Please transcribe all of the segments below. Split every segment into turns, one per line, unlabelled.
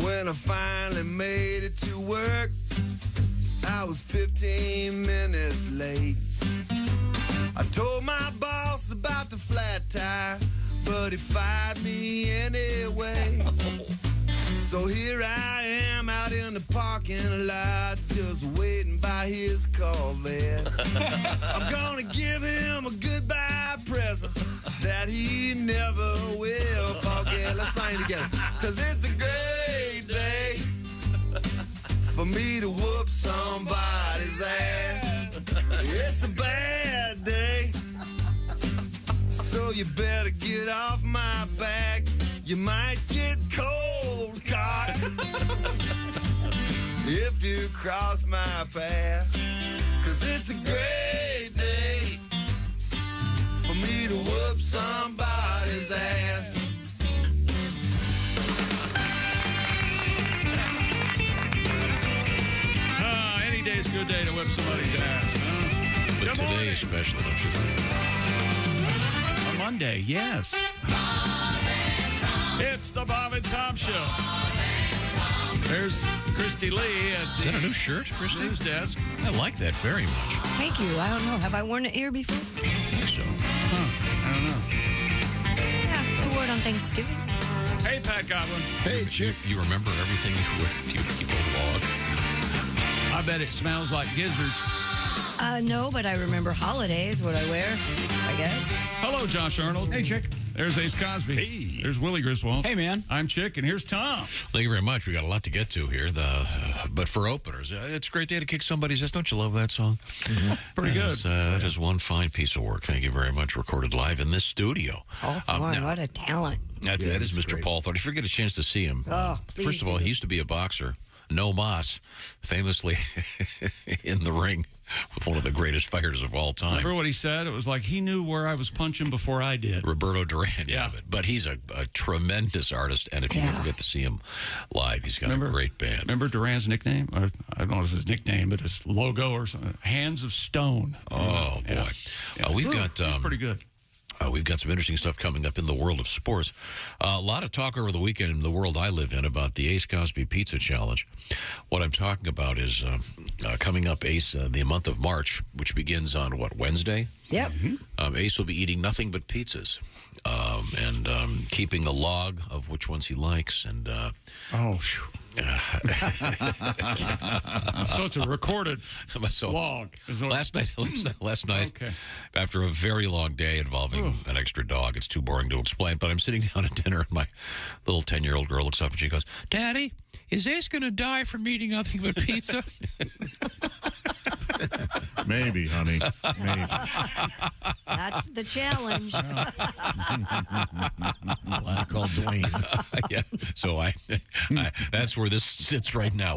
When I finally made it to work, I was 15 minutes late. I told my boss about the flat tire, but he fired me anyway. So here I am out in the parking lot, just waiting by his Corvette. I'm gonna give him a goodbye present that he never will forget. Let's sing together. 'Cause it's a great day for me to whoop somebody's ass. It's a bad day, so you better get off my back. You might get cold caught if you cross my path. 'Cause it's a great day for me to whoop somebody's ass.
Any day's a good day to whip somebody's ass. Huh?
But
Good
today
morning.
especially, don't you think?
On Monday, yes. It's the Bob and Tom Show. There's Christy Lee at
Is
the
that a new shirt, Christy?
news desk.
I like that very much.
Thank you. I don't know. Have I worn it here before?
I think so.
I don't know.
Yeah, I wore it on Thanksgiving.
Hey, Pat Godwin.
Hey, chick. You remember everything you keep a log.
I bet it smells like gizzards.
No, but I remember holidays, what I wear, I guess.
Hello, Josh Arnold.
Hey, Chick.
There's Ace Cosby.
Hey.
There's Willie Griswold.
Hey, man.
I'm Chick, and here's Tom.
Thank you very much. We got a lot to get to here. But for openers, it's a great day to kick somebody's ass. Don't you love that song?
Pretty good.
That is one fine piece of work. Thank you very much. Recorded live in this studio.
All Thorne,
now,
what a talent.
that is Mr.
great.
Paul Thorne. If you get a chance to see him,
Oh, please
first of all,
do.
he used to be a boxer. No Mas, famously in the ring with one of the greatest fighters of all time.
Remember what he said? It was like he knew where I was punching before I did.
Roberto Duran,
Yeah.
but he's a tremendous artist, and if you ever get to see him live, he's got a great band.
Remember Duran's nickname? Or, I don't know if it's his nickname, but his logo or something. Hands of Stone.
Oh, boy.
Yeah.
We've got...
He's pretty good.
We've got some interesting stuff coming up in the world of sports. A lot of talk over the weekend in the world I live in about the Ace Cosby Pizza Challenge. What I'm talking about is coming up, Ace, the month of March, which begins on, Wednesday?
Yep.
Ace will be eating nothing but pizzas and keeping a log of which ones he likes. And
Oh, phew. So it's a recorded
so
log. Is what-
last night,
Okay.
after a very long day involving an extra dog, it's too boring to explain, but I'm sitting down at dinner and my little 10-year-old girl looks up and she goes, "Daddy, is Ace going to die from eating nothing but pizza?"
Maybe, honey. Maybe.
That's the challenge.
I called Dwayne.
Yeah, so I that's where this sits right now.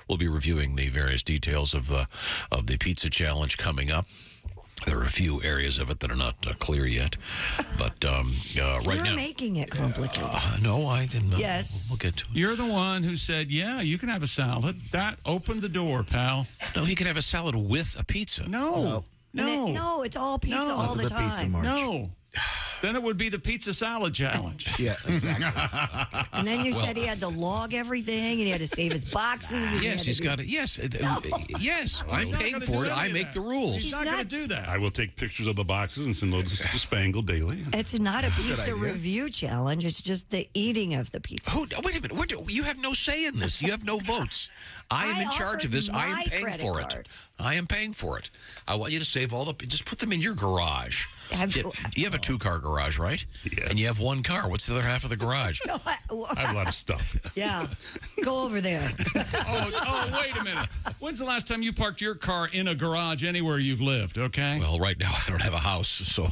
We'll be reviewing the various details of the pizza challenge coming up. There are a few areas of it that are not clear yet, but right
You're
now,
making it complicated.
no, I didn't.
Yes.
We'll get to it.
You're the one who said, yeah, you can have a salad. That opened the door, pal.
No, he can have a salad with a pizza.
No. No.
No, it's all pizza
No.
all the
The pizza
time.
march.
No. Then it would be the pizza salad challenge.
Yeah, exactly.
And then you said he had to log everything and he had to save his boxes. and he
Yes,
had
he's
to do-
got it. Yes, yes. I'm
He's not
paying
gonna
for
do
it.
any
I
of
make
that.
the rules.
He's not going to
not-
do that.
I will take pictures of the boxes and send those to Spangle daily.
It's not a pizza
idea.
review challenge. It's just the eating of the pizza.
Wait a minute. You have no say in this. You have no votes. I am
I
in charge of this. I am
offered my
paying
credit
for it.
card.
I am paying for it. I want you to save all the... Just put them in your garage. You have a two-car garage, right?
Yes.
And you have one car. What's the other half of the garage?
I have a lot of stuff.
Yeah. Go over there.
Oh, wait a minute. When's the last time you parked your car in a garage anywhere you've lived, okay?
Well, right now I don't have a house, so...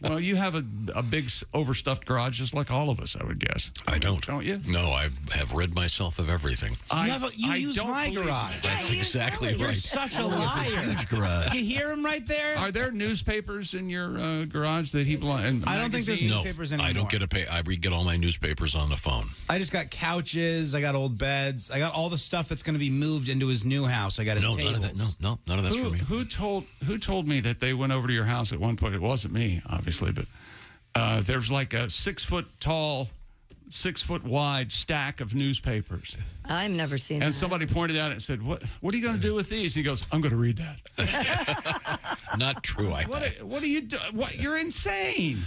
Well, you have a big overstuffed garage just like all of us, I would guess.
I don't.
Don't you?
No, I have rid myself of everything.
You
I
use
don't
my
believe
garage.
you.
That's
he is
exactly
really-
right.
Such a liar.
Huge garage.
You hear him right there?
Are there newspapers in your garage that he belongs?
I don't think there's
No,
newspapers
I
anymore.
don't get a pay. I get all my newspapers on the phone.
I just got couches. I got old beds. I got all the stuff that's going to be moved into his new house. I got his
No,
tables.
none of that. No, none of that's for me.
Who told me that they went over to your house at one point? It wasn't me, obviously, but there's like a 6 foot tall 6-foot wide stack of newspapers.
I've never seen that.
And somebody pointed at it and said, "What are you going to do with these?" And he goes, "I'm going to read that."
Not true.
What are you doing? What? You're insane.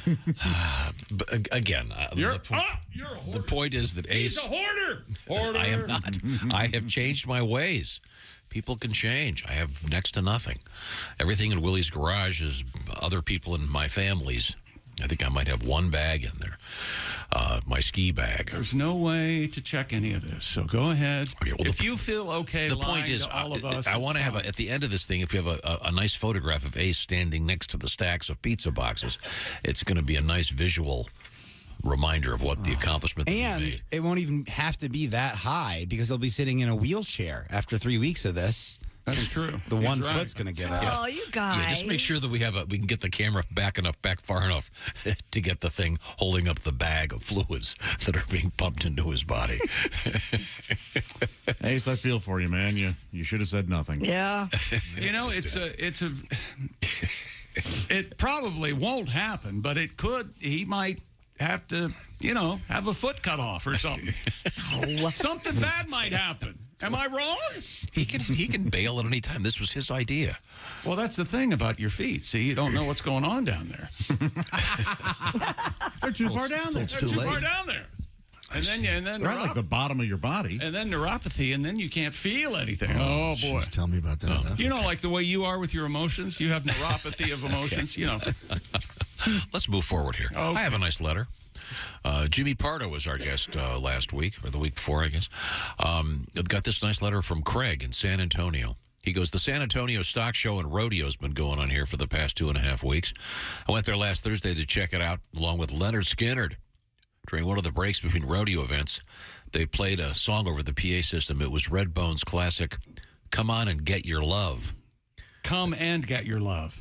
But again,
You're a
the
hoarder.
point is that Ace.
He's a hoarder. Hoarder.
I am not. I have changed my ways. People can change. I have next to nothing. Everything in Willie's garage is other people in my family's. I think I might have one bag in there, my ski bag.
There's no way to check any of this, so go ahead.
Okay, well,
if you feel okay,
the
lying
point is,
to all of us,
I want to have at the end of this thing. If you have a nice photograph of Ace standing next to the stacks of pizza boxes, it's going to be a nice visual reminder of what the accomplishment that he
And
made.
it won't even have to be that high because he'll be sitting in a wheelchair after 3 weeks of this.
That's true.
The
He's
one
right.
foot's going to give out.
Oh, you guys.
Yeah, just make sure that we can get the camera back far enough to get the thing holding up the bag of fluids that are being pumped into his body.
Ace, I feel for you, man. You should have said nothing.
Yeah.
You know, it probably won't happen, but it could. He might have to, have a foot cut off or something. Something bad might happen. Am I wrong?
He can bail at any time. This was his idea.
Well, that's the thing about your feet. See, you don't know what's going on down there.
They're too far down there.
They're too far down there. And then
They're at like the bottom of your body.
and then neuropathy, and then you can't feel anything. Oh boy!
Jeez, tell me about that.
You know, like the way you are with your emotions. You have neuropathy of emotions.
Let's move forward here.
Okay.
I have a nice letter. Jimmy Pardo was our guest last week, or the week before, I guess. Got this nice letter from Craig in San Antonio. He goes, the San Antonio Stock Show and Rodeo has been going on here for the past 2.5 weeks. I went there last Thursday to check it out, along with Leonard Skinner. During one of the breaks between rodeo events, they played a song over the PA system. It was Redbone's classic, Come On and Get Your Love.
Come and get your love.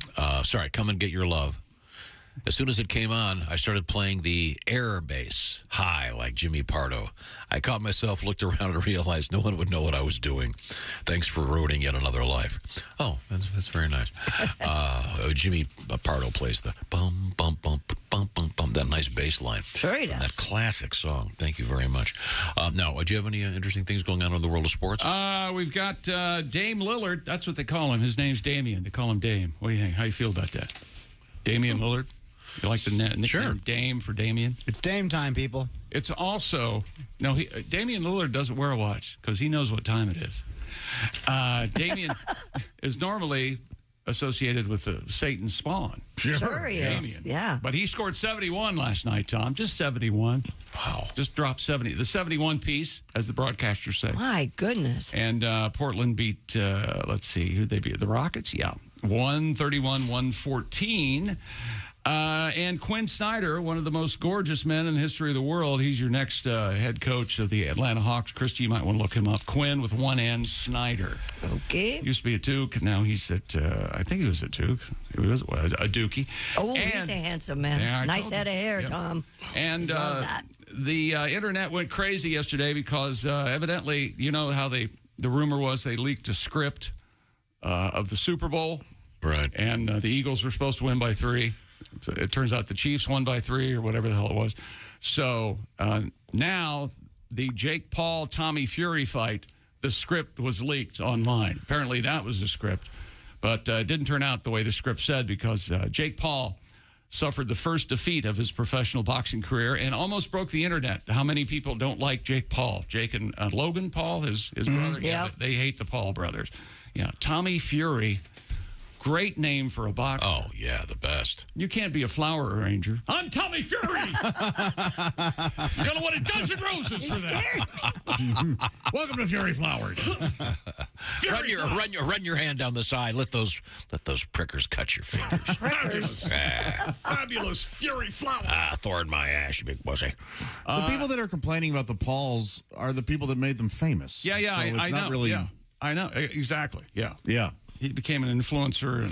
Come and Get Your Love. As soon as it came on, I started playing the air bass high like Jimmy Pardo. I caught myself, looked around, and realized no one would know what I was doing. Thanks for ruining yet another life. Oh, that's very nice. Jimmy Pardo plays the bum, bum, bum, bum, bum, bum, that nice bass line.
Sure he does.
That classic song. Thank you very much. Now, do you have any interesting things going on in the world of sports?
We've got Dame Lillard. That's what they call him. His name's Damian. They call him Dame. What do you think? How you feel about that? Damian Lillard? You like the nickname Dame for Damian?
It's Dame time, people.
It's also, Damian Lillard doesn't wear a watch because he knows what time it is. Damian is normally associated with Satan's spawn.
Sure he is. Yeah.
But he scored 71 last night, Tom. Just 71.
Wow.
Just dropped 70. The 71 piece, as the broadcasters say.
My goodness.
And Portland beat, let's see, who'd they beat? The Rockets? Yeah. 131-114. And Quinn Snyder, one of the most gorgeous men in the history of the world. He's your next head coach of the Atlanta Hawks. Christy, you might want to look him up. Quinn with one N, Snyder.
Okay.
Used to be at Duke. Now he's at, I think he was at Duke. He was a Dookie.
Oh, he's a handsome man.
Yeah,
nice head of hair,
Yep.
Tom.
And
Love that.
the internet went crazy yesterday because evidently, you know how the rumor was they leaked a script of the Super Bowl.
Right.
And the Eagles were supposed to win by 3. So it turns out the Chiefs won by 3 or whatever the hell it was. So now the Jake Paul, Tommy Fury fight, the script was leaked online. Apparently that was the script. But it didn't turn out the way the script said because Jake Paul suffered the first defeat of his professional boxing career and almost broke the internet. How many people don't like Jake Paul? Jake and Logan Paul, his brother?
Yeah.
They hate the Paul brothers. Yeah, Tommy Fury. Great name for a boxer.
Oh, yeah, the best.
You can't be a flower arranger. I'm Tommy Fury. You're going to want a dozen roses for that.
Welcome to Fury Flowers.
Run your hand down the side. Let those prickers cut your fingers.
Prickers.
Fabulous Fury flower.
Thorn my ass, you big pussy.
The people that are complaining about the Pauls are the people that made them famous.
Yeah,
So it's
I
not
know.
really.
Yeah, I know. Exactly. Yeah.
Yeah.
He became an influencer.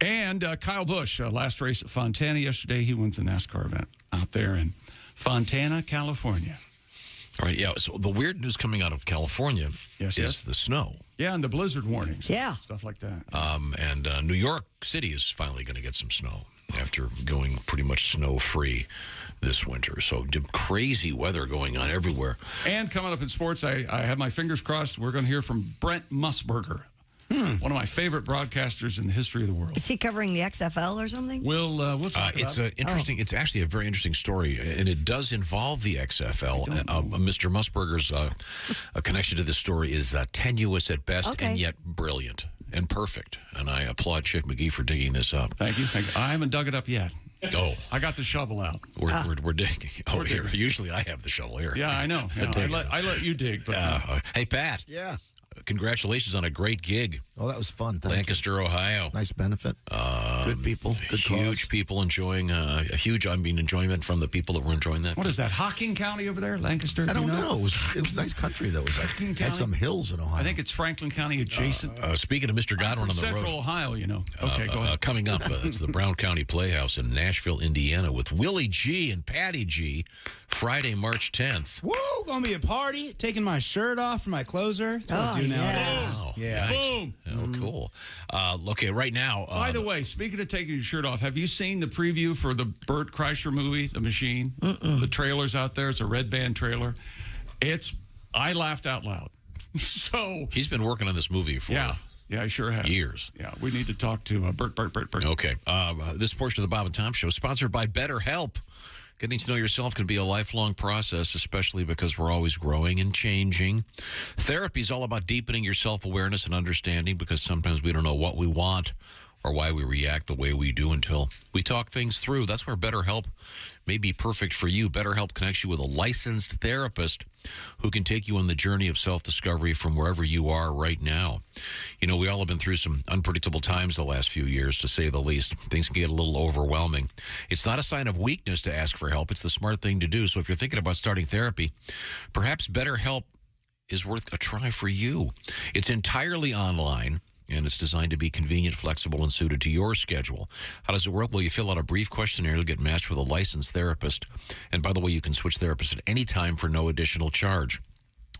And Kyle Busch, last race at Fontana yesterday. He wins a NASCAR event out there in Fontana, California.
All right, yeah. So the weird news coming out of California is the snow.
Yeah, and the blizzard warnings.
Yeah.
Stuff like that.
And New York City is finally going to get some snow after going pretty much snow-free this winter. So crazy weather going on everywhere.
And coming up in sports, I have my fingers crossed. We're going to hear from Brent Musburger, one of my favorite broadcasters in the history of the world.
Is he covering the XFL or something?
We'll talk
it's
about it.
interesting. It's actually a very interesting story, and it does involve the XFL. Mr. Musburger's connection to this story is tenuous at best, and yet brilliant and perfect. And I applaud Chick McGee for digging this up.
Thank you. I haven't dug it up yet.
Oh,
I got the shovel out.
We're digging. Oh, here. Usually I have the shovel here.
Yeah, I know. Yeah, I let you dig. But
hey, Pat.
Yeah.
Congratulations on a great gig.
Oh, that was fun. Thank
Lancaster,
you.
Ohio.
Nice benefit. Good people. Good
huge
cause.
people enjoying enjoyment from the people that were enjoying that.
What is that? Hocking County over there, Lancaster?
I don't know. It was nice country though. It was like had some hills in Ohio.
I think it's Franklin County adjacent.
Speaking of Mr. Godwin on the road,
Central Ohio, Okay, go ahead.
Coming up, it's the Brown County Playhouse in Nashville, Indiana, with Willie G and Patty G. Friday, March 10th.
Woo! Gonna be a party. Taking my shirt off for my closer. That's what I do nowadays.
Wow.
Yeah.
Nice.
Boom.
Oh, cool. Okay, right now.
By the way, speaking of taking your shirt off, have you seen the preview for the Burt Kreischer movie, The Machine? The trailer's out there. It's a red band trailer. I laughed out loud. So
he's been working on this movie for
yeah, I sure have.
years.
Yeah, we need to talk to Burt.
Okay. This portion of the Bob and Tom Show is sponsored by BetterHelp. Getting to know yourself can be a lifelong process, especially because we're always growing and changing. Therapy is all about deepening your self-awareness and understanding, because sometimes we don't know what we want or why we react the way we do until we talk things through. That's where BetterHelp may be perfect for you. BetterHelp connects you with a licensed therapist who can take you on the journey of self-discovery from wherever you are right now. We all have been through some unpredictable times the last few years, to say the least. Things can get a little overwhelming. It's not a sign of weakness to ask for help. It's the smart thing to do. So if you're thinking about starting therapy, perhaps BetterHelp is worth a try for you. It's entirely online, and it's designed to be convenient, flexible, and suited to your schedule. How does it work? Well, you fill out a brief questionnaire. You'll get matched with a licensed therapist. And by the way, you can switch therapists at any time for no additional charge.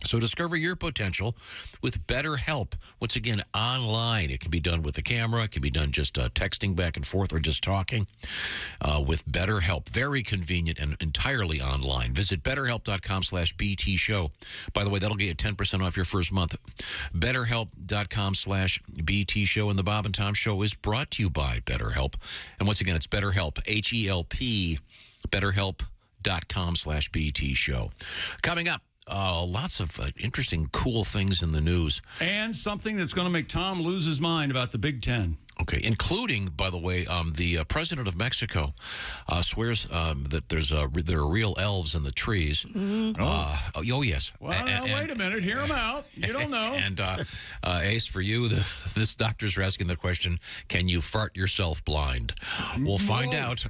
So discover your potential with BetterHelp. Once again, online. It can be done with a camera. It can be done just texting back and forth or just talking with BetterHelp. Very convenient and entirely online. Visit BetterHelp.com/BT show. By the way, that'll get you 10% off your first month. BetterHelp.com/BT show. And the Bob and Tom Show is brought to you by BetterHelp. And once again, it's BetterHelp, H-E-L-P, BetterHelp.com/BT show. Coming up, lots of interesting, cool things in the news.
And something that's going to make Tom lose his mind about the Big Ten.
Okay, including, by the way, the president of Mexico swears that there are real elves in the trees. Oh, yes.
Well, now, wait a minute. Hear him out. You don't know.
And, Ace, for you, this doctors are asking the question, can you fart yourself blind? We'll find out.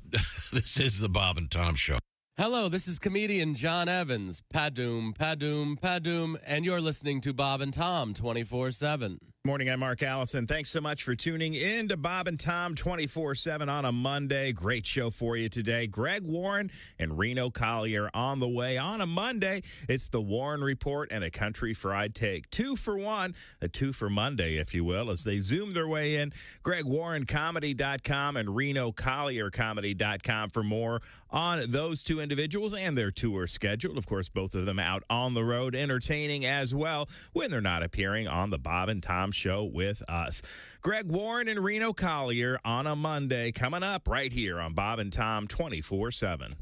This is the Bob and Tom Show.
Hello, this is comedian John Evans. Padoom, padoom, padoom, and you're listening to Bob and Tom 24/7.
Morning, I'm Mark Allison. Thanks so much for tuning in to Bob and Tom 24/7 on a Monday. Great show for you today. Greg Warren and Reno Collier on the way. On a Monday, it's the Warren Report and a Country Fried Take. 2 for 1, a 2 for Monday, if you will, as they zoom their way in. GregWarrenComedy.com and RenoCollierComedy.com for more on those two individuals and their tour schedule. Of course, both of them out on the road, entertaining as well when they're not appearing on the Bob and Tom Show with us. Greg Warren and Reno Collier on a Monday, coming up right here on Bob and Tom 24/7.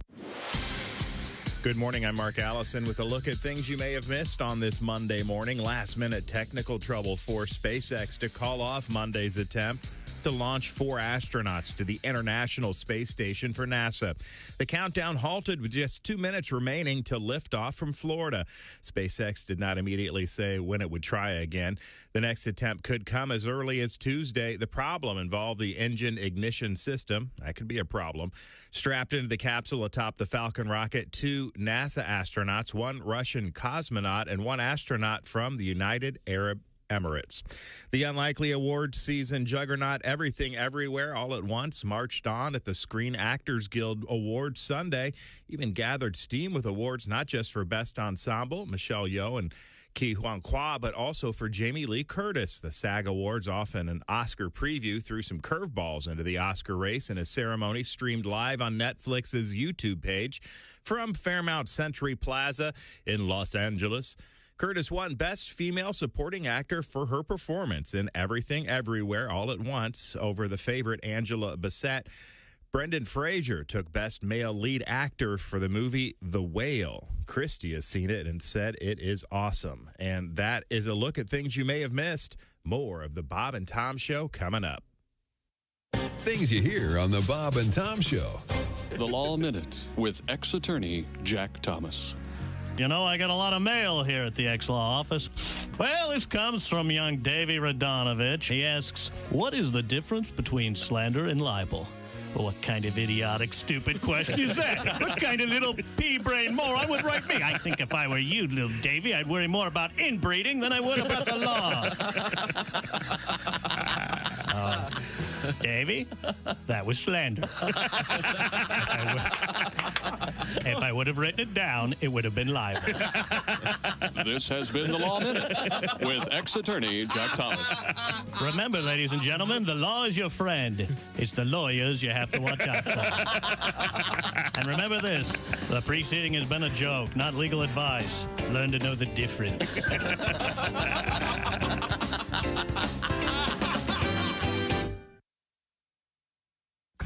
Good morning, I'm Mark Allison with a look at things you may have missed on this Monday morning. Last-minute technical trouble for SpaceX to call off Monday's attempt to launch 4 astronauts to the International Space Station for NASA. The countdown halted with just 2 minutes remaining to liftoff from Florida. SpaceX did not immediately say when it would try again. The next attempt could come as early as Tuesday. The problem involved the engine ignition system. That could be a problem. Strapped into the capsule atop the Falcon rocket, 2 NASA astronauts, 1 Russian cosmonaut, and 1 astronaut from the United Arab Emirates. The unlikely award season juggernaut Everything Everywhere All at Once marched on at the Screen Actors Guild Awards Sunday, even gathered steam with awards not just for Best Ensemble, Michelle Yeoh and Ki Huang Kwa, but also for Jamie Lee Curtis. The SAG Awards, often an Oscar preview, threw some curveballs into the Oscar race in a ceremony streamed live on Netflix's YouTube page from Fairmount Century Plaza in Los Angeles. Curtis won Best Female Supporting Actor for her performance in Everything Everywhere All at Once over the favorite Angela Bassett. Brendan Fraser took Best Male Lead Actor for the movie The Whale. Christy has seen it and said it is awesome. And that is a look at things you may have missed. More of the Bob and Tom Show coming up.
Things you hear on the Bob and Tom Show.
The Law Minute with ex-attorney Jack Thomas.
You know, I got a lot of mail here at the ex-law office. Well, this comes from young Davey Radonovich. He asks, what is the difference between slander and libel? Well, what kind of idiotic, stupid question is that? What kind of little pea-brain moron would write me? I think if I were you, little Davey, I'd worry more about inbreeding than I would about the law. Davey, that was slander. If I would have written it down, it would have been libel.
This has been the Law Minute with ex-attorney Jack Thomas.
Remember, ladies and gentlemen, the law is your friend. It's the lawyers you have to watch out for. And remember this, the preceding has been a joke, not legal advice. Learn to know the difference.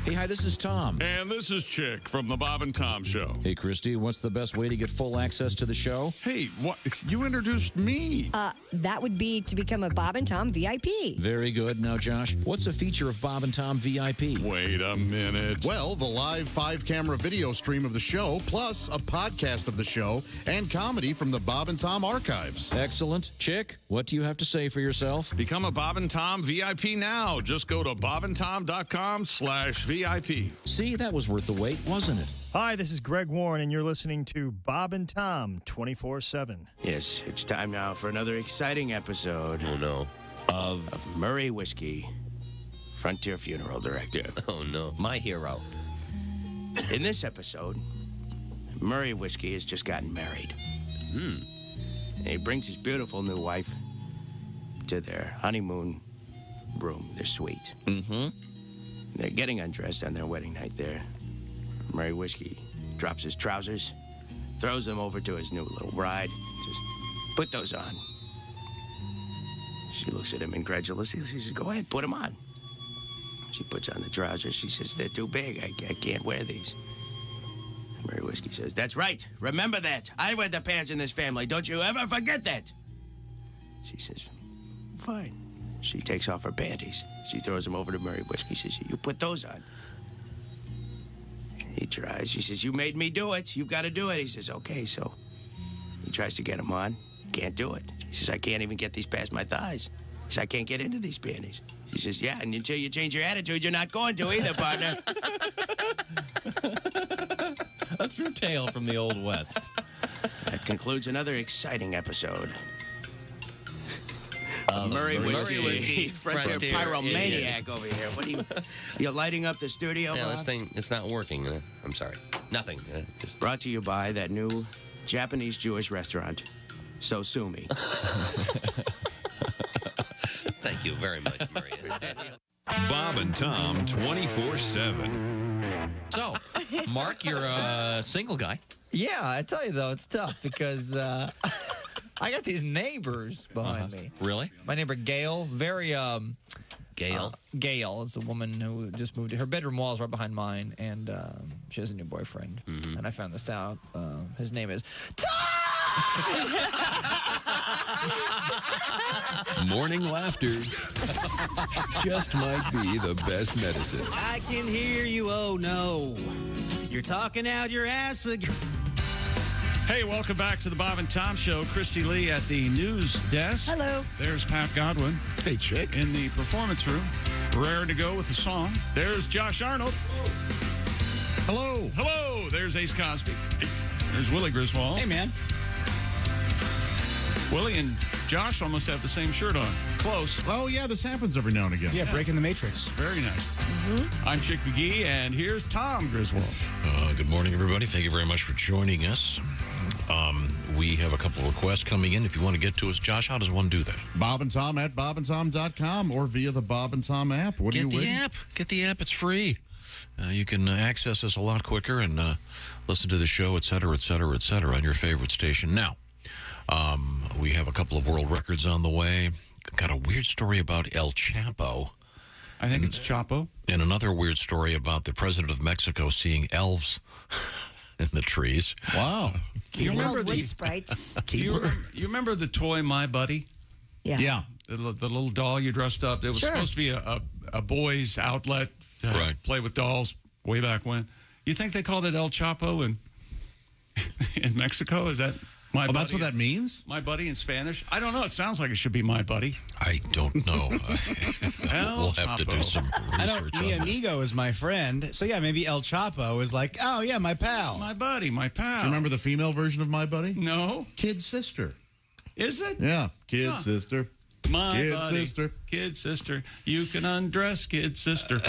Hey, hi, this is Tom.
And this is Chick from the Bob and Tom Show.
Hey, Christy, what's the best way to get full access to the show?
Hey, what? You introduced me.
That would be to become a Bob and Tom VIP.
Very good. Now, Josh, what's a feature of Bob and Tom VIP?
Wait a minute.
Well, the live 5-camera video stream of the show, plus a podcast of the show and comedy from the Bob and Tom archives.
Excellent. Chick, what do you have to say for yourself?
Become a Bob and Tom VIP now. Just go to bobandtom.com/VIP.
See, that was worth the wait, wasn't it?
Hi, this is Greg Warren, and you're listening to Bob and Tom 24/7.
Yes, it's time now for another exciting episode. Oh, no. Of Murray Whiskey, Frontier Funeral Director.
Oh, no.
My hero. In this episode, Murray Whiskey has just gotten married. And he brings his beautiful new wife to their honeymoon room, their suite. They're getting undressed on their wedding night there. Murray Whiskey drops his trousers, throws them over to his new little bride. Just put those on. She looks at him incredulously. She says, go ahead, put them on. She puts on the trousers. She says, they're too big. I can't wear these. Murray Whiskey says, that's right. Remember that. I wear the pants in this family. Don't you ever forget that. She says, fine. She takes off her panties. She throws them over to Murray Whiskey. She says, you put those on. He tries. She says, you made me do it. You've got to do it. He says, okay. So he tries to get them on. Can't do it. He says, I can't even get these past my thighs. He says, I can't get into these panties. She says, yeah, and until you change your attitude, you're not going to either, partner.
A true tale from the Old West.
That concludes another exciting episode. Murray Whiskey, Frontier Pyromaniac over here. What are you're lighting up the studio?
Yeah, this thing, it's not working. I'm sorry. Nothing. Just...
Brought to you by that new Japanese Jewish restaurant, Sosumi.
Thank you very much, Murray.
Bob and Tom 24/7.
So, Mark, you're a single guy.
Yeah, I tell you, though, it's tough because I got these neighbors behind me.
Really?
My neighbor, Gail, very...
Gail?
Gail is a woman who just moved. Her bedroom wall is right behind mine, and she has a new boyfriend. And I found this out. His name is...
Morning laughter just might be the best medicine.
I can hear you, oh no. You're talking out your ass again.
Hey, welcome back to the Bob and Tom Show. Christy Lee at the news desk.
Hello.
There's Pat Godwin.
Hey, Chick.
In the performance room. Raring to go with the song. There's Josh Arnold.
Hello.
Hello. There's Ace Cosby. There's Willie Griswold.
Hey, man.
Willie and Josh almost have the same shirt on. Close.
Oh, yeah, this happens every now and again.
Yeah, breaking the matrix.
Very nice. I'm Chick McGee, and here's Tom Griswold.
Good morning, everybody. Thank you very much for joining us. We have a couple of requests coming in. If you want to get to us, Josh, how does one do that?
Bob and Tom at bobandtom.com or via the Bob and Tom app. What are you waiting?
Get the app. It's free. You can access us a lot quicker and listen to the show, et cetera, on your favorite station. Now, we have a couple of world records on the way. Got a weird story about El Chapo.
I think it's Chapo.
And another weird story about the president of Mexico seeing elves in the trees.
Wow.
You remember
wood sprites.
You remember the toy My Buddy?
Yeah.
The little doll you dressed up. It was supposed to be a boys' outlet to play with dolls way back when. You think they called it El Chapo in Mexico? Is that My Buddy?
That's what that means?
My Buddy in Spanish? I don't know. It sounds like it should be My Buddy.
I don't know. We'll have to do some research
Mi
on that.
amigo is my friend. So, yeah, maybe El Chapo is like, oh, yeah, my pal.
My buddy, my pal.
Do you remember the female version of My Buddy?
No.
Kid sister.
Is it?
Yeah. Kid sister.
My
kid
buddy,
sister.
Kid sister. You can undress kid sister.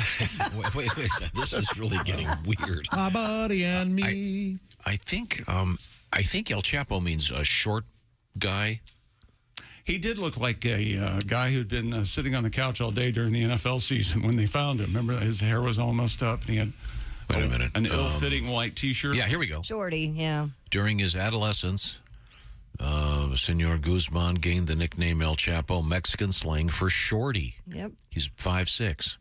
Wait. This is really getting weird.
My buddy and me.
I think El Chapo means a short guy.
He did look like a guy who'd been sitting on the couch all day during the NFL season when they found him. Remember, his hair was almost up, and he had
Wait a minute.
An ill-fitting white T-shirt.
Yeah, here we go.
Shorty, yeah.
During his adolescence, Senor Guzman gained the nickname El Chapo, Mexican slang for shorty.
Yep.
He's 5'6".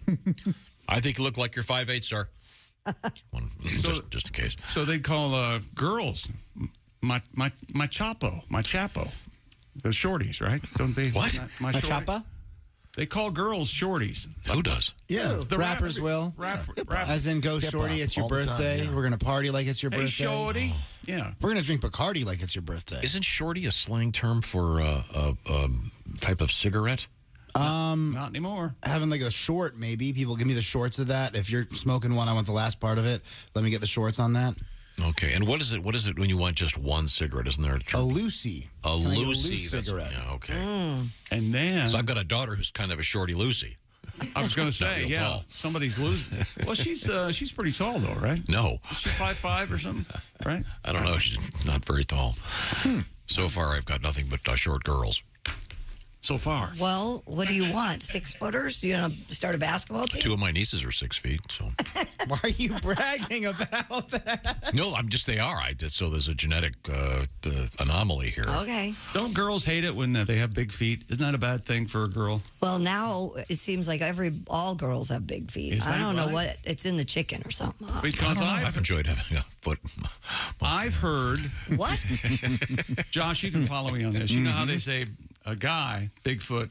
I think you look like you're 5'8", sir. Just in case.
So they'd call girls my Chapo. The shorties, right? Don't they?
What?
My
Chapa?
They call girls shorties.
Who does?
Yeah,
The
rappers will. As in, go shorty, it's your birthday. We're going to party like it's your birthday.
Shorty. Yeah.
We're going to drink Bacardi like it's your birthday.
Isn't shorty a slang term for a type of cigarette?
Not anymore.
Having like a short, maybe. People give me the shorts of that. If you're smoking one, I want the last part of it. Let me get the shorts on that.
Okay, and what is it? What is it when you want just one cigarette? Isn't there a term?
A Lucy.
A Lucy
cigarette.
Yeah, okay.
And then...
So I've got a daughter who's kind of a shorty Lucy.
I was going to say,
real tall.
somebody's losing. Well, she's pretty tall, though, right?
No.
Is she 5'5" or something, right?
I don't know. She's not very tall. So far, I've got nothing but short girls.
So far.
Well, what do you want? 6-footers? You want to start a basketball team?
2 of my nieces are 6 feet, so...
Why are you bragging about that?
No, they are. So there's a genetic anomaly here.
Okay.
Don't girls hate it when they have big feet? Isn't that a bad thing for a girl?
Well, now it seems like all girls have big feet.
Is
I
that
don't know
right?
what it's in the chicken or something.
Because
I've enjoyed having a foot.
I've heard.
What?
Josh, you can follow me on this. You know how they say a guy, Bigfoot,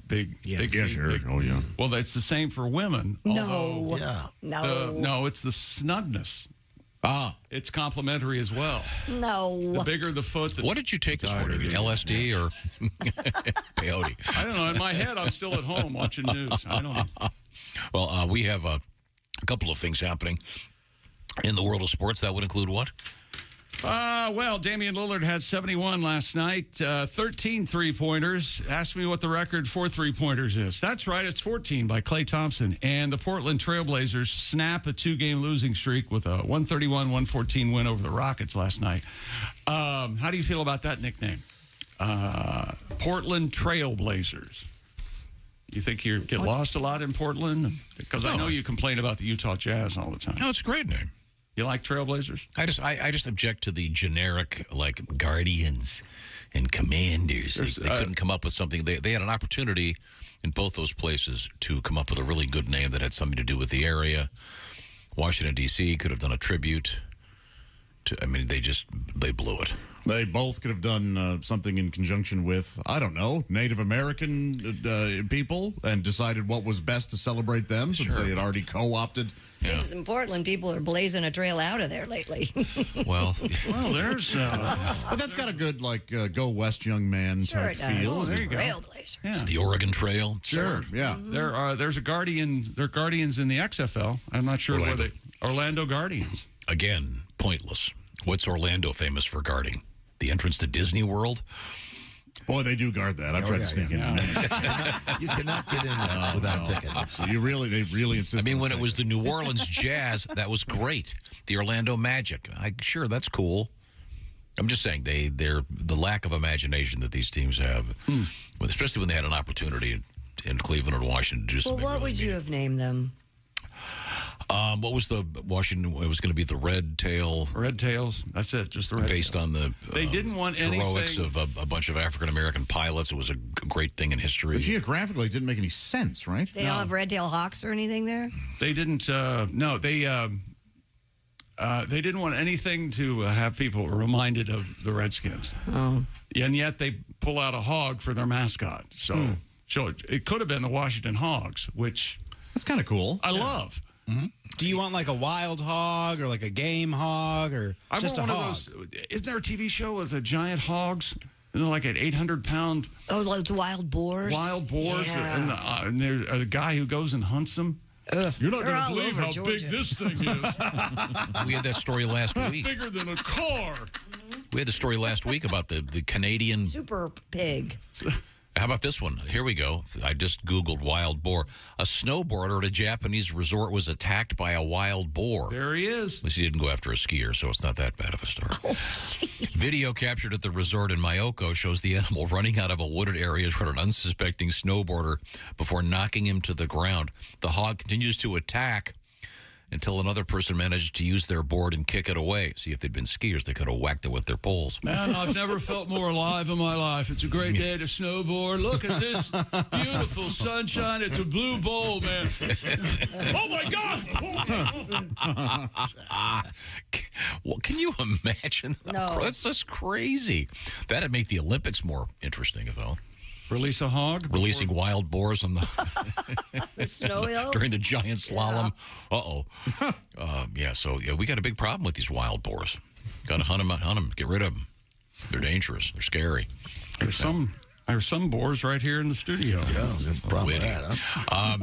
big feet.
Sure.
Big,
Oh, yeah.
Well, it's the same for women.
No.
No, it's the snugness. It's complimentary as well.
No.
The bigger the foot.
What did you take this morning? LSD or peyote?
I don't know. In my head, I'm still at home watching news. I don't know.
Well, we have a couple of things happening in the world of sports. That would include what?
Well, Damian Lillard had 71 last night, 13 three-pointers. Ask me what the record for three-pointers is. That's right, it's 14 by Klay Thompson. And the Portland Trailblazers snap a 2-game losing streak with a 131-114 win over the Rockets last night. How do you feel about that nickname? Portland Trailblazers. You think you get lost a lot in Portland? Because I know you complain about the Utah Jazz all the time.
No, it's a great name.
You like Trailblazers?
I just object to the generic, like, Guardians and Commanders. They couldn't come up with something. They had an opportunity in both those places to come up with a really good name that had something to do with the area. Washington, D.C. could have done a tribute to, they blew it.
They both could have done something in conjunction with, I don't know, Native American people and decided what was best to celebrate them since they had already co-opted.
Seems in Portland, people are blazing a trail out of there lately.
Well,
there's...
but that's got a good, go west, young man type feel.
Oh, there you go.
Trailblazers.
Yeah.
The Oregon Trail.
Sure, yeah.
There's a Guardian. There are Guardians in the XFL. I'm not sure where they... Orlando Guardians.
Again, pointless. What's Orlando famous for guarding? The entrance to Disney World?
Boy, they do guard that. I've tried to sneak in.
You cannot get in there without a ticket.
So they really insist.
I mean, when it was the New Orleans Jazz, that was great. The Orlando Magic, sure, that's cool. I'm just saying they're the lack of imagination that these teams have, especially when they had an opportunity in Cleveland or Washington to do something.
Well, what would you have named them?
What was the Washington? It was going to be the Red Tails.
That's it. Just the Red
Based
Tails.
on the
they didn't want
heroics
anything
of a bunch of African American pilots. It was a great thing in history.
But geographically, it didn't make any sense, right?
They don't have red-tailed hawks or anything there?
They didn't. No, they didn't want anything to have people reminded of the Redskins.
Oh.
And yet they pull out a hog for their mascot. So, it could have been the Washington Hogs, which
that's kind of cool.
I love.
Mm-hmm. Do you want like a wild hog or like a game hog or just a hog?
Of those. Isn't there a TV show with the giant hogs? And they're like an 800-pound.
Oh, those wild boars.
Wild boars,
Yeah.
and there's a guy who goes and hunts them. You're not going to believe how big this thing is.
We had that story last week.
Bigger than a car.
We had the story last week about the Canadian
super pig.
How about this one? Here we go. I just Googled wild boar. A snowboarder at a Japanese resort was attacked by a wild boar.
There he is.
At least he didn't go after a skier, so it's not that bad of a story.
Oh, jeez.
Video captured at the resort in Myoko shows the animal running out of a wooded area toward an unsuspecting snowboarder before knocking him to the ground. The hog continues to attack until another person managed to use their board and kick it away. See, if they'd been skiers, they could have whacked it with their poles.
Man, I've never felt more alive in my life. It's a great day to snowboard. Look at this beautiful sunshine. It's a blue bowl, man. Oh, my God.
Well, can you imagine?
No.
That's just crazy. That'd make the Olympics more interesting, though.
Release a hog?
Releasing wild boars on the
snow hill?
during the giant slalom. So we got a big problem with these wild boars. Got to hunt them, get rid of them. They're dangerous. They're scary.
There's some boars right here in the studio.
Yeah, problem with that, huh?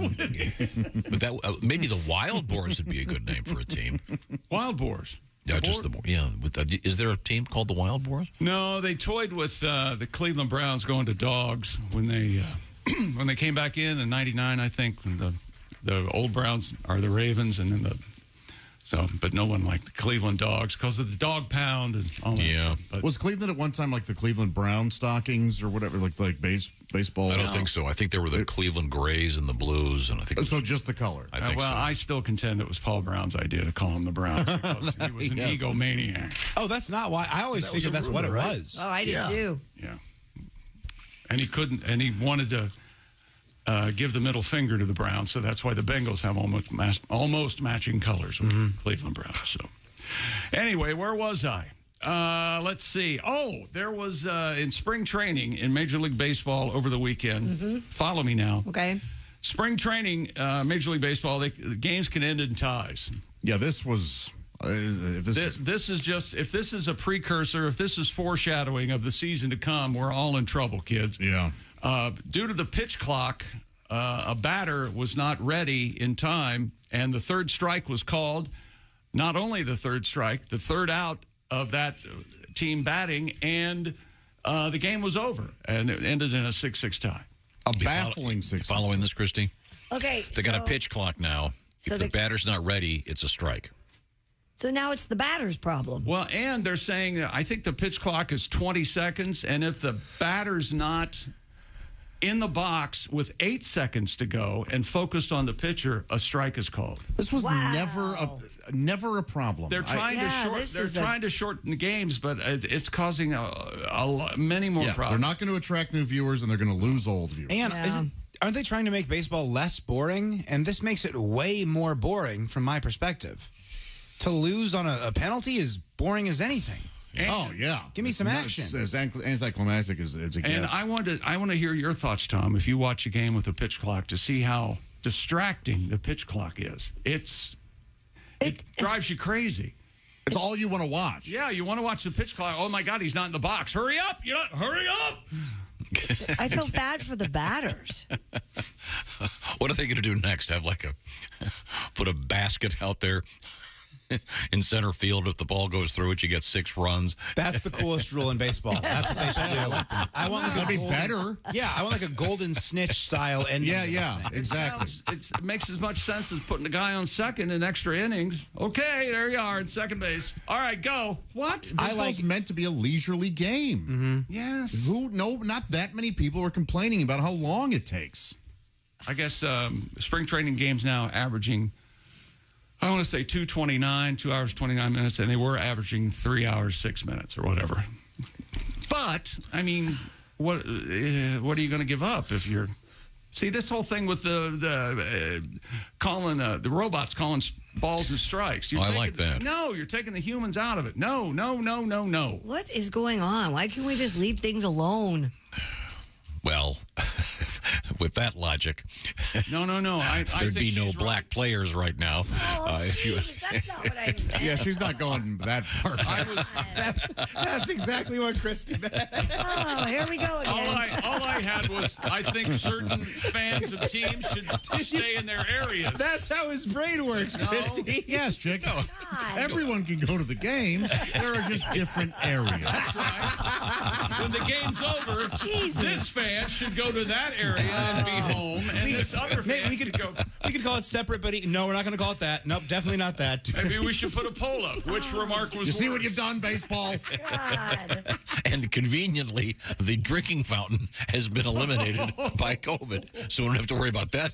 But that maybe the wild boars would be a good name for a team.
Wild boars.
Yeah, just the is there a team called the Wild Boars?
No, they toyed with the Cleveland Browns going to dogs when they when they came back in '99, I think. And the old Browns are the Ravens, and then but no one liked the Cleveland Dogs because of the dog pound and all that.
Yeah.
But
Was Cleveland at one time like the Cleveland Brown Stockings or whatever, like baseball?
I don't think so. I think they were the Cleveland Grays and the Blues, and I think
so. Just the color.
I think so.
I still contend it was Paul Brown's idea to call him the Browns because he was an egomaniac.
Oh, that's not why. I always figured that's what it was.
Oh, I did too.
Yeah. And he couldn't, and he wanted to give the middle finger to the Browns, so that's why the Bengals have almost matching colors with Cleveland Browns. So, anyway, where was I? Let's see. Oh, there was in spring training in Major League Baseball over the weekend. Follow me now.
Okay.
Spring training, Major League Baseball, the games can end in ties.
Yeah, this was.
This is a precursor, if this is foreshadowing of the season to come, we're all in trouble, kids.
Yeah.
Due to the pitch clock, a batter was not ready in time, and the third strike was called. Not only the third strike, the third out of that team batting, and the game was over, and it ended in a 6-6 tie.
A baffling 6-6.
Following this, Christy?
Okay.
They got a pitch clock now.
So
if the batter's not ready, it's a strike.
So now it's the batter's problem.
Well, and they're saying, I think the pitch clock is 20 seconds, and if the batter's not in the box with 8 seconds to go and focused on the pitcher, a strike is called.
This was never a problem.
They're trying to shorten the games, but it's causing many more problems.
They're not going to attract new viewers, and they're going to lose old viewers.
And aren't they trying to make baseball less boring? And this makes it way more boring from my perspective. To lose on a penalty is boring as anything. Give me some action.
As anticlimactic as it gets.
And I want to hear your thoughts, Tom, if you watch a game with a pitch clock, to see how distracting the pitch clock is. It drives you crazy.
It's all you want to watch.
Yeah, you want to watch the pitch clock. Oh, my God, he's not in the box. Hurry up. Hurry up.
I feel bad for the batters.
What are they going to do next? Put a basket out there in center field. If the ball goes through it, you get 6 runs.
That's the coolest rule in baseball. That's what they should do. I want like
That'd be better.
Yeah, I want like a golden snitch style ending.
Yeah, exactly.
It makes as much sense as putting a guy on second in extra innings. Okay, there you are in second base. All right, go. What?
Baseball's meant to be a leisurely game.
Yes.
Not that many people are complaining about how long it takes.
I guess spring training games now averaging, I want to say 2:29, 2 hours, 29 minutes, and they were averaging 3 hours, 6 minutes or whatever. But, I mean, what are you going to give up if you're... See, this whole thing with the robots calling balls and strikes.
I like that.
No, you're taking the humans out of it. No.
What is going on? Why can't we just leave things alone?
Well, with that logic,
no.
There'd be no black players right now.
Jesus, that's not what I meant.
Yeah, she's not going that far.
That's exactly what Christy meant.
Oh, here we go again.
All I had was, I think certain fans of teams should stay in their areas.
That's how his brain works, Christy.
Yes, Chick. Everyone can go to the games. There are just different areas.
That's right. When the game's over, this fan should go to that area and be home, and this other fan should go.
We could call it separate, but no, we're not going to call it that. Nope, definitely not that.
Maybe we should put a poll up. Which remark was
You see
worse?
what you've done, baseball?
God.
And conveniently, the drinking fountain has been eliminated by COVID, so we don't have to worry about that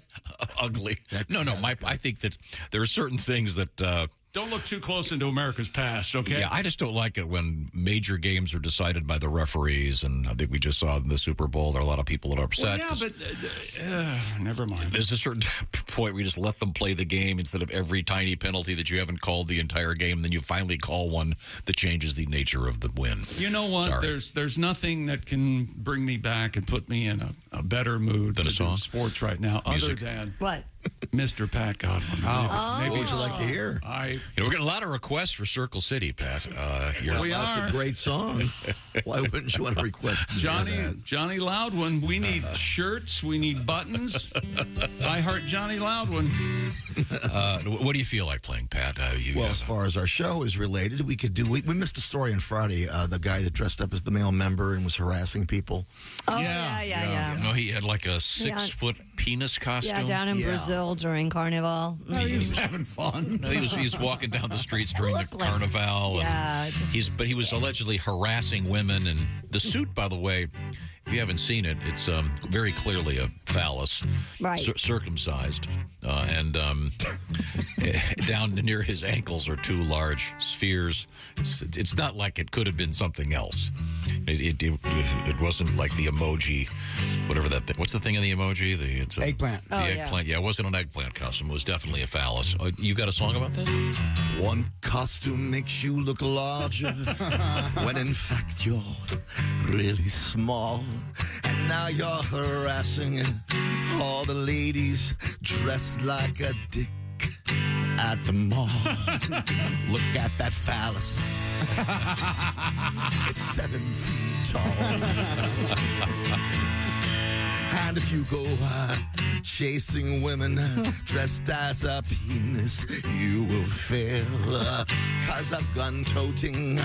ugly. No, I think that there are certain things that...
Don't look too close into America's past, okay?
Yeah, I just don't like it when major games are decided by the referees, and I think we just saw in the Super Bowl there are a lot of people that are upset.
Well, yeah, but never mind.
There's a certain point where you just let them play the game instead of every tiny penalty that you haven't called the entire game, then you finally call one that changes the nature of the win.
You know what?
Sorry.
There's nothing that can bring me back and put me in a better mood
than a song?
Sports right now,
Music.
other than
what?
Mr. Pat Godwin.
What would you like to hear?
We're getting a lot of requests for Circle City, Pat.
We
That's
are.
a great song. Why wouldn't you want to request
Johnny Loudwin? We need shirts. We need buttons. I heart Johnny Loudwin.
What do you feel like playing, Pat?
As far as our show is related, we could do. We missed a story on Friday. The guy that dressed up as the male member and was harassing people.
Oh, yeah.
No, he had like a 6-foot penis costume.
Yeah, down in Brazil during Carnival.
He was having fun.
No, he was walking down the streets during the Carnival.
Yeah,
but he was allegedly harassing women. And the suit, by the way, if you haven't seen it, it's very clearly a phallus,
right?
Circumcised, and down near his ankles are 2 large spheres. It's not like it could have been something else. It wasn't like the emoji, whatever that thing. What's the thing in the emoji? It's
eggplant.
The eggplant. Yeah, it wasn't an eggplant costume. It was definitely a phallus. You got a song about this?
One costume makes you look larger when in fact you're really small. And now you're harassing all the ladies dressed like a dick at the mall. Look at that phallus. It's 7 feet tall. And if you go chasing women dressed as a penis, you will fail. 'Cause a gun-toting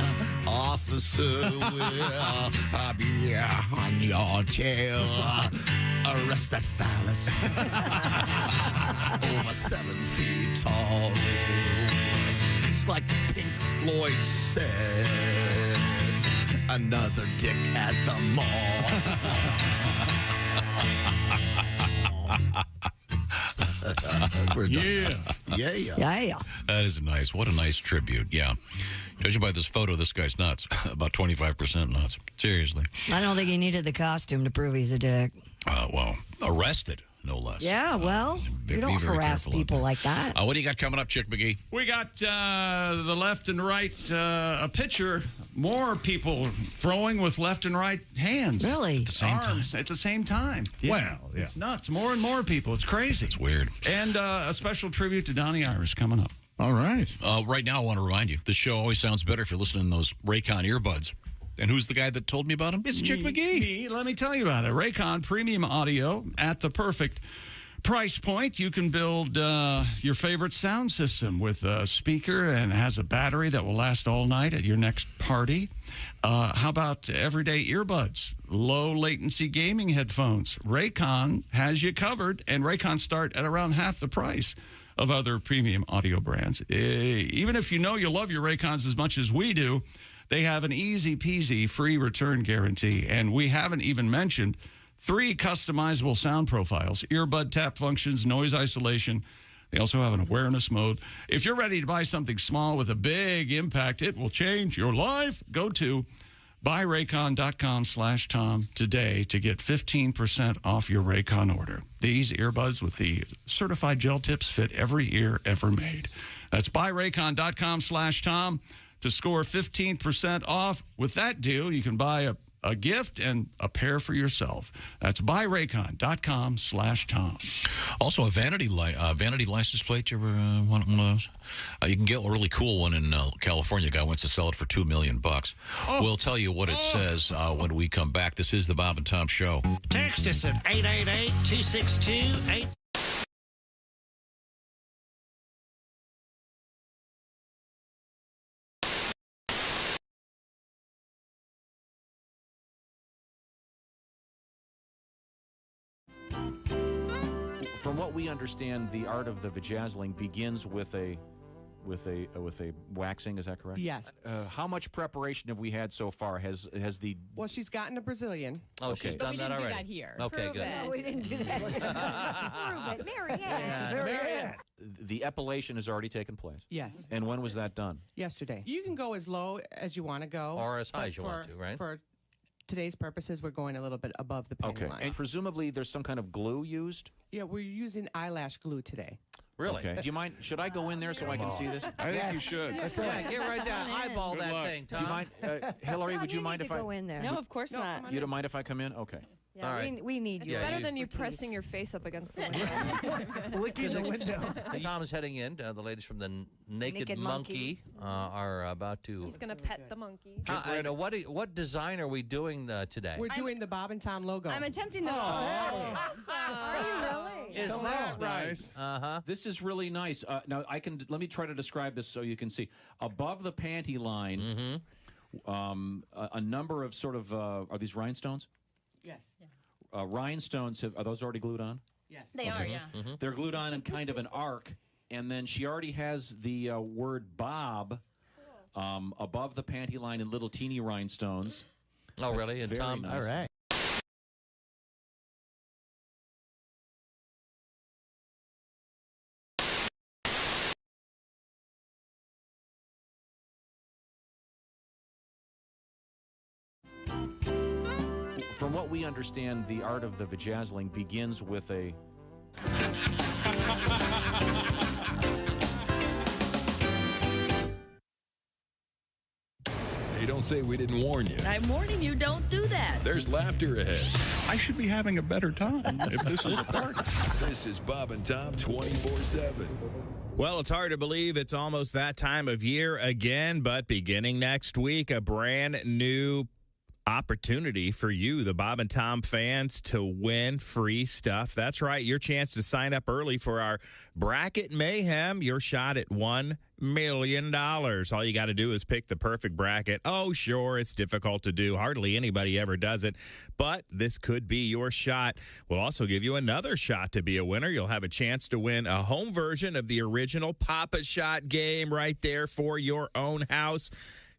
officer will be on your tail. Arrest that phallus. Over 7 feet tall. It's like Pink Floyd said, another dick at the mall.
Yeah.
That is nice. What a nice tribute. Yeah. Judging by this photo, this guy's nuts. About 25% nuts. Seriously.
I don't think he needed the costume to prove he's a dick.
Well, arrested, no less.
Yeah, well, you don't harass people like that.
What do you got coming up, Chick McGee?
We got the left and right, a pitcher. More people throwing with left and right hands.
Really?
At the same
Arms
time.
at the same time. Yeah.
Well, yeah.
It's nuts. More and more people. It's crazy.
It's weird.
And a special tribute to Donnie Iris coming up.
All right.
Right now, I want to remind you, this show always sounds better if you're listening to those Raycon earbuds. And who's the guy that told me about him? It's Chick McGee.
Let me tell you about it. Raycon Premium Audio at the perfect price point, you can build your favorite sound system with a speaker and has a battery that will last all night at your next party. How about everyday earbuds, low latency gaming headphones? Raycon has you covered, and Raycon start at around half the price of other premium audio brands. Even if you know you love your Raycons as much as we do, they have an easy-peasy free return guarantee, and we haven't even mentioned 3 customizable sound profiles, earbud tap functions, noise isolation. They also have an awareness mode. If you're ready to buy something small with a big impact, it will change your life. Go to buyraycon.com/Tom today to get 15% off your Raycon order. These earbuds with the certified gel tips fit every ear ever made. That's buyraycon.com/Tom to score 15% off. With that deal, you can buy a gift and a pair for yourself. That's buyraycon.com/Tom.
Also, a vanity license plate. You ever want one of those? You can get a really cool one in California. A guy wants to sell it for $2 million. We'll tell you what it says when we come back. This is the Bob and Tom Show.
Text us at 888-262-8.
From what we understand, the art of the vajazzling begins with a waxing. Is that correct?
Yes.
How much preparation have we had so far? Has the
Well, she's gotten a Brazilian.
Oh, okay.
She's done that already. We didn't do that here.
Okay, good.
No, we didn't do that. Prove it. Marianne.
The epilation has already taken place.
Yes.
And when was that done?
Yesterday. You can go as low as you want to go.
Or as high as you want to, right?
For today's purposes, we're going a little bit above the panty line.
And presumably there's some kind of glue used?
Yeah, we're using eyelash glue today.
Really? Okay. Do you mind? Should I go in there so I can see this?
I think you should.
Get right down. Eyeball
Good
that
luck.
thing,
Do
Tom.
you mind, Hillary? Would you mind if I
go in there?
No, of course not.
You don't mind if I come in? Okay.
Yeah,
All right.
we need you.
It's better than you pressing your face up against the window.
Licking the window.
Tom is heading in. The ladies from the Naked Monkey are about to.
He's going to pet the monkey.
What design are we doing today?
We're doing the Bob and Tom logo.
I'm attempting the.
Are you really?
Is that right?
This is really nice. Now let me try to describe this so you can see. Above the panty line, a number of sort of are these rhinestones?
Yes.
Rhinestones are those already glued on?
Yes.
They are, yeah.
They're glued on in kind of an arc, and then she already has the word Bob above the panty line in little teeny rhinestones.
Oh, really? And
very
Tom,
nice.
all right.
From what we understand, the art of the vajazzling begins with a.
Hey, don't say we didn't warn you.
I'm warning you, don't do that.
There's laughter ahead.
I should be having a better time if this is a party.
This is Bob and Tom 24/7.
Well, it's hard to believe it's almost that time of year again, but beginning next week, a brand new opportunity for you, the Bob and Tom fans, to win free stuff. That's right, your chance to sign up early for our Bracket Mayhem, your shot at $1 million. All you got to do is pick the perfect bracket. Oh, sure, it's difficult to do. Hardly anybody ever does it, but this could be your shot. We'll also give you another shot to be a winner. You'll have a chance to win a home version of the original Papa Shot game right there for your own house.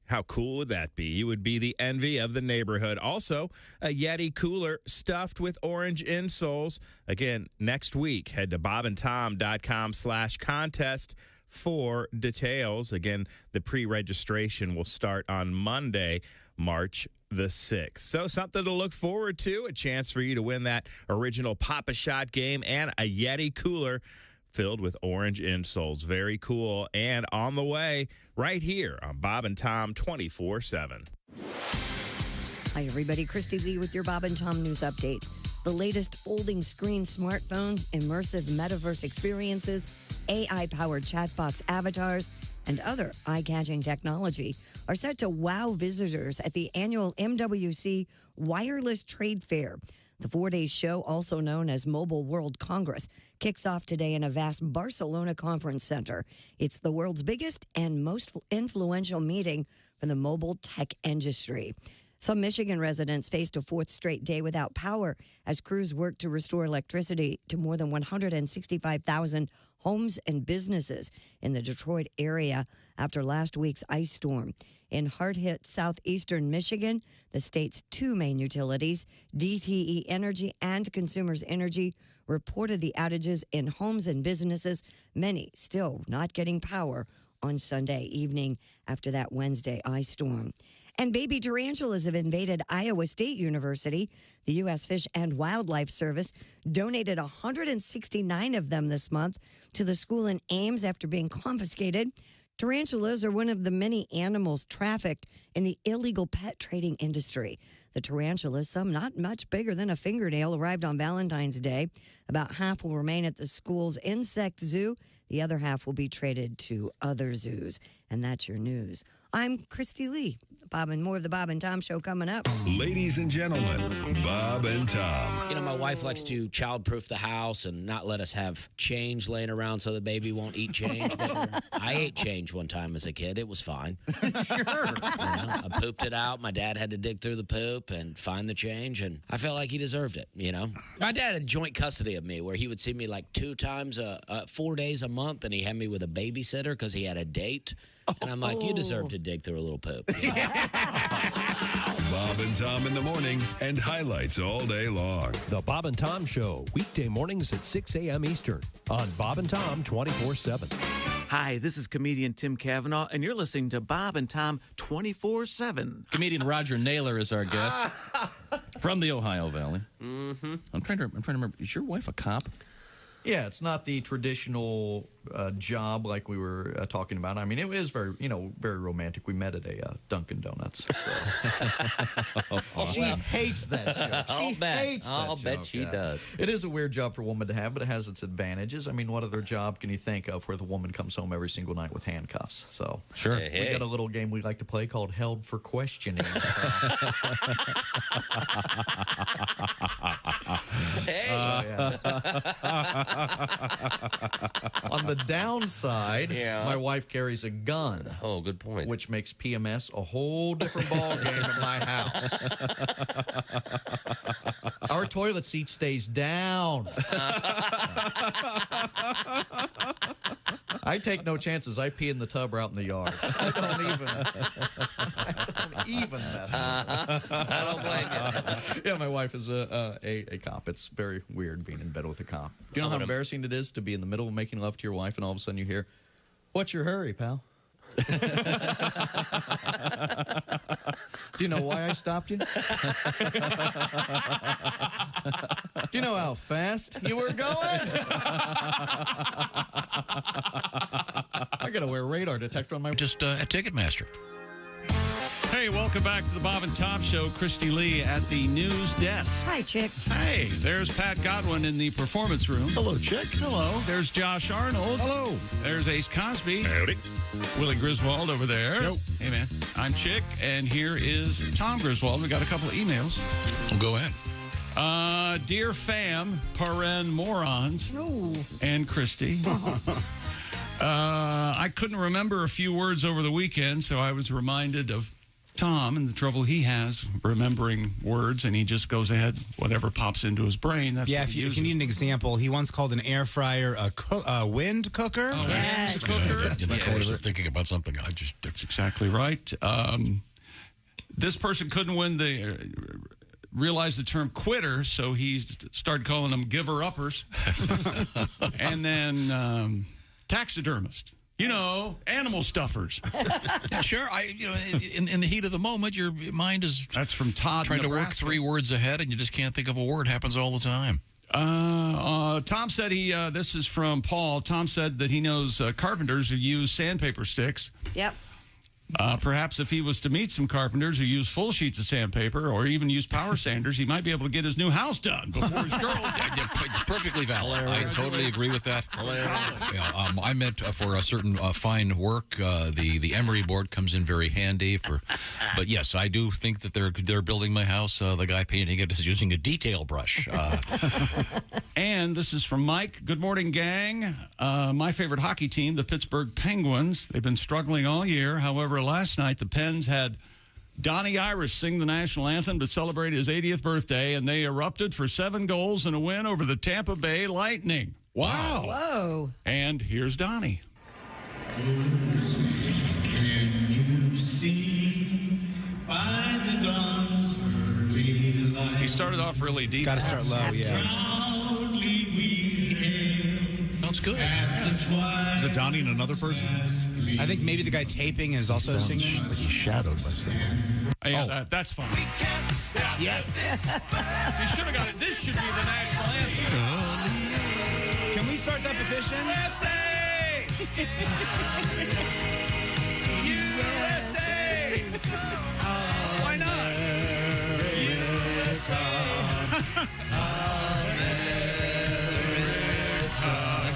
How cool would that be? You would be the envy of the neighborhood. Also, a Yeti cooler stuffed with orange insoles. Again, next week, head to bobandtom.com/contest for details. Again, the pre-registration will start on Monday, March the 6th. So something to look forward to, a chance for you to win that original Papa Shot game and a Yeti cooler filled with orange insoles. Very cool. And on the way right here on Bob and Tom 24/7.
Hi, everybody. Christy Lee with your Bob and Tom News Update. The latest folding screen smartphones, immersive metaverse experiences, AI-powered chatbox avatars, and other eye-catching technology are set to wow visitors at the annual MWC Wireless Trade Fair. The 4-day show, also known as Mobile World Congress, kicks off today in a vast Barcelona conference center. It's the world's biggest and most influential meeting for the mobile tech industry. Some Michigan residents faced a fourth straight day without power as crews worked to restore electricity to more than 165,000 homes and businesses in the Detroit area after last week's ice storm. In hard-hit southeastern Michigan, the state's two main utilities, DTE Energy and Consumers Energy, reported the outages in homes and businesses, many still not getting power on Sunday evening after that Wednesday ice storm. And baby tarantulas have invaded Iowa State University. The U.S. Fish and Wildlife Service donated 169 of them this month to the school in Ames after being confiscated. Tarantulas are one of the many animals trafficked in the illegal pet trading industry. The tarantulas, some not much bigger than a fingernail, arrived on Valentine's Day. About half will remain at the school's insect zoo. The other half will be traded to other zoos. And that's your news. I'm Christy Lee. More of the Bob and Tom Show coming up.
Ladies and gentlemen, Bob and Tom.
You know, my wife likes to childproof the house and not let us have change laying around so the baby won't eat change. But I ate change one time as a kid. It was fine. Sure. I pooped it out. My dad had to dig through the poop and find the change, and I felt like he deserved it, you know. My dad had joint custody of me where he would see me like 4 days a month, and he had me with a babysitter because he had a date. And I'm like, you deserve to dig through a little poop. You know?
Bob and Tom in the morning and highlights all day long.
The Bob and Tom Show, weekday mornings at 6 a.m. Eastern on Bob and Tom 24/7.
Hi, this is comedian Tim Cavanaugh, and you're listening to Bob and Tom 24/7.
Comedian Roger Naylor is our guest from the Ohio Valley. Mm-hmm. I'm trying to remember. Is your wife a cop?
Yeah, it's not the traditional job like we were talking about. I mean, it is very, very romantic. We met at a Dunkin' Donuts. So. She hates that joke.
I'll bet she does.
It is a weird job for a woman to have, but it has its advantages. I mean, what other job can you think of where the woman comes home every single night with handcuffs? So
sure,
we got a little game we like to play called Held for Questioning. On the downside, my wife carries a gun.
Oh, good point.
Which makes PMS a whole different ball game at my house. Our toilet seat stays down. I take no chances. I pee in the tub or out in the yard. I don't even mess with it.
I don't blame you.
Yeah, my wife is a cop. It's very weird being in bed with a cop. Do you know how embarrassing it is to be in the middle of making love to your wife and all of a sudden you hear, "What's your hurry, pal?" Do you know why I stopped you? Do you know how fast you were going? I gotta wear a radar detector on my...
Just at Ticketmaster.
Hey, welcome back to the Bob and Tom Show. Christy Lee at the news desk.
Hi, Chick.
Hey, there's Pat Godwin in the performance room.
Hello, Chick.
Hello. There's Josh Arnold.
Hello.
There's Ace Cosby.
Howdy.
Willie Griswold over there.
Yo.
Hey, man. I'm Chick, and here is Tom Griswold. We got a couple of emails.
Well, go ahead.
Dear fam, paren morons, and Christy. I couldn't remember a few words over the weekend, so I was reminded of Tom and the trouble he has remembering words, and he just goes ahead, whatever pops into his brain. That's
if you need an example, he once called an air fryer a wind cooker.
Oh, yes. Cooker.
I was thinking about something.
That's exactly right. This person couldn't realize the term quitter, so he started calling them giver-uppers. And then taxidermist. Animal stuffers.
Sure. In the heat of the moment, your mind is
that's from Todd,
trying
Nebraska.
to work 3 words ahead, and you just can't think of a word. Happens all the time.
Tom said this is from Paul. Tom said that he knows carpenters who use sandpaper sticks.
Yep.
Perhaps if he was to meet some carpenters who use full sheets of sandpaper or even use power sanders, he might be able to get his new house done before his girl.
Perfectly valid. I totally agree with that. Yeah, I meant for a certain fine work, the emery board comes in very handy. But yes, I do think that they're building my house. The guy painting it is using a detail brush.
And this is from Mike. Good morning, gang. My favorite hockey team, the Pittsburgh Penguins. They've been struggling all year. However, last night the Pens had Donnie Irish sing the national anthem to celebrate his 80th birthday, and they erupted for 7 goals and a win over the Tampa Bay Lightning.
Wow.
Whoa.
And here's Donnie.
Can you see by the dawn's early light?
He started off really deep.
Got to start low, yeah.
Proudly we hail.
Sounds good.
Is it Donnie and another person?
I think maybe the guy taping is also singing.
Like he's shadowed by someone.
Yeah, that's fine.
Yes.
You should have got it. This should be the national anthem.
Can we start that petition?
USA! USA! Why not? USA!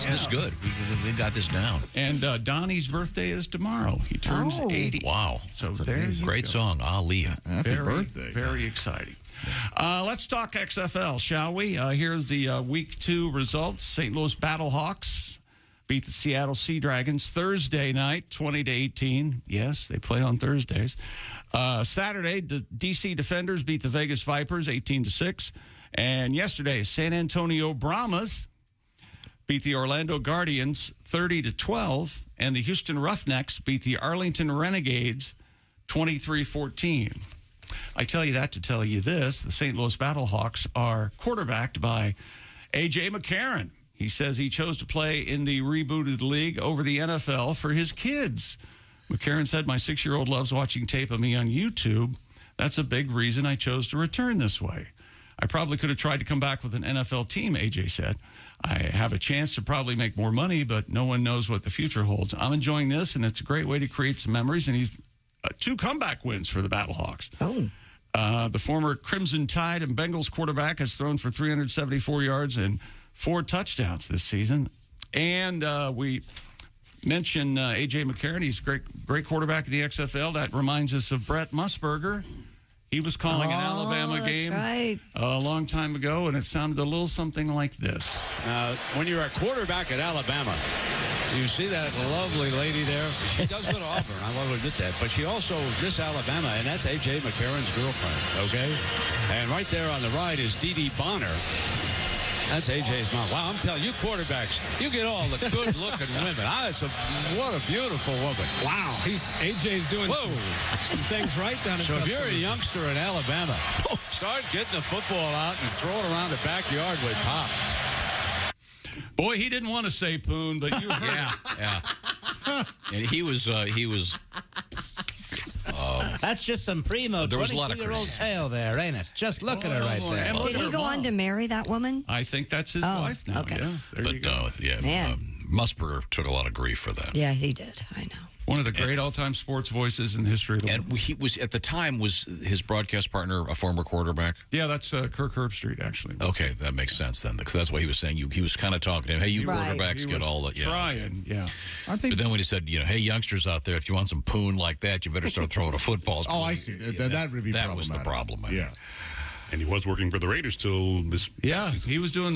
This is good. We got this down.
And Donnie's birthday is tomorrow. He turns 80.
Wow.
So there's
Great song, Ali.
Happy birthday.
Very exciting. Let's talk XFL, shall we? Here's the Week 2 results. St. Louis Battlehawks beat the Seattle Sea Dragons Thursday night, 20-18. Yes, they play on Thursdays. Saturday, the DC Defenders beat the Vegas Vipers 18-6. And yesterday, San Antonio Brahmas beat the Orlando Guardians 30-12, and the Houston Roughnecks beat the Arlington Renegades 23-14. I tell you that to tell you this: the St. Louis Battlehawks are quarterbacked by A.J. McCarron. He says he chose to play in the rebooted league over the NFL for his kids. McCarron said, "My 6-year-old loves watching tape of me on YouTube. That's a big reason I chose to return this way. I probably could have tried to come back with an NFL team," A.J. said. "I have a chance to probably make more money, but no one knows what the future holds. I'm enjoying this, and it's a great way to create some memories." And he's 2 comeback wins for the Battlehawks. The former Crimson Tide and Bengals quarterback has thrown for 374 yards and 4 touchdowns this season. And we mentioned A.J. McCarron. He's a great quarterback in the XFL. That reminds us of Brett Musburger. He was calling an Alabama game a long time ago, and it sounded a little something like this.
When you're a quarterback at Alabama, you see that lovely lady there. She does go to Auburn, I want to admit that. But she also Miss Alabama, and that's A.J. McCarron's girlfriend, okay? And right there on the right is Dee Dee Bonner. That's A.J.'s mom. Wow, I'm telling you, quarterbacks, you get all the good-looking women. What a beautiful woman. Wow. A.J.'s doing some things right down in So if you're a youngster in Alabama, start getting the football out and throw it around the backyard with Pop.
Boy, he didn't want to say Poon, but you heard
Yeah. And he was
that's just some primo 22-year-old tale there, ain't it? Just look at her right there.
Did he go on to marry that woman?
I think that's his wife now.
Okay.
Yeah, there you go.
Musburger took a lot of grief for that.
Yeah, he did. I know.
One of the great all-time sports voices in the history of the world.
And he was, at the time, was his broadcast partner a former quarterback?
Yeah, that's Kirk Herbstreit, actually.
Okay, that makes sense then, because that's what he was saying. He was kind of talking to him. Hey, you quarterbacks get all the...
Trying, yeah.
But then when he said, hey, youngsters out there, if you want some poon like that, you better start throwing a football.
Oh, I see. That would be
That was the problem.
Yeah.
And he was working for the Raiders till this season.
He was doing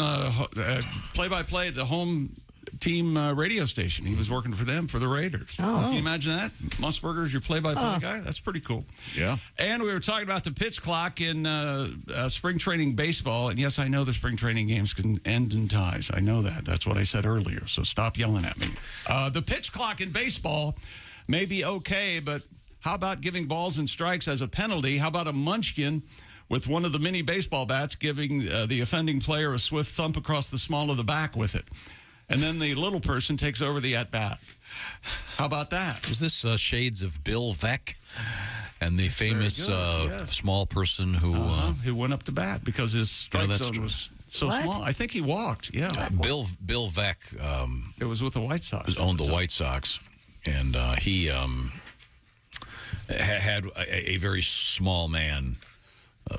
play-by-play at the home team radio station. He was working for them, for the Raiders. Can you imagine that? Musburger's your play-by-play guy? That's pretty cool.
Yeah.
And we were talking about the pitch clock in spring training baseball. And yes, I know the spring training games can end in ties. I know that. That's what I said earlier. So stop yelling at me. The pitch clock in baseball may be okay, but how about giving balls and strikes as a penalty? How about a munchkin with one of the mini baseball bats giving the offending player a swift thump across the small of the back with it? And then the little person takes over the at-bat. How about that?
Is this shades of Bill Veeck and the famous small person who
went up to bat because his strike zone was so small? I think he walked,
Bill Veeck.
It was with the White Sox.
Owned the White Sox. And he had a very small man. A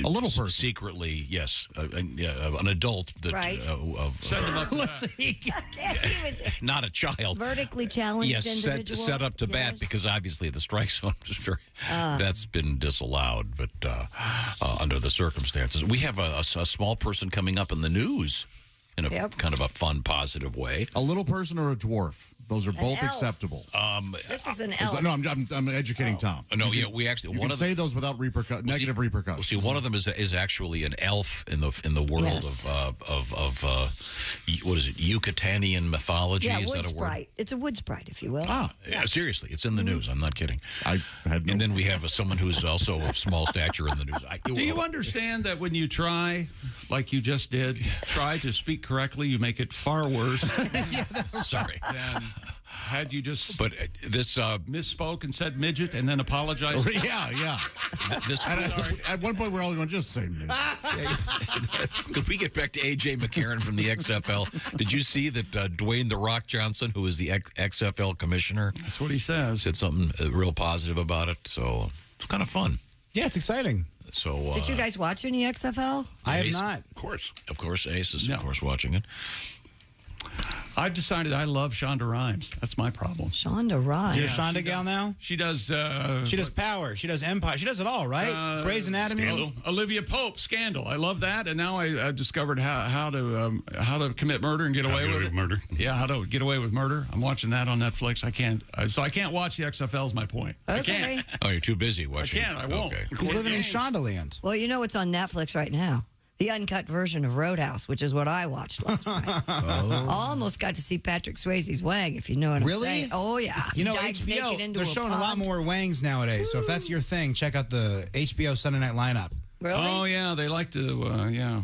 little person.
Secretly, yes. An adult that
Right.
Send him up not a child.
Vertically challenged individual.
Set up to bat because obviously the strike zone is very. That's been disallowed, but under the circumstances, we have a small person coming up in the news in a kind of a fun, positive way.
A little person or a dwarf? Those are both acceptable.
This is an elf.
No, I'm educating Tom.
No, yeah, we actually
you can say those without negative repercussions.
See, one of them is actually an elf in the world of what is it? Yucatanian mythology.
Yeah,
is
wood
that a word?
sprite. It's a wood sprite, if you will.
Yeah, seriously, it's in the news. I'm not kidding.
I had no.
And then we have someone who's also of small stature in the news.
Do you understand that when you try, like you just did, try to speak correctly, you make it far worse?
Sorry.
Than had you just
this
misspoke and said midget and then apologized?
Yeah. At one point, we're all going, just say midget.
Could we get back to A.J. McCarron from the XFL? Did you see that Dwayne "The Rock" Johnson, who is the XFL commissioner?
That's what he says.
Said something real positive about it. So it's kind of fun.
Yeah, it's exciting.
So
Did you guys watch any XFL?
I have not.
Of course, Ace is of course watching it.
I've decided I love Shonda Rhimes. That's my problem.
Shonda Rhimes.
You're a Shonda gal now?
She does...
she does Power. She does Empire. She does it all, right? Grey's Anatomy.
Scandal. Olivia Pope, Scandal. I love that. And now I discovered how to commit murder and get away with it.
Murder.
Yeah, how to get away with murder. I'm watching that on Netflix. I can't. So I can't watch the XFL is my point.
Okay.
I can't.
Oh, you're too busy watching.
I can't. I won't.
Okay.
He's living in Shonda land.
Well, you know what's on Netflix right now? The uncut version of Roadhouse, which is what I watched last night. Almost got to see Patrick Swayze's wang, if you know what I'm saying. Oh, yeah.
You know,
He dives naked
HBO,
into
they're showing a lot more wangs nowadays. So if that's your thing, check out the HBO Sunday night lineup.
Really?
Oh, yeah. They like to,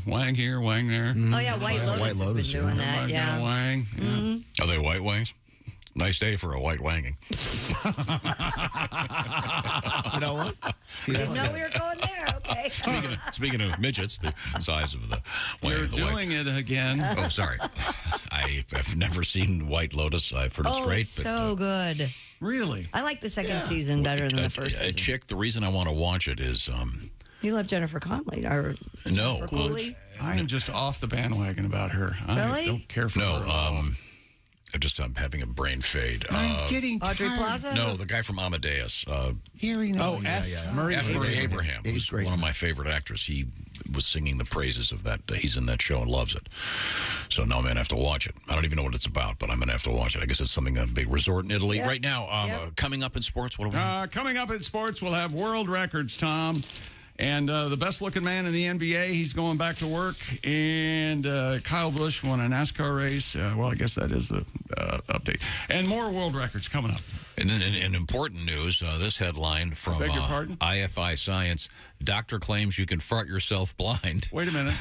wang here, wang there.
Oh, yeah. White Lotus has been doing that,
Everybody's
yeah.
gonna wang. Yeah.
Are they white wangs? Nice day for a white wanging.
You know what?
Didn't know we were going there. Okay.
Speaking of midgets, the size of the
You're doing it again.
Oh, sorry. I have never seen White Lotus. I've heard it's great.
It's so good.
Really?
I like the second season better than the first season.
Chick, the reason I want to watch it is...
You love Jennifer Connelly. Or
no.
Jennifer Cooley?
I am just off the bandwagon about her. I don't care for her at all.
I'm having a brain fade.
I'm getting
Audrey
tired.
Plaza?
No, the guy from Amadeus.
Hearing
Murray Abraham, who's one of my favorite actors. He was singing the praises of that. He's in that show and loves it. So now I'm going to have to watch it. I don't even know what it's about, but I'm going to have to watch it. I guess it's something, a big resort in Italy.
Yep.
Right now, coming up in sports, what are we
coming up in sports, we'll have world records, Tom. And the best-looking man in the NBA, he's going back to work. And Kyle Busch won a NASCAR race. Well, I guess that is the update. And more world records coming up.
And then in important news, this headline from
beg your pardon?
IFI Science, doctor claims you can fart yourself blind.
Wait a minute.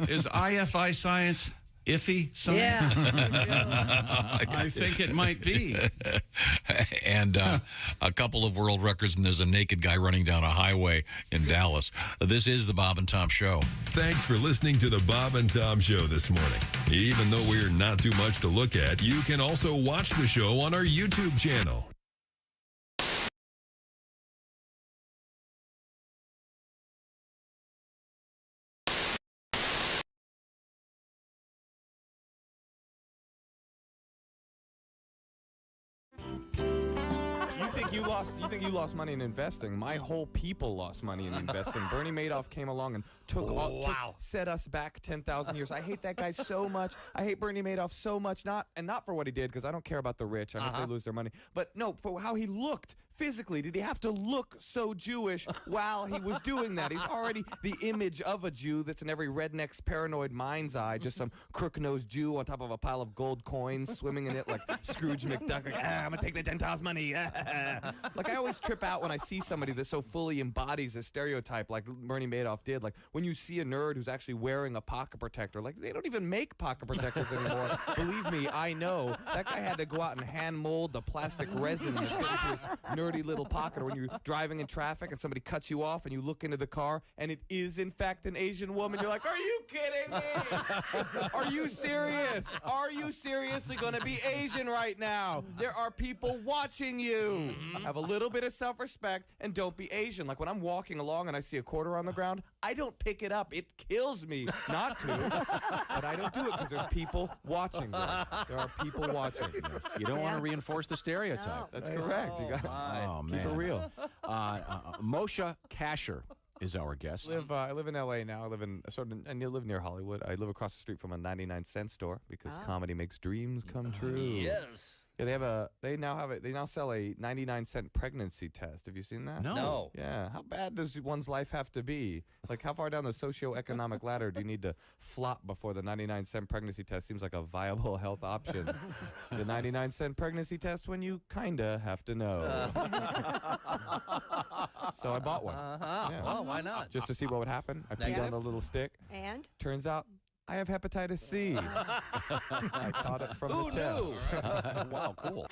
Is IFI Science iffy science?
Yeah.
I think it might be.
And a couple of world records, and there's a naked guy running down a highway in Dallas. This is the Bob and Tom Show.
Thanks for listening to the Bob and Tom Show this morning. Even though we're not too much to look at, you can also watch the show on our YouTube channel.
You think you lost money in investing? My whole people lost money in investing. Bernie Madoff came along and set us back 10,000 years. I hate that guy so much. I hate Bernie Madoff so much. Not for what he did, because I don't care about the rich. I hope they lose their money. But no, for how he looked. Physically, did he have to look so Jewish while he was doing that? He's already the image of a Jew that's in every redneck's paranoid mind's eye, just some crook-nosed Jew on top of a pile of gold coins, swimming in it like Scrooge McDuck, like, I'm going to take the Gentiles' money. Like, I always trip out when I see somebody that so fully embodies a stereotype like Bernie Madoff did. Like, when you see a nerd who's actually wearing a pocket protector, like, they don't even make pocket protectors anymore. Believe me, I know. That guy had to go out and hand mold the plastic resin that fit into his nerd dirty little pocket, or when you're driving in traffic and somebody cuts you off and you look into the car and it is in fact an Asian woman. You're like, are you kidding me? Are you serious? Are you seriously going to be Asian right now? There are people watching you. Have a little bit of self-respect and don't be Asian. Like when I'm walking along and I see a quarter on the ground, I don't pick it up. It kills me not to, but I don't do it because there's people watching. There are people watching.
Yes, you don't want to reinforce the stereotype.
No. That's correct. You got
keep
it real.
Moshe Kasher is our guest.
I live in L.A. now. I live near Hollywood. I live across the street from a 99-cent store because comedy makes dreams come true.
Yes.
Yeah, they now sell a 99-cent pregnancy test. Have you seen that?
No.
Yeah. How bad does one's life have to be? Like, how far down the socioeconomic ladder do you need to flop before the 99-cent pregnancy test seems like a viable health option? The 99-cent pregnancy test when you kinda have to know. So I bought one. Yeah.
Well, why not?
Just to see what would happen. I peed on the little stick.
And?
Turns out I have hepatitis C. I caught it from the test.
Wow, cool.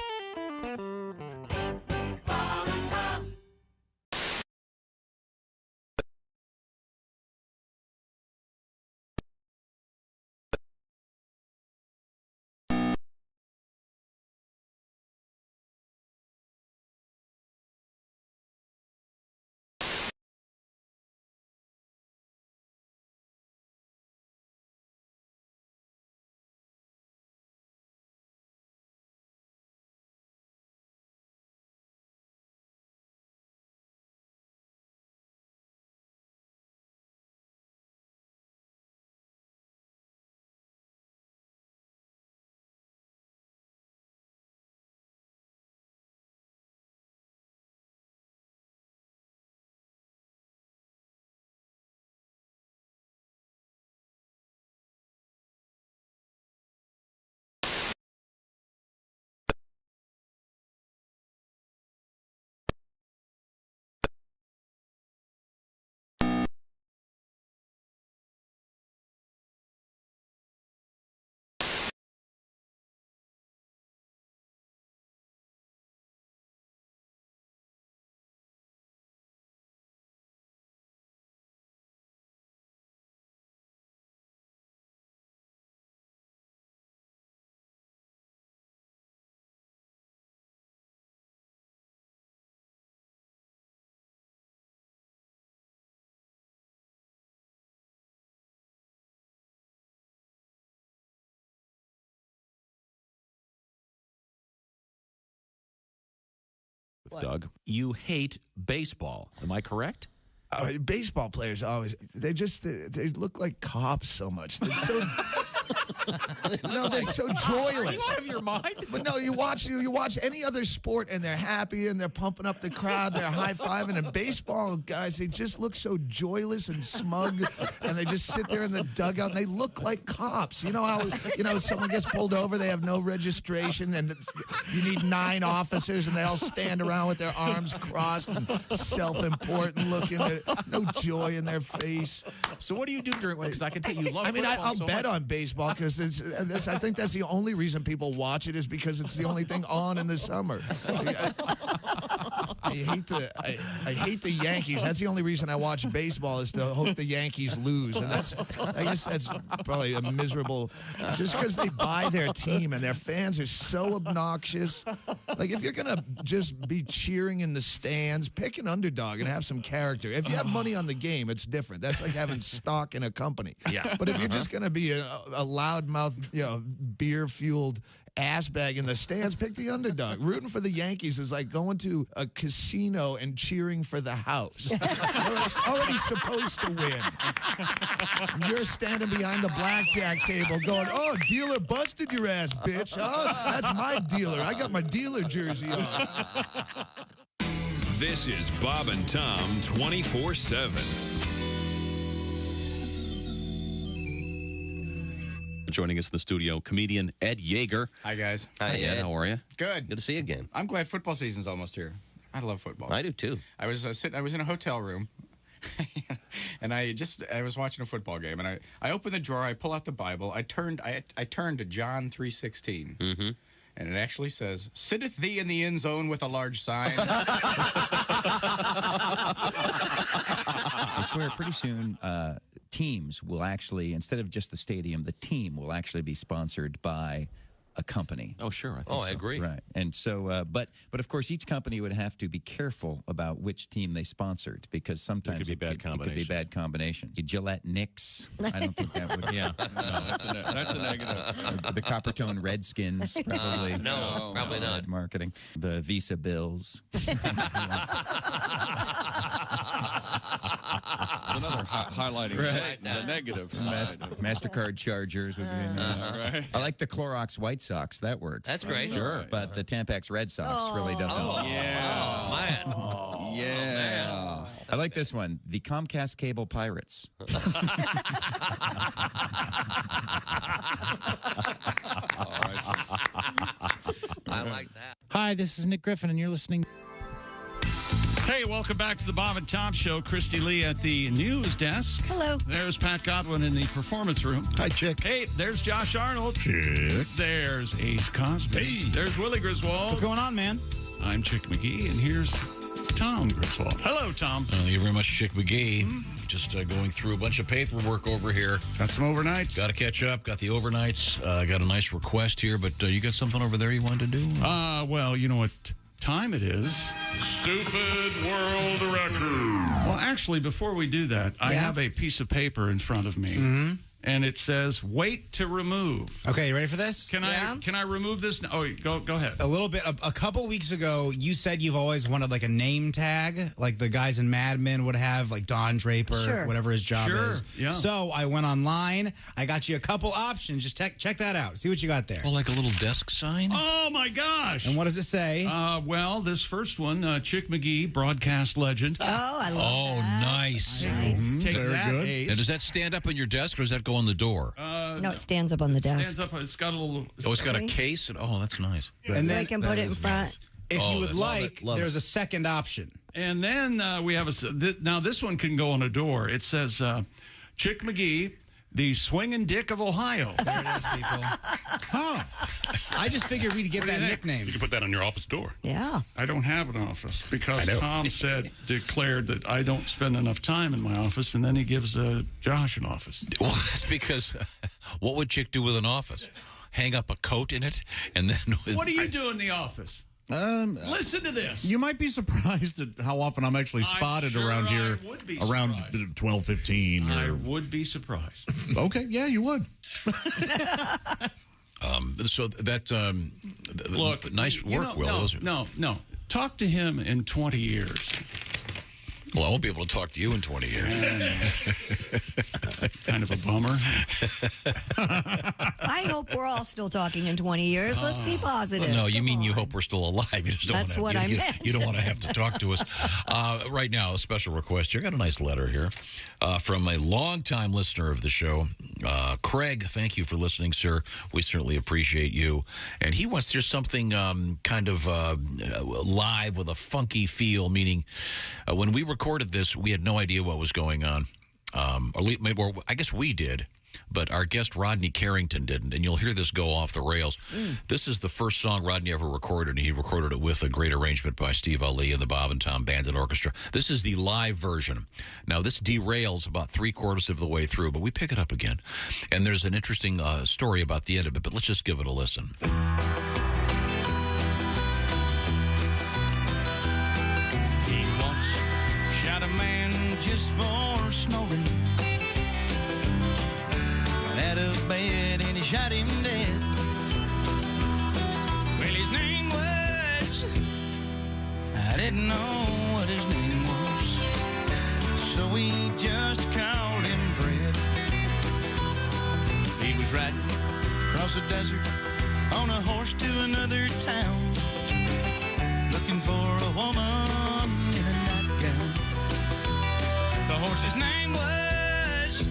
Doug, you hate baseball. Am I correct?
Baseball players always they look like cops so much. They're so they're so joyless.
Are you out of your mind?
But no, you watch any other sport and they're happy and they're pumping up the crowd, they're high-fiving. And baseball guys, they just look so joyless and smug, and they just sit there in the dugout and they look like cops. You know how someone gets pulled over, they have no registration, and you need 9 officers and they all stand around with their arms crossed and self-important looking. No joy in their face.
So what do you do during? Because I can tell you love.
I'll bet on baseball because I think that's the only reason people watch it is because it's the only thing on in the summer. I hate the Yankees. That's the only reason I watch baseball is to hope the Yankees lose, and I guess that's probably a miserable. Just because they buy their team and their fans are so obnoxious. Like if you're gonna just be cheering in the stands, pick an underdog and have some character. If you have money on the game, it's different. That's like having stock in a company.
Yeah.
But if you're just gonna be a loudmouth, beer-fueled ass bag in the stands, pick the underdog. Rooting for the Yankees is like going to a casino and cheering for the house. It's already supposed to win. You're standing behind the blackjack table going, "Oh, dealer busted your ass, bitch. Oh, that's my dealer. I got my dealer jersey on."
This is Bob and Tom 24/7.
Joining us in the studio, comedian Ed Yeager.
Hi, guys.
Hi, Ed. How are you?
Good.
Good to see you again.
I'm glad football season's almost here. I love football.
I do too.
I was I was in a hotel room, and I was watching a football game, and I opened the drawer, I pull out the Bible, I turned to John 3:16, And it actually says, "Sitteth thee in the end zone with a large sign."
I swear, pretty soon, teams will actually, instead of just the stadium, the team will actually be sponsored by a company.
Oh, sure. I agree.
Right. And so, but of course, each company would have to be careful about which team they sponsored, because sometimes
it could be bad
combination. Gillette Knicks. I don't think that would.
Yeah. No, that's a negative.
The Coppertone Redskins, probably.
No, probably not.
Marketing. The Visa Bills.
Another highlighting the negative side.
MasterCard Chargers would be in there.
Right.
I like the Clorox White Sox. That works.
That's great.
Sure. But the Tampax Red Sox really doesn't.
Yeah.
Man.
Yeah.
I like this one. The Comcast Cable Pirates.
I like that.
Hi, this is Nick Griffin, and you're listening.
Hey, welcome back to the Bob and Tom Show. Christy Lee at the news desk.
Hello.
There's Pat Godwin in the performance room.
Hi, Chick.
Hey, there's Josh Arnold.
Chick.
There's Ace Cosby.
Hey.
There's Willie Griswold.
What's going on, man?
I'm Chick McGee, and here's Tom Griswold. Hello, Tom.
Thank you very much, Chick McGee. Just going through a bunch of paperwork over here.
Got some overnights.
Got to catch up. Got the overnights. Got a nice request here, but you got something over there you wanted to do?
Well, you know what time it is. Stupid world record. Well, actually, before we do that, I have a piece of paper in front of me. And it says, wait to remove.
Okay, you ready for this?
Can I remove this? Oh, go ahead.
A little bit. A couple weeks ago, you said you've always wanted like a name tag, like the guys in Mad Men would have, like Don Draper, whatever his job is.
Yeah.
So I went online. I got you a couple options. Just check that out. See what you got there.
Well, like a little desk sign?
Oh, my gosh.
And what does it say?
Well, this first one, Chick McGee, broadcast legend.
Oh, I love that.
Nice.
Take
Very
that,
good.
Ace.
And does that stand up on your desk, or does that go on the door?
No, it stands up on the desk.
Stands up. It's got a little.
Oh, it's got a case? Oh, that's nice.
And
So I can put it in front.
Nice. If you would like, there's a second option.
And then we have now this one can go on a door. It says, Chick McGee, the swinging dick of Ohio.
There it is, people. Huh. I just figured we'd get that nickname.
You can put that on your office door.
Yeah.
I don't have an office because Tom declared that I don't spend enough time in my office, and then he gives Josh an office.
Well, that's because what would Chick do with an office? Hang up a coat in it, and then...
What do you do in the office? Listen to this.
You might be surprised at how often I'm actually spotted around here around 12:15.
I would be surprised.
Okay, yeah, you would.
So that
Look,
nice work, Will.
No. Talk to him in 20 years.
Well, I won't be able to talk to you in 20 years.
Kind of a bummer.
I hope we're all still talking in 20 years. Let's be positive.
No, you mean you hope we're still alive. You just don't
That's what I meant.
You don't want to have to talk to us. Right now, a special request here. I got a nice letter here from a longtime listener of the show. Craig, thank you for listening, sir. We certainly appreciate you. And he wants there's something kind of live with a funky feel, meaning when we recorded this, we had no idea what was going on. Or I guess we did, but our guest Rodney Carrington didn't, and you'll hear this go off the rails. This is the first song Rodney ever recorded, and he recorded it with a great arrangement by Steve Ali and the Bob and Tom Band and Orchestra. This is the live version. Now, this derails about 3/4 of the way through, but we pick it up again. And there's an interesting story about the end of it, but let's just give it a listen.
He once shot a man just for snoring. Out of bed and he shot him dead. Well, his name was, I didn't know what his name was, so we just called him Fred. He was riding across the desert on a horse to another town, looking for a woman in a nightgown. The horse's name was,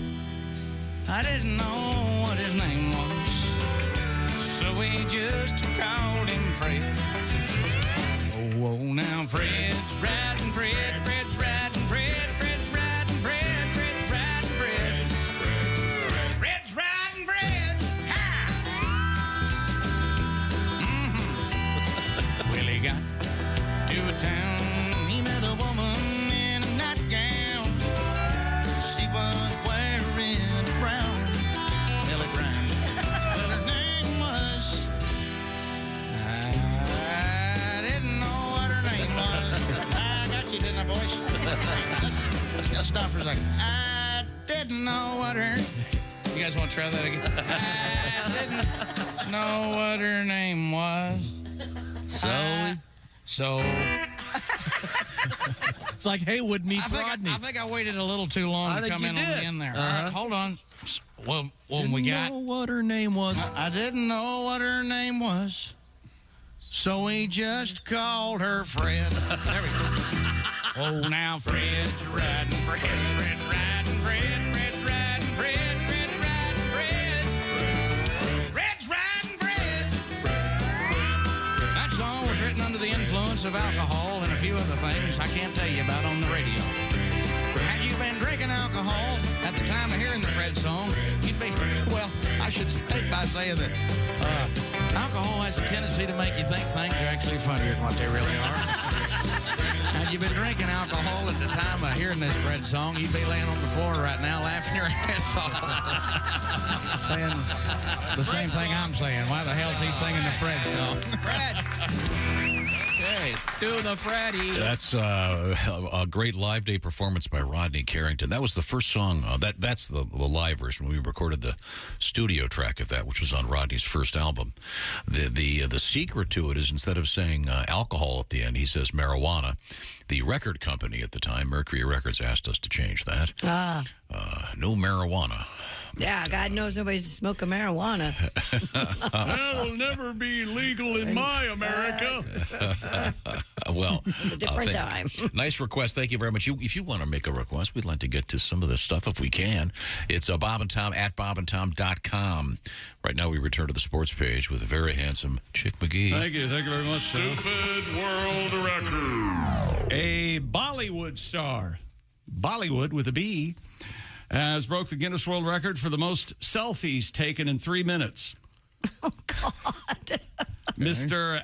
I didn't know what his name was, so we just called him Fred. Oh, now Fred's riding Fred, Fred's riding Fred, Fred's riding Fred, Fred's riding Fred, Fred's riding Fred. Ha!
want to try that again? I didn't know what her name was. So.
It's like Haywood meets
Rodney. I think I waited a little too long to come in on the end there. All right, hold on. Well, we got.
Know what her name was.
I didn't know what her name was, so we just called her Fred. There we go. Oh, now Fred's riding, Fred riding, Fred riding, Fred riding, Fred riding, Fred's riding, Fred. That song was written under the influence of alcohol and a few other things I can't tell you about on the radio. Had you been drinking alcohol at the time of hearing the Fred song, you'd be, well, I should start by saying that alcohol has a tendency to make you think things are actually funnier than what they really are. Had you been drinking alcohol at the time of hearing this Fred song, you'd be laying on the floor right now laughing your ass off. Saying the same thing I'm saying. Why the hell's he singing the Fred song?
Fred! Okay, do the Freddy.
That's a great live day performance by Rodney Carrington. That was the first song. That's the live version. We recorded the studio track of that, which was on Rodney's first album. The secret to it is instead of saying alcohol at the end, he says marijuana. The record company at the time, Mercury Records, asked us to change that. No marijuana.
Yeah, God knows nobody's smoking marijuana.
That'll never be legal in my America.
Well,
it's a different time.
Nice request. Thank you very much. If you want to make a request, we'd like to get to some of this stuff if we can. It's Bob and Tom at bobandtom.com. Right now, we return to the sports page with a very handsome Chick McGee.
Thank you very much.
Stupid world record.
A Bollywood star, Bollywood with a B, has broke the Guinness World Record for the most selfies taken in 3 minutes.
Oh, God.
Mr.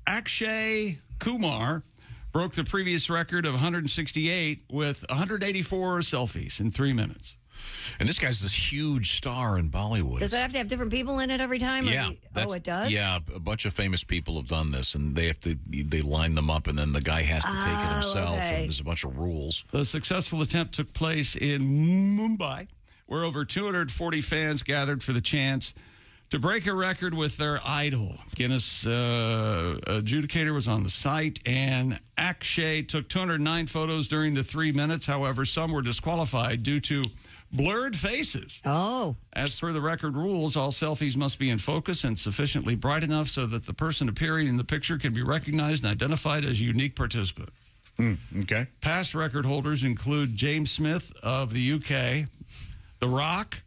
Akshay Kumar broke the previous record of 168 with 184 selfies in 3 minutes.
And this guy's this huge star in Bollywood.
Does it have to have different people in it every time?
Yeah.
It does?
Yeah, a bunch of famous people have done this, and they line them up, and then the guy has to take it himself, and there's a bunch of rules.
The successful attempt took place in Mumbai, where over 240 fans gathered for the chance to break a record with their idol. Guinness adjudicator was on the site, and Akshay took 209 photos during the 3 minutes. However, some were disqualified due to blurred faces.
Oh.
As per the record rules, all selfies must be in focus and sufficiently bright enough so that the person appearing in the picture can be recognized and identified as a unique participant.
Okay.
Past record holders include James Smith of the UK, The Rock,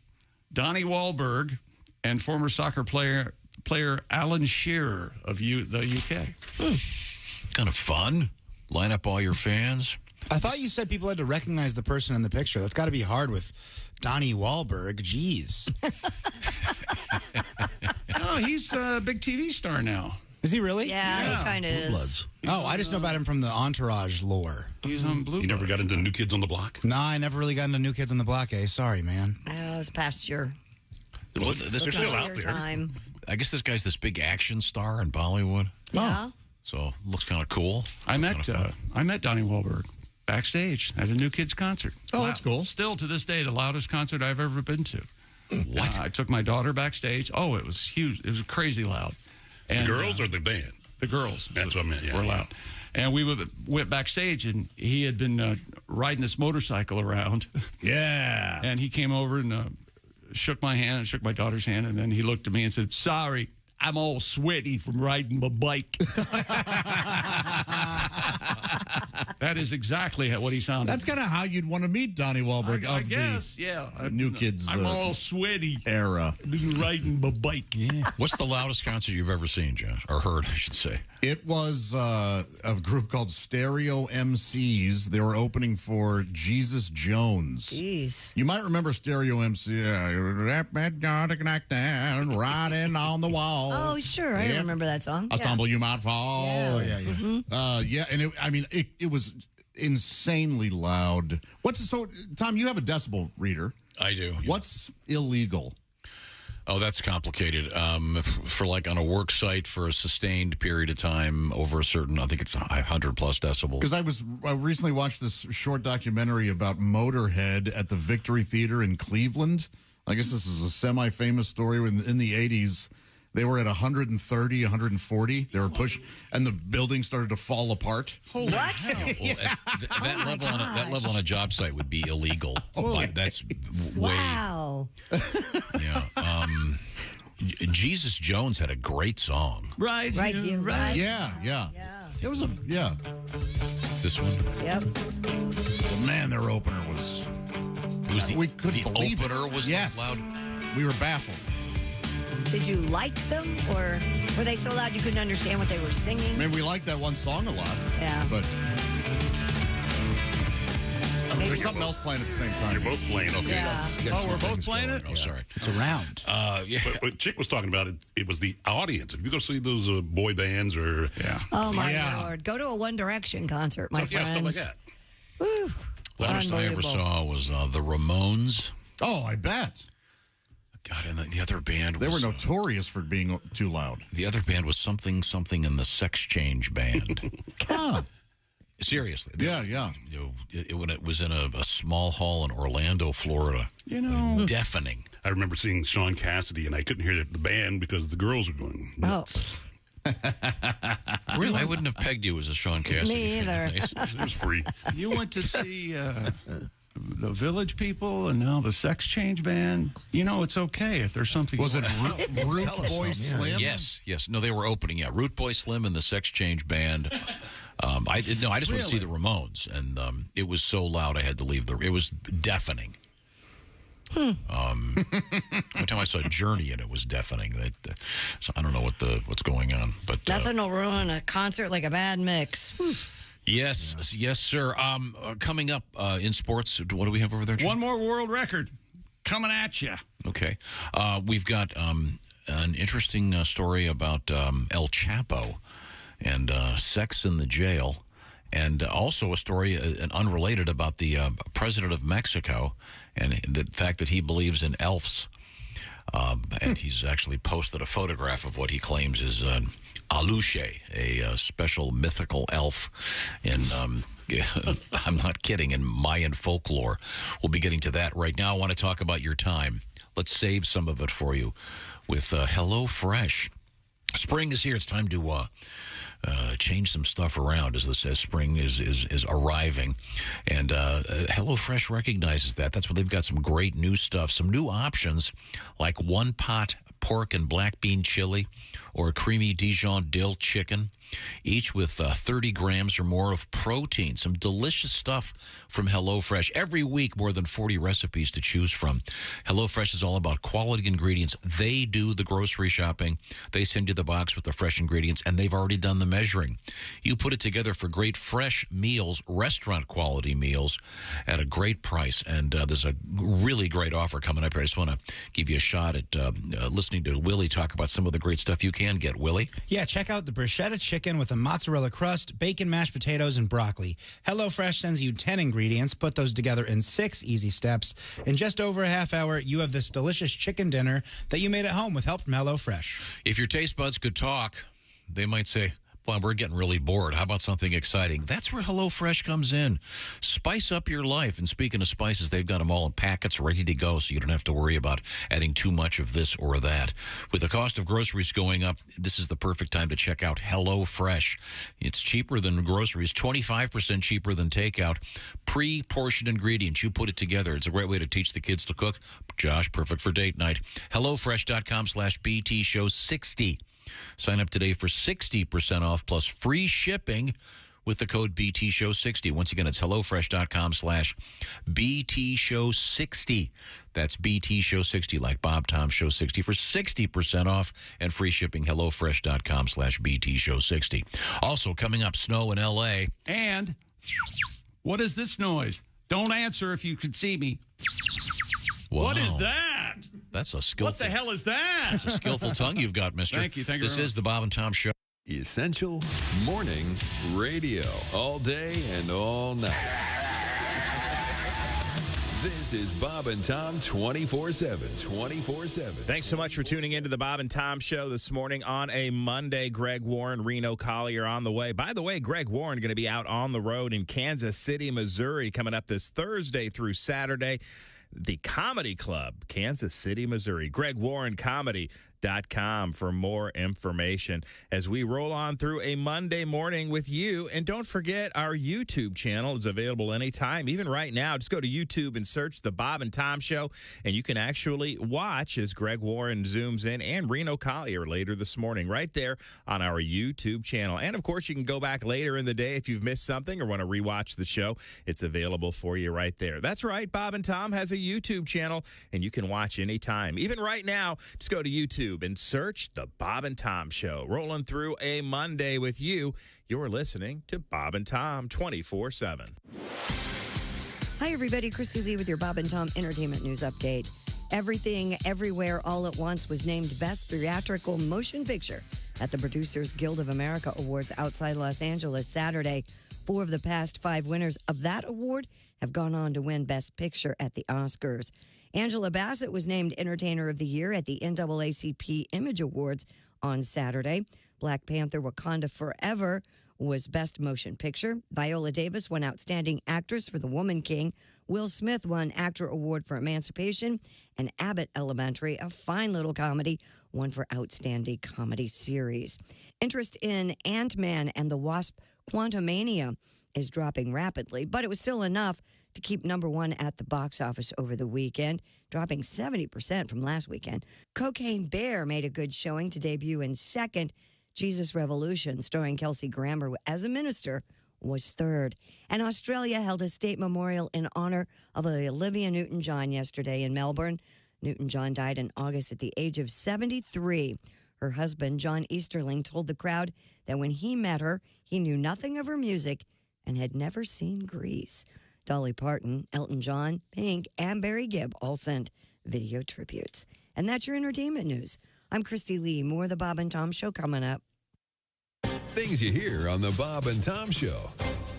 Donnie Wahlberg, and former soccer player Alan Shearer of the UK.
Kind of fun. Line up all your fans.
I thought you said people had to recognize the person in the picture. That's got to be hard with Donnie Wahlberg. Jeez.
Oh, he's a big TV star now.
Is he really?
Yeah, he kind of is.
Bloods. Oh, I just know about him from the Entourage lore.
He's on Blue.
You never got into New Kids on the Block?
No, I never really got into New Kids on the Block, Sorry, man.
It's past your
Well, they're still out there.
time.
I guess this guy's this big action star in Bollywood.
Yeah.
So looks kind of cool.
I met Donnie Wahlberg backstage at a New Kids concert.
Oh, that's cool.
Still to this day, the loudest concert I've ever been to.
What?
I took my daughter backstage. Oh, it was huge. It was crazy loud. And,
The girls or the band?
The girls.
That's what I meant, yeah.
Were loud. And we went backstage, and he had been riding this motorcycle around.
Yeah.
And he came over and shook my hand and shook my daughter's hand, and then he looked at me and said, "Sorry, I'm all sweaty from riding my bike." That is exactly what he sounded.
That's kind of how you'd want to meet Donnie Wahlberg
I
of
guess,
the New Kids
I'm all sweaty.
era.
Been riding my bike.
Yeah. What's the loudest concert you've ever seen, Josh? Or heard, I should say.
It was a group called Stereo MCs. They were opening for Jesus Jones.
Jeez.
You might remember Stereo MC. Riding on the wall.
Oh, sure. I remember that song.
I stumble, you might fall.
Yeah.
Oh, yeah.
Mm-hmm.
Yeah, and it was insanely loud. So, Tom, you have a decibel reader.
I do. Yeah.
What's illegal?
Oh, that's complicated. For like on a work site for a sustained period of time over a certain, I think it's 100 plus decibels.
Because I recently watched this short documentary about Motorhead at the Victory Theater in Cleveland. I guess this is a semi-famous story. In the 80s, they were at 130, 140. They were pushed, and the building started to fall apart.
What?
That level on a job site would be illegal. That's way.
Wow.
Yeah. Jesus Jones had a great song.
Right.
Yeah. It was this one.
Yep.
But man, their opener was.
It was
we couldn't believe
opener
it.
was loud.
We were baffled.
Did you like them, or were they so loud you couldn't understand what they were singing?
I mean, we liked that one song a lot.
Yeah.
But there's something else playing at the same time.
You're both playing. Okay.
Yeah. Oh, we're both playing it?
Oh, sorry.
It's around.
Yeah.
But Chick was talking about it was the audience. If you go see those boy bands or...
Yeah.
Oh, my Lord. Go to a One Direction concert, my friends.
Stuff like that.
Woo.
Loudest I ever saw was the Ramones.
Oh, I bet.
God, and the other band
They were notorious for being too loud.
The other band was something in the Sex Change Band. Seriously.
Yeah.
When it was in a small hall in Orlando, Florida.
You know.
Deafening.
I remember seeing Sean Cassidy, and I couldn't hear the band because the girls were going nuts.
Really? I wouldn't have pegged you as a Sean Cassidy.
Me either.
It was free.
You went to see the Village People and now the Sex Change Band. You know, it's okay if there's something.
Was it Root Boy Slim?
Yes. No, they were opening. Yeah, Root Boy Slim and the Sex Change Band. I just went to see the Ramones, and it was so loud I had to leave. It was deafening. One time I saw Journey, and it was deafening. So I don't know what's going on, but
nothing will ruin a concert like a bad mix. Whew.
Yes, sir. Coming up in sports, what do we have over there, Jim?
One more world record coming at you.
Okay. We've got an interesting story about El Chapo and sex in the jail, and also a story, unrelated, about the president of Mexico and the fact that he believes in elves. And he's actually posted a photograph of what he claims is Aluche, a special mythical elf in, I'm not kidding, in Mayan folklore. We'll be getting to that right now. I want to talk about your time. Let's save some of it for you with HelloFresh. Spring is here. It's time to change some stuff around as spring is arriving. And HelloFresh recognizes that. That's why they've got some great new stuff, some new options like one-pot pork and black bean chili or a creamy Dijon dill chicken, each with 30 grams or more of protein. Some delicious stuff from HelloFresh. Every week, more than 40 recipes to choose from. HelloFresh is all about quality ingredients. They do the grocery shopping. They send you the box with the fresh ingredients, and they've already done the measuring. You put it together for great fresh meals, restaurant-quality meals at a great price. And there's a really great offer coming up here. I just want to give you a shot at listening to Willie talk about some of the great stuff you can get. Willie?
Yeah, check out the bruschetta chicken with a mozzarella crust, bacon, mashed potatoes, and broccoli. HelloFresh sends you 10 ingredients. Put those together in 6 easy steps. In just over a half hour, you have this delicious chicken dinner that you made at home with help from HelloFresh.
If your taste buds could talk, they might say, well, we're getting really bored. How about something exciting? That's where HelloFresh comes in. Spice up your life. And speaking of spices, they've got them all in packets ready to go, so you don't have to worry about adding too much of this or that. With the cost of groceries going up, this is the perfect time to check out HelloFresh. It's cheaper than groceries, 25% cheaper than takeout. Pre-portioned ingredients. You put it together. It's a great way to teach the kids to cook. Josh, perfect for date night. HelloFresh.com/BTShow60. Sign up today for 60% off plus free shipping with the code BTShow60. Once again, it's HelloFresh.com/BTShow60. That's BTShow60, like Bob Tom Show 60, for 60% off and free shipping. HelloFresh.com/BTShow60. Also, coming up, snow in L.A.
And what is this noise? Don't answer if you can see me.
Wow.
What is that?
That's a skillful.
What the hell is that?
That's a skillful tongue you've got, mister.
Thank you.
This is the Bob and Tom Show.
Essential Morning Radio. All day and all night. This is Bob and Tom 24/7. 24/7.
Thanks so much for tuning into the Bob and Tom Show this morning on a Monday. Greg Warren, Reno Collier on the way. By the way, Greg Warren going to be out on the road in Kansas City, Missouri, coming up this Thursday through Saturday. The Comedy Club, Kansas City, Missouri. GregWarrenComedy.com for more information as we roll on through a Monday morning with you. And don't forget, our YouTube channel is available anytime, even right now. Just go to YouTube and search The Bob and Tom Show, and you can actually watch as Greg Warren zooms in and Reno Collier later this morning right there on our YouTube channel. And, of course, you can go back later in the day if you've missed something or want to rewatch the show. It's available for you right there. That's right. Bob and Tom has a YouTube channel, and you can watch anytime. Even right now, just go to YouTube and search The Bob and Tom Show. Rolling through a Monday with you. You're listening to Bob and Tom 24/7.
Hi, everybody. Christy Lee with your Bob and Tom Entertainment News Update. Everything, Everywhere, All at Once was named Best Theatrical Motion Picture at the Producers Guild of America Awards outside Los Angeles Saturday. 4 of the past 5 winners of that award have gone on to win Best Picture at the Oscars. Angela Bassett was named Entertainer of the Year at the NAACP Image Awards on Saturday. Black Panther Wakanda Forever was Best Motion Picture. Viola Davis won Outstanding Actress for The Woman King. Will Smith won Actor Award for Emancipation. And Abbott Elementary, a fine little comedy, won for Outstanding Comedy Series. Interest in Ant-Man and the Wasp Quantumania is dropping rapidly, but it was still enough to keep number 1 at the box office over the weekend, dropping 70% from last weekend. Cocaine Bear made a good showing to debut in second. Jesus Revolution, starring Kelsey Grammer as a minister, was third. And Australia held a state memorial in honor of Olivia Newton-John yesterday in Melbourne. Newton-John died in August at the age of 73. Her husband, John Easterling, told the crowd that when he met her, he knew nothing of her music and had never seen Grease. Dolly Parton, Elton John, Pink, and Barry Gibb all sent video tributes. And that's your entertainment news. I'm Christy Lee. More of the Bob and Tom Show coming up.
Things you hear on the Bob and Tom Show.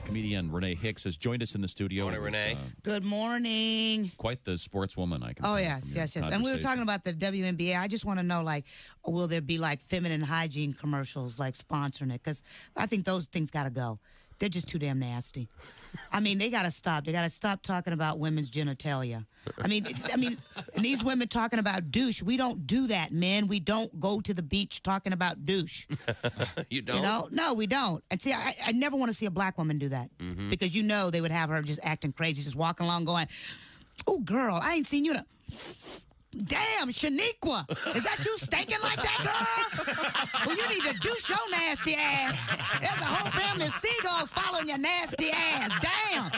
Comedian Renee Hicks has joined us in the studio.
Morning, Renee.
Good morning.
Quite the sportswoman, I can
Oh,
tell
yes,
from your
yes. And we were talking about the WNBA. I just want to know, like, will there be, like, feminine hygiene commercials, like, sponsoring it? Because I think those things got to go. They're just too damn nasty. I mean, they got to stop. They got to stop talking about women's genitalia. I mean, and these women talking about douche. We don't do that, men. We don't go to the beach talking about douche.
You don't?
You know? No, we don't. And see, I never want to see a black woman do that.
Mhm.
Because they would have her just acting crazy, just walking along going, oh, girl, I ain't seen you in a... Damn, Shaniqua, is that you stinking like that, girl? Well, you need to douche your nasty ass. There's a whole family of seagulls following your nasty ass. Damn.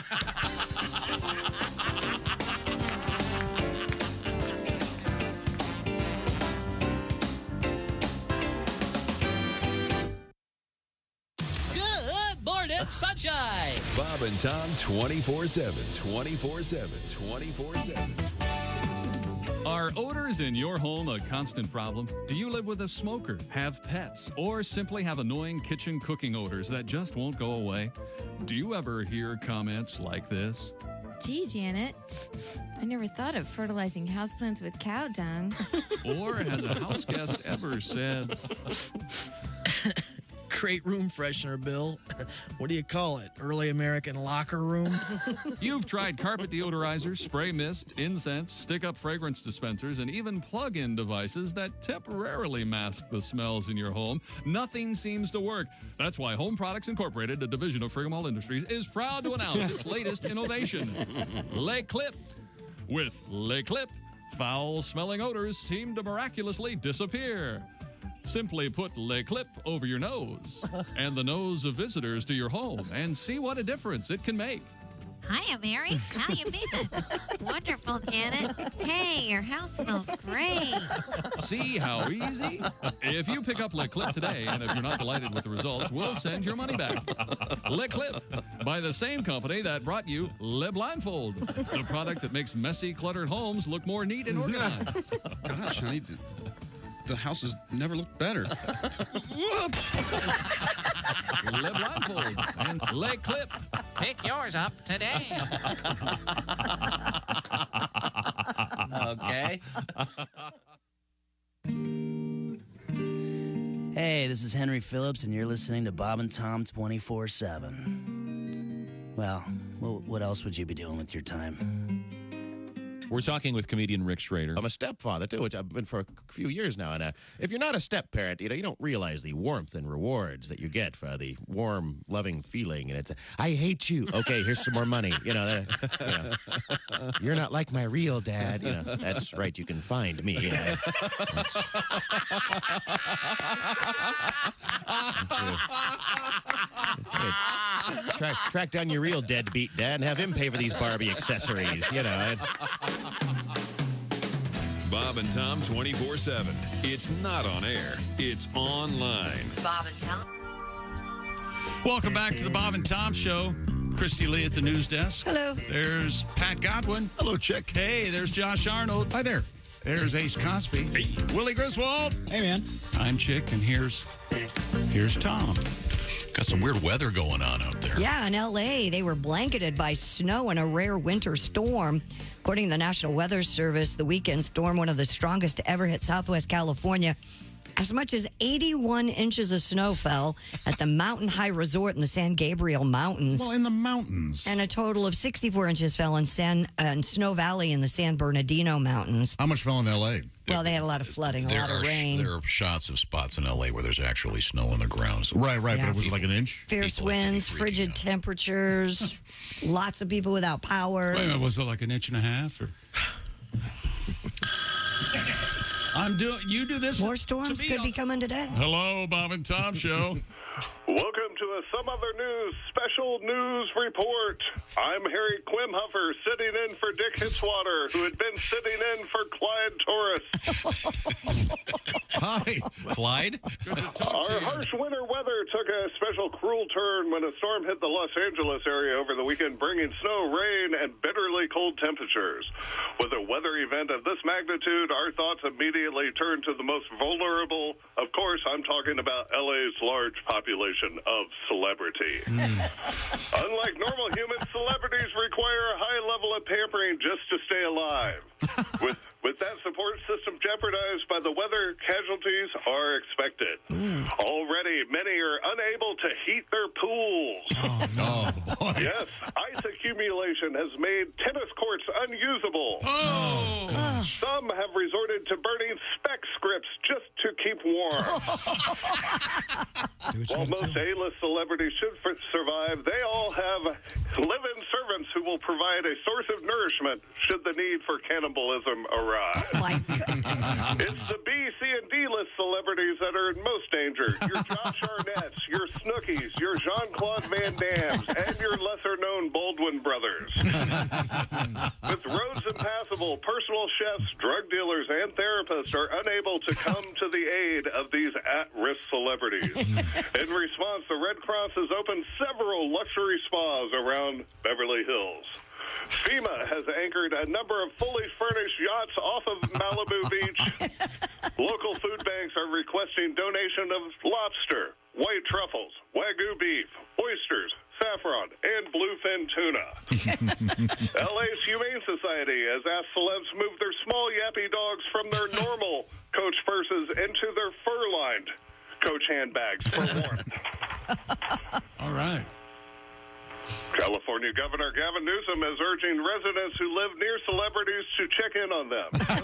Good morning, sunshine.
Bob and Tom 24/7. 24/7. 24/7.
Are odors in your home a constant problem? Do you live with a smoker, have pets, or simply have annoying kitchen cooking odors that just won't go away? Do you ever hear comments like this?
Gee, Janet, I never thought of fertilizing houseplants with cow dung.
Or has a house guest ever said,
Great room freshener, Bill. What do you call it? Early American locker room?
you've tried carpet deodorizers, spray mist, incense, stick-up fragrance dispensers, and even plug-in devices that temporarily mask the smells in your home. Nothing seems to work. That's why Home Products Incorporated, a division of Frigamall Industries, is proud to announce its latest innovation, Le Clip. With Le Clip, foul-smelling odors seem to miraculously disappear. Simply put Le Clip over your nose and the nose of visitors to your home and see what a difference it can make.
Hiya, Mary. How you been? Wonderful, Janet. Hey, your house smells great.
See how easy? If you pick up Le Clip today, and if you're not delighted with the results, we'll send your money back. Le Clip, by the same company that brought you Le Blindfold, the product that makes messy, cluttered homes look more neat and organized.
Gosh, honey, the house has never looked better.
Live blindfold and lay clip.
Pick yours up today.
Okay.
Hey, this is Henry Phillips, and you're listening to Bob and Tom 24/7. Well, what else would you be doing with your time?
We're talking with comedian Rick Schrader.
I'm a stepfather, too, which I've been for a few years now. And if you're not a step-parent, you don't realize the warmth and rewards that you get for the warm, loving feeling. And it's, I hate you. Okay, here's some more money. You're not like my real dad. That's right. You can find me. Track down your real deadbeat dad and have him pay for these Barbie accessories.
Bob and Tom 24/7. It's not on air. It's online.
Bob and Tom.
Welcome back to the Bob and Tom Show. Christy Lee at the news desk.
Hello.
There's Pat Godwin.
Hello, Chick.
Hey, there's Josh Arnold.
Hi there.
There's Ace Cosby. Hey. Willie Griswold.
Hey, man.
I'm Chick, and here's Tom.
Got some weird weather going on out there.
Yeah, in L.A., they were blanketed by snow in a rare winter storm. According to the National Weather Service, the weekend storm, one of the strongest to ever hit Southwest California. As much as 81 inches of snow fell at the Mountain High Resort in the San Gabriel Mountains.
Well, in the mountains.
And a total of 64 inches fell in Snow Valley in the San Bernardino Mountains.
How much fell in L.A.?
Well, they had a lot of flooding, a lot of rain.
There are shots of spots in L.A. where there's actually snow on the ground. So
Right, but it was like an inch?
Fierce winds, frigid temperatures, lots of people without power.
Wait a minute, was it like an inch and a half? Or? You do this.
More storms could be coming today.
Hello, Bob and Tom Show.
Welcome to a Some Other News special news report. I'm Harry Quimhuffer, sitting in for Dick Hitswater, who had been sitting in for Clyde Torres.
Hi.
Clyde?
Our harsh winter weather took a special cruel turn when a storm hit the Los Angeles area over the weekend, bringing snow, rain, and bitterly cold temperatures. With a weather event of this magnitude, our thoughts immediately turned to the most vulnerable. Of course, I'm talking about LA's large population of celebrity. Unlike normal humans, celebrities require a high level of pampering just to stay alive. With that support system jeopardized by the weather, casualties are expected. Already, many are unable to heat their pools.
Oh, boy.
Yes, ice accumulation has made tennis courts unusable. Some have resorted to burning spec scripts just to keep warm. While most A-list celebrities should survive, they all have live-in servants who will provide a source of nourishment should the need for cannibalism arise. It's the B, C, and D-list celebrities that are in most danger. Your Josh Arnett's, your Snookies, your Jean-Claude Van Damme's, and your lesser-known Baldwin brothers. With roads impassable, personal chefs, drug dealers, and therapists are unable to come to the aid of these at-risk celebrities. In response, the Red Cross has opened several luxury spas around Beverly Hills. FEMA has anchored a number of fully furnished yachts off of Malibu Beach. Local food banks are requesting donation of lobster, white truffles, Wagyu beef, oysters, saffron, and bluefin tuna. LA's Humane Society has asked celebs move their small yappy dogs from their normal Coach purses into their fur-lined Coach handbags for warmth.
All right.
California Governor Gavin Newsom is urging residents who live near celebrities to check in on them. Said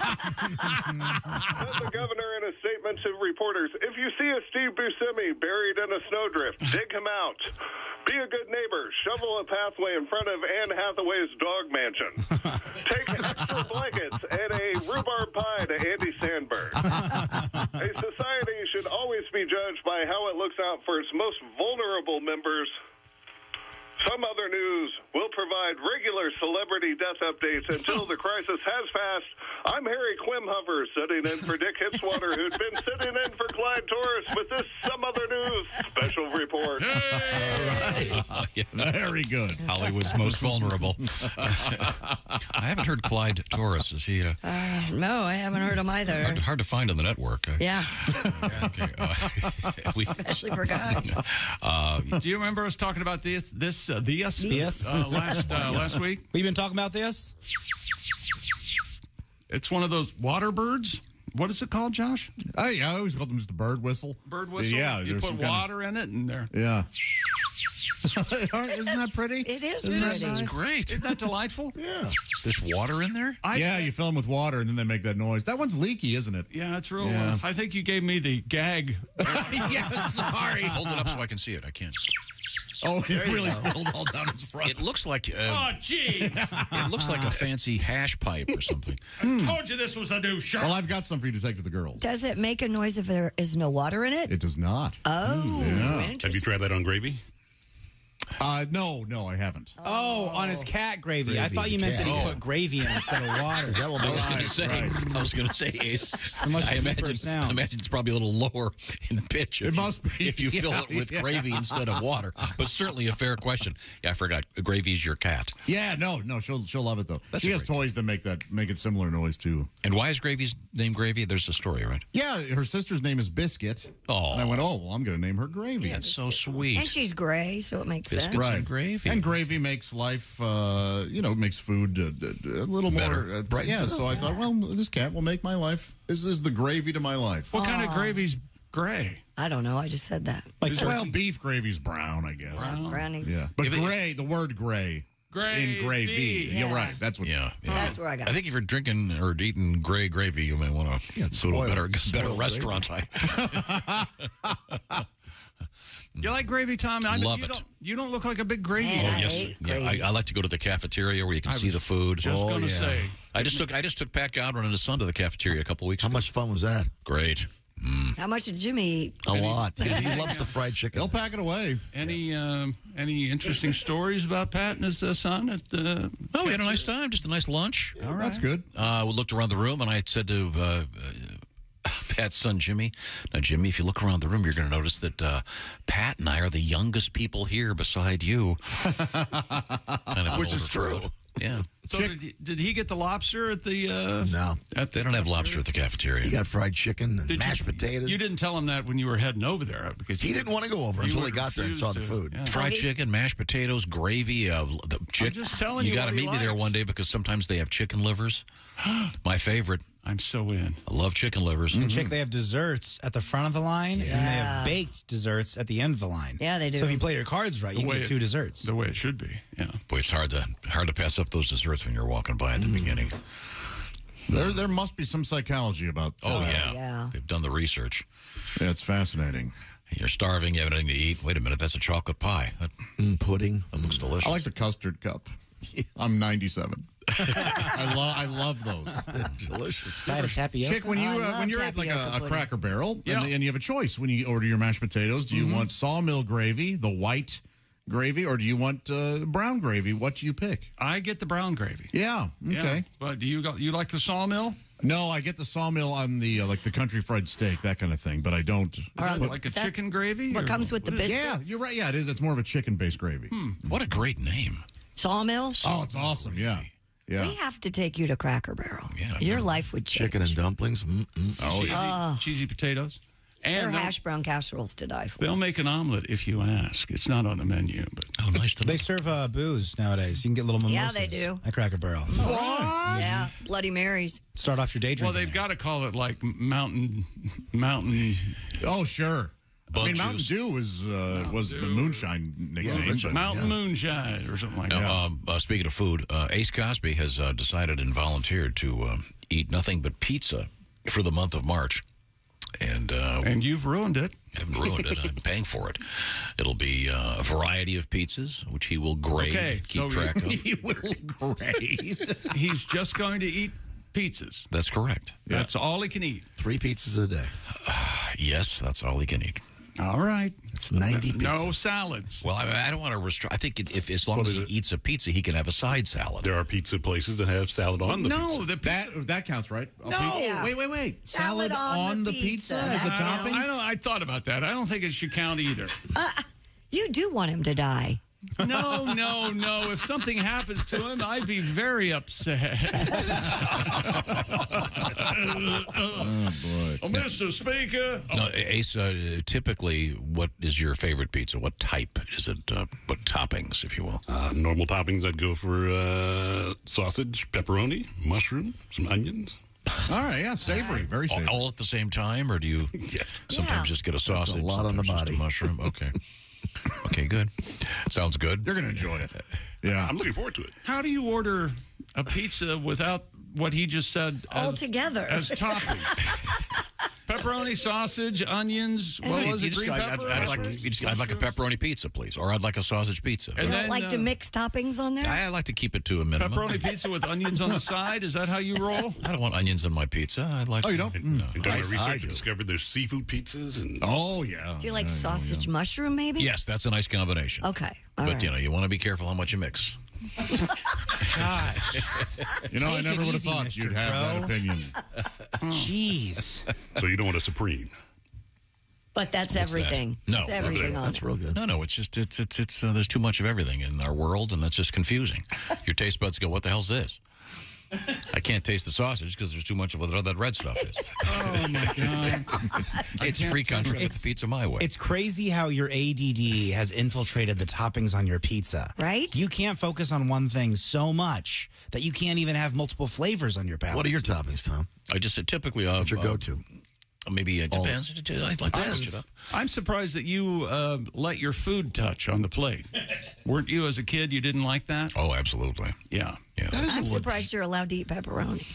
the governor in a statement to reporters, if you see a Steve Buscemi buried in a snowdrift, dig him out. Be a good neighbor. Shovel a pathway in front of Anne Hathaway's dog mansion. Take extra blankets and a rhubarb pie to Andy Sandberg. A society should always be judged by how it looks out for its most vulnerable members. Some Other News will provide regular celebrity death updates until the crisis has passed. I'm Harry Quimhuffer, sitting in for Dick Hitswater, who'd been sitting in for Clyde Torres with this Some Other News special report.
Very good. Hollywood's most vulnerable. I haven't heard Clyde Torres. Is he?
No, I haven't heard heard them either.
Hard to find on the network.
Yeah.
Okay.
Especially for guys.
Do you remember us talking about this last week?
We've been talking about this.
It's one of those water birds. What is it called, Josh?
Oh, yeah, I always called them just a bird whistle.
Bird whistle?
Yeah.
You put water in it and they're...
Yeah. Isn't that pretty?
It is
Isn't
pretty.
that nice?
Great.
Isn't that delightful?
Yeah.
There's water in there?
Yeah, you fill them with water and then they make that noise. That one's leaky, isn't it?
Yeah, that's real.
Yeah.
I think you gave me the gag.
Yeah, sorry.
Hold it up so I can see it. I can't.
Oh, it really spilled all down his front.
It looks like...
Oh, gee.
It looks like a fancy hash pipe or something.
I told you this was a new shirt.
Well, I've got some for you to take to the girls.
Does it make a noise if there is no water in it?
It does not.
Oh,
Yeah.
Have you tried that on gravy?
No, I haven't.
Oh, on his cat gravy. I thought you meant that he put gravy in instead of water.
Is that what I was going to say? I was going to say, Ace. I imagine it's probably a little lower in the pitch.
It must be.
If you fill it with gravy instead of water. But certainly a fair question. Yeah, I forgot. Gravy's your cat.
Yeah, no, she'll love it though.
That's
she
a
has
great
toys that make it similar noise too.
And why is Gravy's name Gravy? There's a story, right?
Yeah, her sister's name is Biscuit.
Oh.
And I went, well, I'm going to name her Gravy.
That's so sweet.
And she's gray, so it makes sense.
Right.
And gravy.
And gravy makes life, makes food a little
Better.
more bright. Yeah, so I thought, well, this cat will make my life. This is the gravy to my life.
What kind of gravy's gray?
I don't know. I just said that.
Well, beef gravy's brown, I guess.
Brownie.
Yeah, but gray, the word gray.
Gravy.
In gravy.
Yeah.
You're right. That's what.
Yeah.
That's where I got it.
I think if you're drinking or eating gray gravy, you may want to go to a better restaurant.
You like gravy, Tom?
Love it.
You don't look like a big gravy
Man,
guy.
I
Yes.
hate
Yeah,
gravy.
I like to go to the cafeteria where you can see the food.
Just going to say.
I just took Pat Godwin and his son to the cafeteria a couple weeks ago.
How much fun was that?
Great.
How much did Jimmy eat?
A lot. He loves the fried chicken.
He'll pack it away.
Any interesting stories about Pat and his son at the...
Oh, we had a nice time. Just a nice lunch.
All right. That's good.
We looked around the room, and I said to Pat's son, Jimmy, now, Jimmy, if you look around the room, you're going to notice that Pat and I are the youngest people here beside you.
Which is true.
Yeah.
So did he get the lobster at the...
No.
They don't have lobster at the cafeteria.
He got fried chicken and mashed potatoes.
You didn't tell him that when you were heading over there. Because
he didn't want to go over until he got there and saw the food.
Yeah.
Fried chicken, mashed potatoes, gravy. The
I'm just telling you
got to
what he
meet me there
likes.
one day because sometimes they have chicken livers. My favorite.
I'm so in.
I love chicken livers.
And Chick, they have desserts at the front of the line, and they have baked desserts at the end of the line.
Yeah, they do.
So if you play your cards right, you can get two desserts.
The way it should be, yeah.
Boy, it's hard to pass up those desserts when you're walking by at the beginning.
There must be some psychology about that.
Oh, yeah. They've done the research.
Yeah, it's fascinating.
You're starving, you have anything to eat. Wait a minute, that's a chocolate pie.
Pudding.
That looks delicious.
I like the custard cup. I'm 97. I love those.
Delicious.
Side of tapioca.
Chick, when you're at like a Cracker Barrel and you have a choice when you order your mashed potatoes, do you want sawmill gravy, the white gravy, or do you want brown gravy? What do you pick?
I get the brown gravy.
Yeah. Okay.
Yeah. But you like the sawmill?
No, I get the sawmill on the like the country fried steak, that kind of thing, but I don't.
Is that like a chicken gravy?
What comes with the biscuits?
Yeah, you're right. Yeah, it is. It's more of a chicken-based gravy.
What a great name.
Sawmill?
Oh, it's awesome. Yeah. Yeah.
We have to take you to Cracker Barrel.
Yeah,
Your life would change.
Chicken and dumplings.
Cheesy potatoes. And
Their hash brown casseroles to die for.
They'll make an omelet if you ask. It's not on the menu, but
nice to
They serve booze nowadays. You can get little mimosas.
Yeah, they do.
At Cracker Barrel.
What? Yeah, Bloody Marys.
Start off your day drinking.
Well, they've got to call it like mountain.
Oh, sure.
Bug
I mean, Mountain
juice.
Dew was the moonshine nickname. but-
Mountain Moonshine or something like
Now,
that.
speaking of food, Ace Cosby has decided and volunteered to eat nothing but pizza for the month of March.
And you've ruined it.
I haven't ruined it. I'm paying for it. It'll be a variety of pizzas, which he will grade,
Okay,
keep
so
track of.
He will grade.
He's just going to eat pizzas.
That's correct.
That's all he can eat.
3 pizzas a day.
Yes, that's all he can eat.
All right.
It's 90 pizzas.
No salads.
Well, I don't want to restrict. I think if as long as he eats a pizza, he can have a side salad.
There are pizza places that have salad on the pizza.
That counts, right?
No.
Yeah.
Wait.
Salad on the
pizza
pizza.
as a topping?
I thought about that. I don't think it should count either.
You do want him to die.
No. If something happens to him, I'd be very upset.
Oh, boy.
Oh, Mr. Speaker.
No, Ace, typically, what is your favorite pizza? What type is it? What toppings, if you will?
Normal toppings, I'd go for sausage, pepperoni, mushroom, some onions.
All right, yeah, savory, very savory.
All at the same time, or do you sometimes just get a sausage?
That's a lot on the
sometimes just
body.
a mushroom? Okay. Okay, good. Sounds good.
You're going to enjoy it. Yeah.
I'm looking forward to it.
How do you order a pizza without what he just said
All together.
as topping? Pepperoni, sausage, onions. What was it? Green pepper?
I'd like a pepperoni pizza, please, or I'd like a sausage pizza.
You don't like to mix toppings on there?
I like to keep it to a minimum.
Pepperoni pizza with onions on the side? Is that how you roll?
I don't want onions on my pizza. I'd like.
Oh, you don't?
And doing my research, I discovered there's seafood pizzas. And
oh, yeah.
Do you like sausage mushroom, maybe?
Yes, that's a nice combination.
Okay.
But, you want to be careful how much you mix.
Gosh. I never would have thought you'd have that opinion.
Jeez.
So you don't want a Supreme?
But that's everything.
No,
it's everything on
That's
it.
real good.
No, it's just it's there's too much of everything in our world, and that's just confusing. Your taste buds go, "What the hell's this?" I can't taste the sausage because there's too much of what that red stuff is.
Oh my God!
It's free country. It's pizza my way.
It's crazy how your ADD has infiltrated the toppings on your pizza.
Right?
You can't focus on one thing so much that you can't even have multiple flavors on your palate.
What are your toppings, Tom?
I just said typically.
What's your go-to?
Maybe it depends. I'd like to switch it up.
I'm surprised that you let your food touch on the plate. Weren't you, as a kid, you didn't like that?
Oh, absolutely.
Yeah.
I'm surprised you're allowed to eat pepperoni.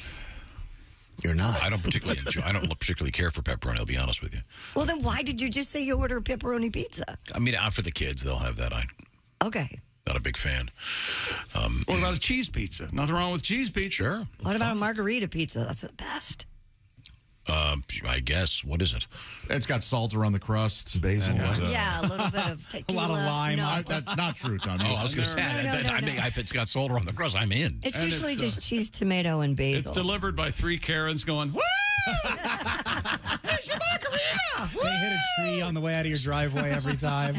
You're not.
I don't particularly care for pepperoni. I'll be honest with you.
Well, then why did you just say you order pepperoni pizza?
I mean, for the kids, they'll have that.
Okay.
Not a big fan.
What about a cheese pizza? Nothing wrong with cheese pizza.
Sure.
What about a margarita pizza? That's the best.
I guess. What is it?
It's got salt around the crust.
Basil.
Yeah, a little bit of tequila.
A lot of lime.
No.
That's not true, Tom.
Oh, I was going to say,
No.
if it's got salt around the crust, I'm in.
It's
And
usually
it's,
just cheese, tomato, and
It's
basil.
delivered by 3 Karens going, woo! There's your margarita!
They hit a tree on the way out of your driveway every time.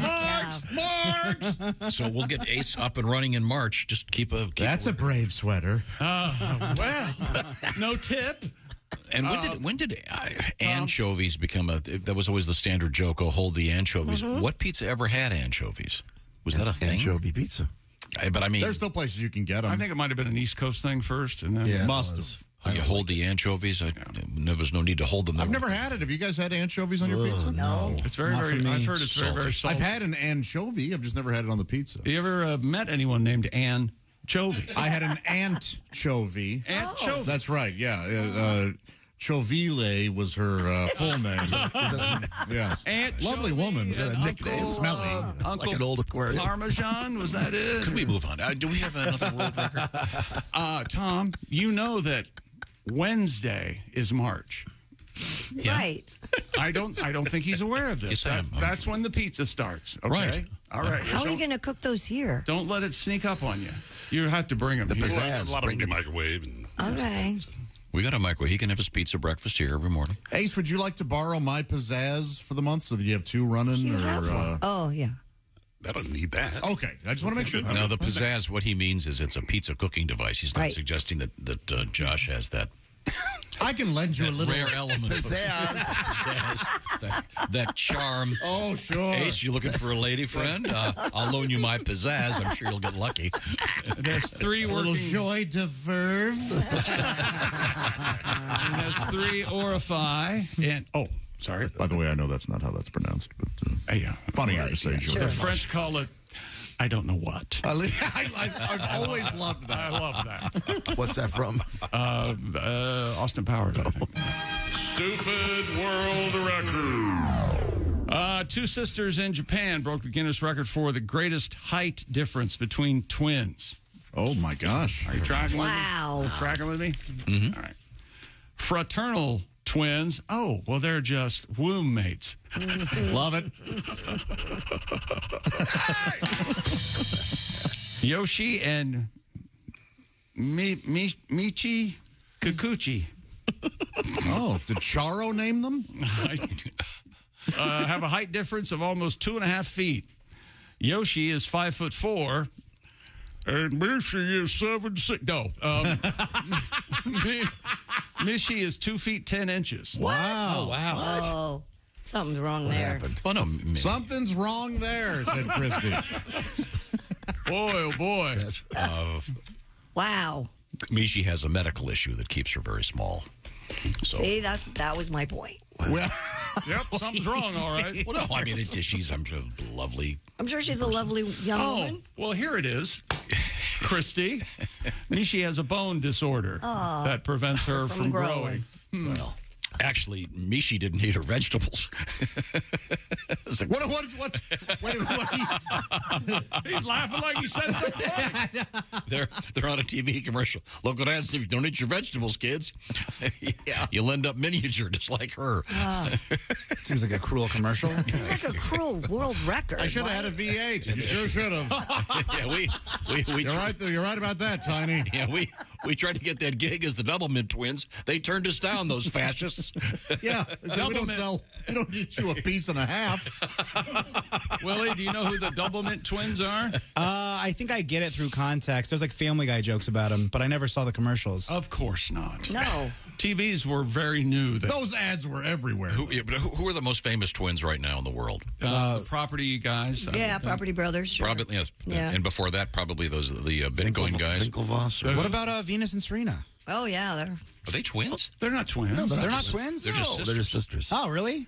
Marks!
So we'll get Ace up and running in March. Just keep
That's a brave sweater.
Well, no tip.
And when did anchovies become that was always the standard joke, hold the anchovies. What pizza ever had anchovies? Was that a thing?
Anchovy pizza.
But I mean,
there's still places you can get them.
I think it might have been an East Coast thing first, and then
must have.
You hold the anchovies. There was no need to hold them.
I've never had it. Have you guys had anchovies on your pizza?
No.
It's very, I've heard it's very, very salty.
I've had an anchovy. I've just never had it on the pizza.
You ever met anyone named Anchovy?
I had an anchovy.
Anchovy.
That's right. Yeah. Chovile was her full name. Yes. Lovely woman.
Nickname. Smelly.
Uncle
like an old aquarium.
Parmesan, was that it?
Could we move on? Do we have another world record?
Tom, you know that Wednesday is March.
Yeah.
Right.
I don't think he's aware of this.
Yes, I am.
That's when the pizza starts. Okay.
Right.
All right.
How are you going to cook those here?
Don't let it sneak up on you. You have to bring them.
The
here.
pizzazz.
A lot of them in the microwave.
Okay.
We got a microwave. He can have his pizza breakfast here every morning.
Ace, would you like to borrow my pizzazz for the month so that you have 2 running?
Oh, yeah.
I don't need that.
Okay. I just want to make sure.
No, the pizzazz, what he means is it's a pizza cooking device. He's not suggesting that Josh has that.
I can lend you a little
rare element. Pizzazz. That charm.
Oh, sure.
Ace, you looking for a lady friend? I'll loan you my pizzazz. I'm sure you'll get lucky.
There's 3 working.
Little joie de verve.
And there's 3 orify. And sorry.
By the way, I know that's not how that's pronounced, but
yeah,
funnier to say joie.
The French call it. I don't know what.
I've always loved that.
I love that.
What's that from?
Austin Powers, I think.
Stupid world record.
2 sisters in Japan broke the Guinness record for the greatest height difference between twins.
Oh, my gosh.
Are you tracking with me?
Wow.
Tracking with me?
Mm-hmm.
All right. Fraternal twins. Oh, well, they're just womb mates.
Love it.
Yoshi and Michi Kikuchi.
Oh, did Charo name them?
Have a height difference of almost 2.5 feet. Yoshi is 5'4", and Mishi is 7'6". No, Mishi is 2 feet 10 inches.
What?
Wow.
Oh, wow.
Oh, something's wrong there.
Happened? Oh, no,
Something's wrong there, said Christy.
Boy, oh boy.
Wow.
Mishi has a medical issue that keeps her very small. So.
See, that was my point.
Well, yep, something's wrong, all right.
Well, no, I mean, she's lovely.
I'm sure she's a lovely young woman.
Well, here it is, Christy. Mishi has a bone disorder that prevents her from growing.
Well, actually, Mishi didn't eat her vegetables.
He's laughing like he said something funny.
They're on a TV commercial. Look what happens if you don't eat your vegetables, kids. You'll end up miniature just like her.
Seems like a cruel commercial.
Seems like a cruel world record.
I should have had a V8. You sure should have.
Yeah, we
You're right about that, Tiny.
Yeah, we tried to get that gig as the Doublemint twins. They turned us down, those fascists.
Yeah, we don't get you a piece and a half.
Willie, do you know who the Doublemint twins are?
I think I get it through context. There's like Family Guy jokes about them, but I never saw the commercials.
Of course not.
No.
TVs were very new then.
Those ads were everywhere.
Who are the most famous twins right now in the world?
The Property guys.
Yeah, Property Brothers. Sure.
Probably, yes.
Yeah.
And before that, probably the Bitcoin guys.
What about Venus and Serena?
Oh, yeah.
Are they twins?
They're not twins.
No, they're not twins?
They're just sisters.
They're just sisters.
Oh, really?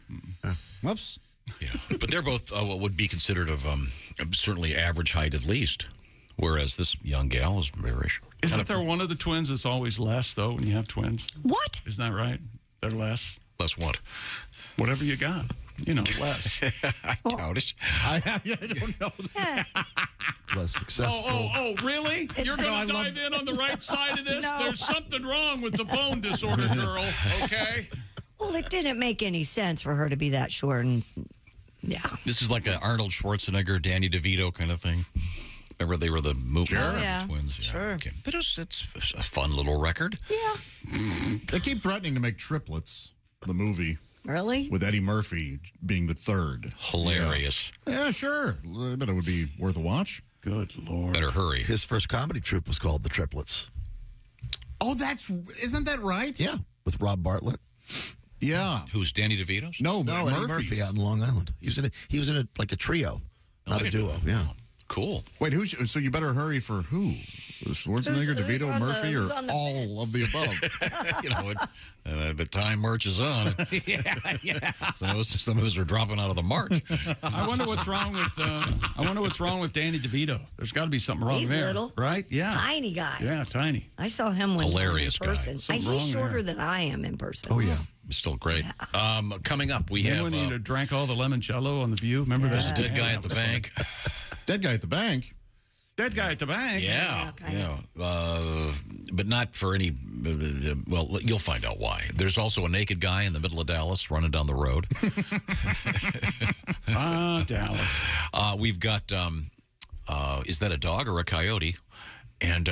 Whoops.
Yeah. But they're both what would be considered of certainly average height at least, whereas this young gal is very short.
Isn't there one of the twins that's always less, though, when you have twins?
What?
Isn't that right? They're less.
Less what?
Whatever you got. You know, less.
I doubt it.
I don't know that.
Less successful.
Oh, really? You're going to dive in on the right side of this?
No.
There's something wrong with the bone disorder girl, okay?
Well, it didn't make any sense for her to be that short. And yeah.
This is like an Arnold Schwarzenegger, Danny DeVito kind of thing. Remember, they were the movie twins. Yeah.
Sure.
Okay. But it's a fun little record.
Yeah.
They keep threatening to make triplets, the movie.
Really?
With Eddie Murphy being the third.
Hilarious.
Yeah, sure. I bet it would be worth a watch.
Good Lord.
Better hurry.
His first comedy troupe was called The Triplets.
Oh, isn't that right?
Yeah, with Rob Bartlett.
Yeah.
Who's Danny DeVito's?
No,
Eddie Murphy out in Long Island. He was in like a trio, not a duo. Yeah.
Cool.
Wait, so you better hurry for who? Schwarzenegger, DeVito, Murphy, or all of the above?
You know, the time marches on.
Yeah.
Some of us are dropping out of the march.
I wonder what's wrong with Danny DeVito. There's got to be something wrong
He's
there,
little.
right? Yeah,
Tiny guy.
Yeah, tiny.
I saw him when
Hilarious
in person.
guy.
He's shorter than I am in person.
Oh yeah,
It's still great. Coming up, we have
when you drank all the limoncello on the View. Remember that?
Dead Guy at the Bank.
Dead Guy at the Bank.
Dead Guy at the Bank.
Yeah. But not for any. Well, you'll find out why. There's also a naked guy in the middle of Dallas running down the road.
Dallas.
We've got. Is that a dog or a coyote? And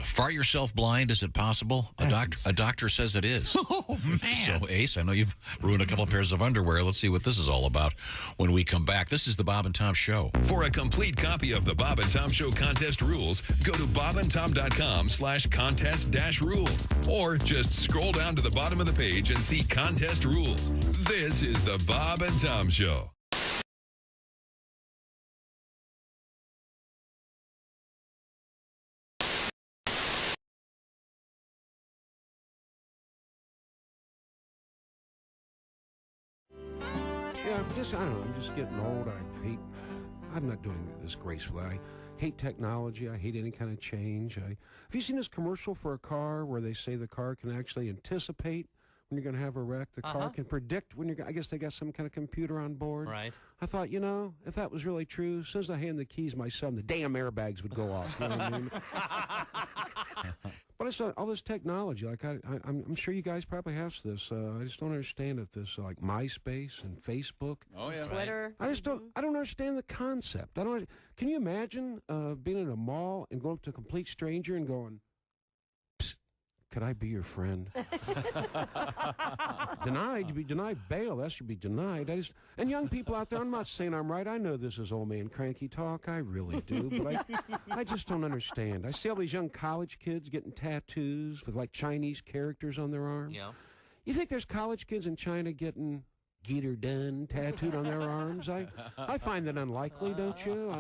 fart yourself blind? Is it possible? A doctor says it is.
Oh, man.
So, Ace, I know you've ruined a couple of pairs of underwear. Let's see what this is all about when we come back. This is the Bob and Tom Show.
For a complete copy of the Bob and Tom Show contest rules, go to bobandtom.com/contest-rules. Or just scroll down to the bottom of the page and see contest rules. This is the Bob and Tom Show.
Yeah, I don't know, I'm just getting old. I'm not doing this gracefully. I hate technology. I hate any kind of change. Have you seen this commercial for a car where they say the car can actually anticipate when you're going to have a wreck? The car can predict when I guess they got some kind of computer on board.
Right.
I thought, if that was really true, as soon as I hand the keys to my son, the damn airbags would go off. You know what I mean? But it's not all this technology. Like I'm sure you guys probably have this. I just don't understand it. This like MySpace and Facebook.
Oh yeah.
Twitter.
I just don't. I don't understand the concept. Can you imagine being in a mall and going up to a complete stranger and going, "Psst, could I be your friend?" Denied? You be denied bail. That should be denied. And young people out there, I'm not saying I'm right. I know this is old man cranky talk. I really do. But I just don't understand. I see all these young college kids getting tattoos with like Chinese characters on their arms.
Yeah.
You think there's college kids in China getting "Get her done" tattooed on their arms? I find that unlikely, don't you?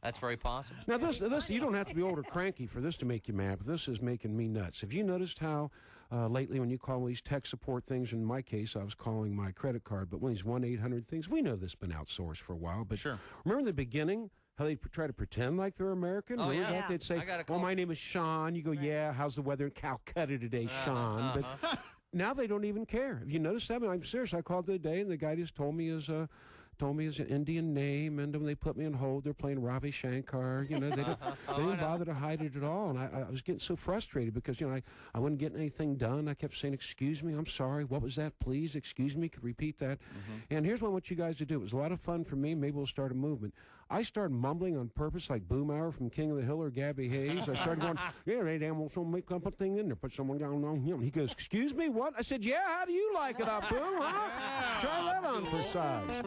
That's very possible.
Now, this you don't have to be old or cranky for this to make you mad, but this is making me nuts. Have you noticed how lately when you call these tech support things, in my case, I was calling my credit card, but one of these 1-800 things, we know this has been outsourced for a while, but
sure.
Remember in the beginning, how they try to pretend like they're American?
Oh,
Remember
yeah.
that? They'd say, well, my name is Sean. You go, yeah, how's the weather in Calcutta today, Sean? But now they don't even care. Have you noticed that? I mean, I'm serious. I called the other day, and the guy just told me his an Indian name, and when they put me on hold, they're playing Ravi Shankar. You know, they didn't bother to hide it at all, and I was getting so frustrated because, you know, I wasn't getting anything done. I kept saying, excuse me, I'm sorry, what was that, please, excuse me, could repeat that. And here's what I want you guys to do. It was a lot of fun for me. Maybe we'll start a movement. I started mumbling on purpose like Boomhauer from King of the Hill or Gabby Hayes. I started going, yeah, they damn well some make up a thing in there, put someone down on him. He goes, excuse me, what? I said, yeah, how do you like it up, Boom, huh? Try that on for size.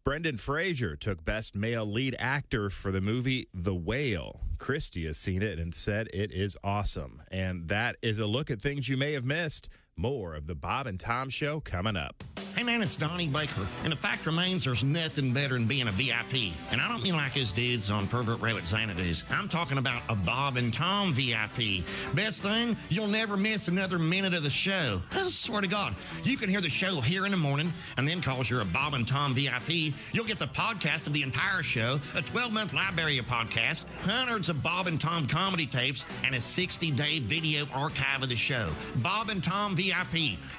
Brendan Fraser took Best Male Lead Actor for the movie The Whale. Christy has seen it and said it is awesome. And that is a look at things you may have missed. More of the Bob and Tom Show coming up.
Hey, man, it's Donnie Baker. And the fact remains there's nothing better than being a VIP. And I don't mean like his dudes on Pervert Rabbit Xanadu's. I'm talking about a Bob and Tom VIP. Best thing, you'll never miss another minute of the show. I swear to God. You can hear the show here in the morning, and then because you're a Bob and Tom VIP, you'll get the podcast of the entire show, a 12-month library of podcasts, hundreds of Bob and Tom comedy tapes, and a 60-day video archive of the show. Bob and Tom VIP.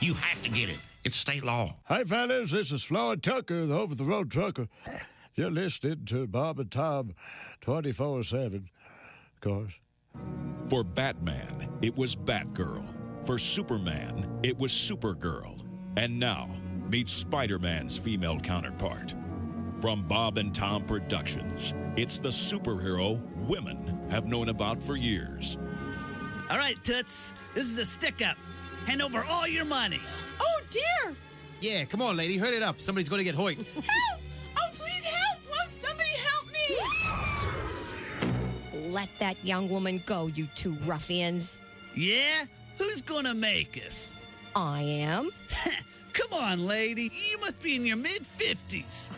You have to get it. It's state law.
Hi, fellas. This is Floyd Tucker, the over-the-road trucker. You're listening to Bob and Tom 24/7, of course.
For Batman, it was Batgirl. For Superman, it was Supergirl. And now, meet Spider-Man's female counterpart. From Bob and Tom Productions, it's the superhero women have known about for years.
All right, Toots, this is a stick-up. Hand over all your money.
Oh, dear.
Yeah, come on, lady. Hurry it up. Somebody's going to get hoiked.
Help! Oh, please help! Won't somebody help me?
Let that young woman go, you two ruffians.
Yeah? Who's gonna make us?
I am.
Come on, lady. You must be in your mid-50s.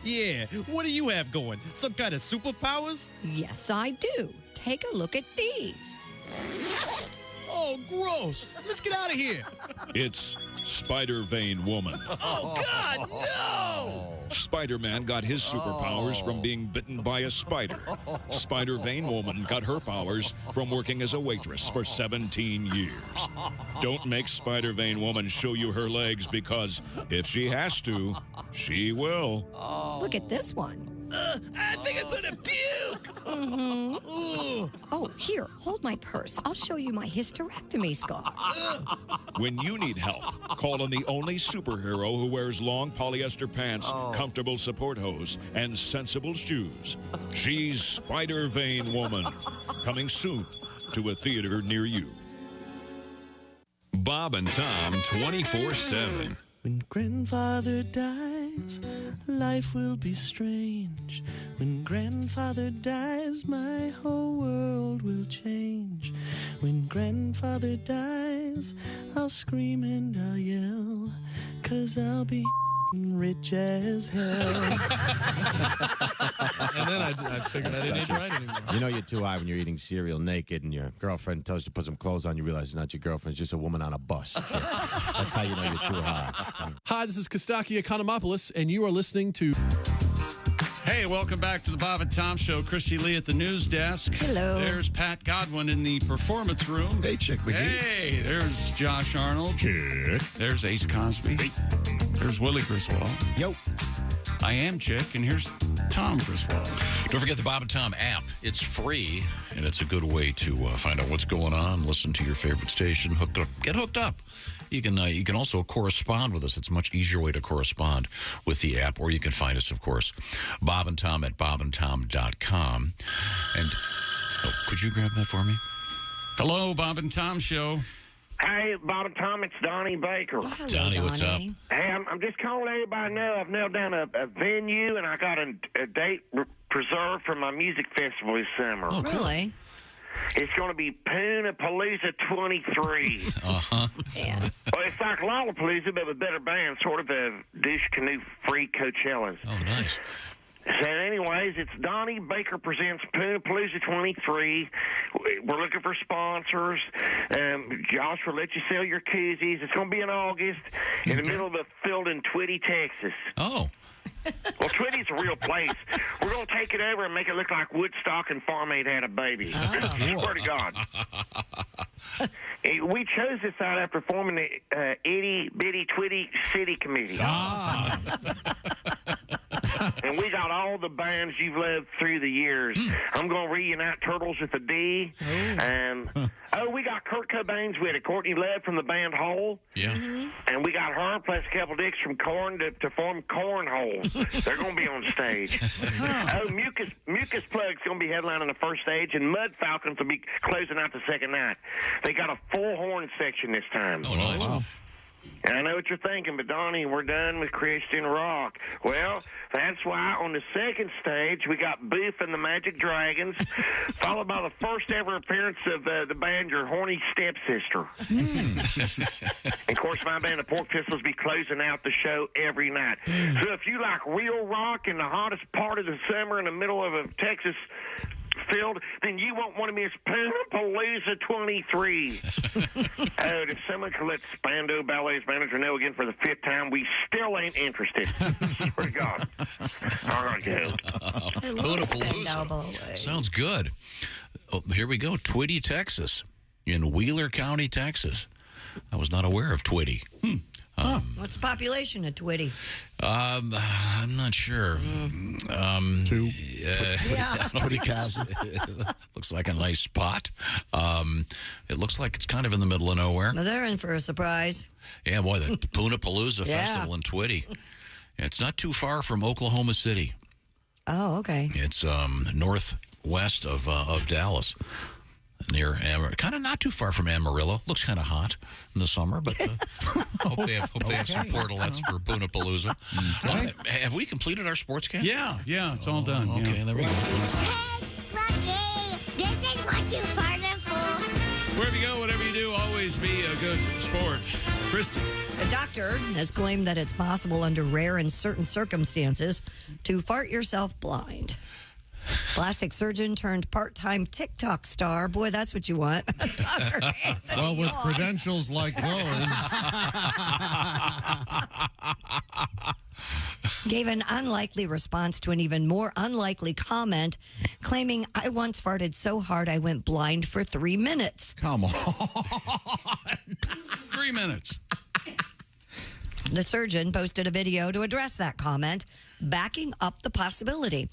Yeah. What do you have going? Some kind of superpowers?
Yes, I do. Take a look at these.
Oh, gross. Let's get out of here.
It's Spider Vein Woman.
Oh, God, no!
Spider-Man got his superpowers from being bitten by a spider. Spider-Vein Woman got her powers from working as a waitress for 17 years. Don't make Spider-Vein Woman show you her legs, because if she has to, she will.
Look at this one.
I think I'm gonna puke.
Oh, here, hold my purse. I'll show you my hysterectomy scar.
When you need help, call on the only superhero who wears long polyester pants, comfortable support hose, and sensible shoes. She's Spider-Vein Woman. Coming soon to a theater near you.
Bob and Tom 24/7.
When grandfather dies, life will be strange. When grandfather dies, my whole world will change. When grandfather dies, I'll scream and I'll yell, 'cause I'll be rich as hell.
And then I figured I didn't need to write anymore.
You know you're too high when you're eating cereal naked and your girlfriend tells you to put some clothes on. You realize it's not your girlfriend, it's just a woman on a bus. That's how you know you're too high.
Hi, this is Kostaki Economopoulos, and you are listening to...
Hey, welcome back to the Bob and Tom Show. Christy Lee at the news desk.
Hello.
There's Pat Godwin in the performance room.
Hey, Chick McGee.
Hey, there's Josh Arnold.
Chick.
There's Ace Cosby. Hey. There's Willie Griswold.
Yo.
I am Chick, and here's Tom Griswold.
Don't forget the Bob and Tom app. It's free, and it's a good way to find out what's going on, listen to your favorite station, get hooked up. You can also correspond with us. It's a much easier way to correspond with the app, or you can find us, of course, Bob and Tom at bobandtom.com. And could you grab that for me?
Hello, Bob and Tom Show.
Hey, Bob and Tom, it's Donnie Baker.
Hello,
Donnie, what's up?
Hey, I'm just calling everybody know I've nailed down a venue, and I got a date preserved for my music festival this summer.
Oh, really?
It's going to be Poonapalooza 23.
Uh-huh.
Yeah.
Well, it's like Lollapalooza, but with better bands, sort of a douche canoe free Coachellas.
Oh, nice.
So anyways, it's Donnie Baker presents Poonapalooza 23. We're looking for sponsors. Josh will let you sell your koozies. It's going to be in August in the middle of a field in Twitty, Texas.
Oh.
Well, Twitty's a real place. We're going to take it over and make it look like Woodstock and Farm Aid had a baby. Swear to God. We chose this site after forming the Itty Bitty Twitty City Committee. And we got all the bands you've loved through the years. I'm going to reunite Turtles with a D. And, we got Kurt Cobain's with it. Courtney Love from the band Hole.
Yeah.
And we got her plus a couple dicks from Korn to form Cornholes. They're going to be on stage. Mucus Plug's going to be headlining the first stage, and Mud Falcons will be closing out the second night. They got a full horn section this time.
Oh, nice. Wow.
And I know what you're thinking, but Donnie, we're done with Christian rock. Well, that's why on the second stage we got Boof and the Magic Dragons, followed by the first ever appearance of the band Your Horny Stepsister. And of course, my band, the Pork Pistols, be closing out the show every night. So if you like real rock in the hottest part of the summer in the middle of a Texas field, then you won't want to miss Poonapalooza 23. If someone could let Spando Ballet's manager know again for the 5th time, we still ain't interested. Swear to God. All right, go.
Poonapalooza. Sounds good. Oh, here we go. Twitty, Texas. In Wheeler County, Texas. I was not aware of Twitty.
What's the population of Twitty?
I'm not sure.
2.
Twitty cows. Looks like a nice spot. It looks like it's kind of in the middle of nowhere.
Well, they're in for a surprise.
Yeah, boy, the Poonapalooza Festival in Twitty. It's not too far from Oklahoma City.
Oh, okay.
It's northwest of Dallas. Near kind of not too far from Amarillo. Looks kind of hot in the summer, but hope they have some portalettes for Poonapalooza. Okay. Have we completed our sportscast?
Yeah, it's all done.
Okay, there we go.
Rocky, this is what you farted for.
Wherever you go, whatever you do, always be a good sport. Christy.
A doctor has claimed that it's possible under rare and certain circumstances to fart yourself blind. Plastic surgeon turned part-time TikTok star. Boy, that's what you want. Dr.
Well, with credentials like those.
gave an unlikely response to an even more unlikely comment, claiming, I once farted so hard I went blind for 3 minutes.
Come on.
3 minutes.
The surgeon posted a video to address that comment, backing up the possibility.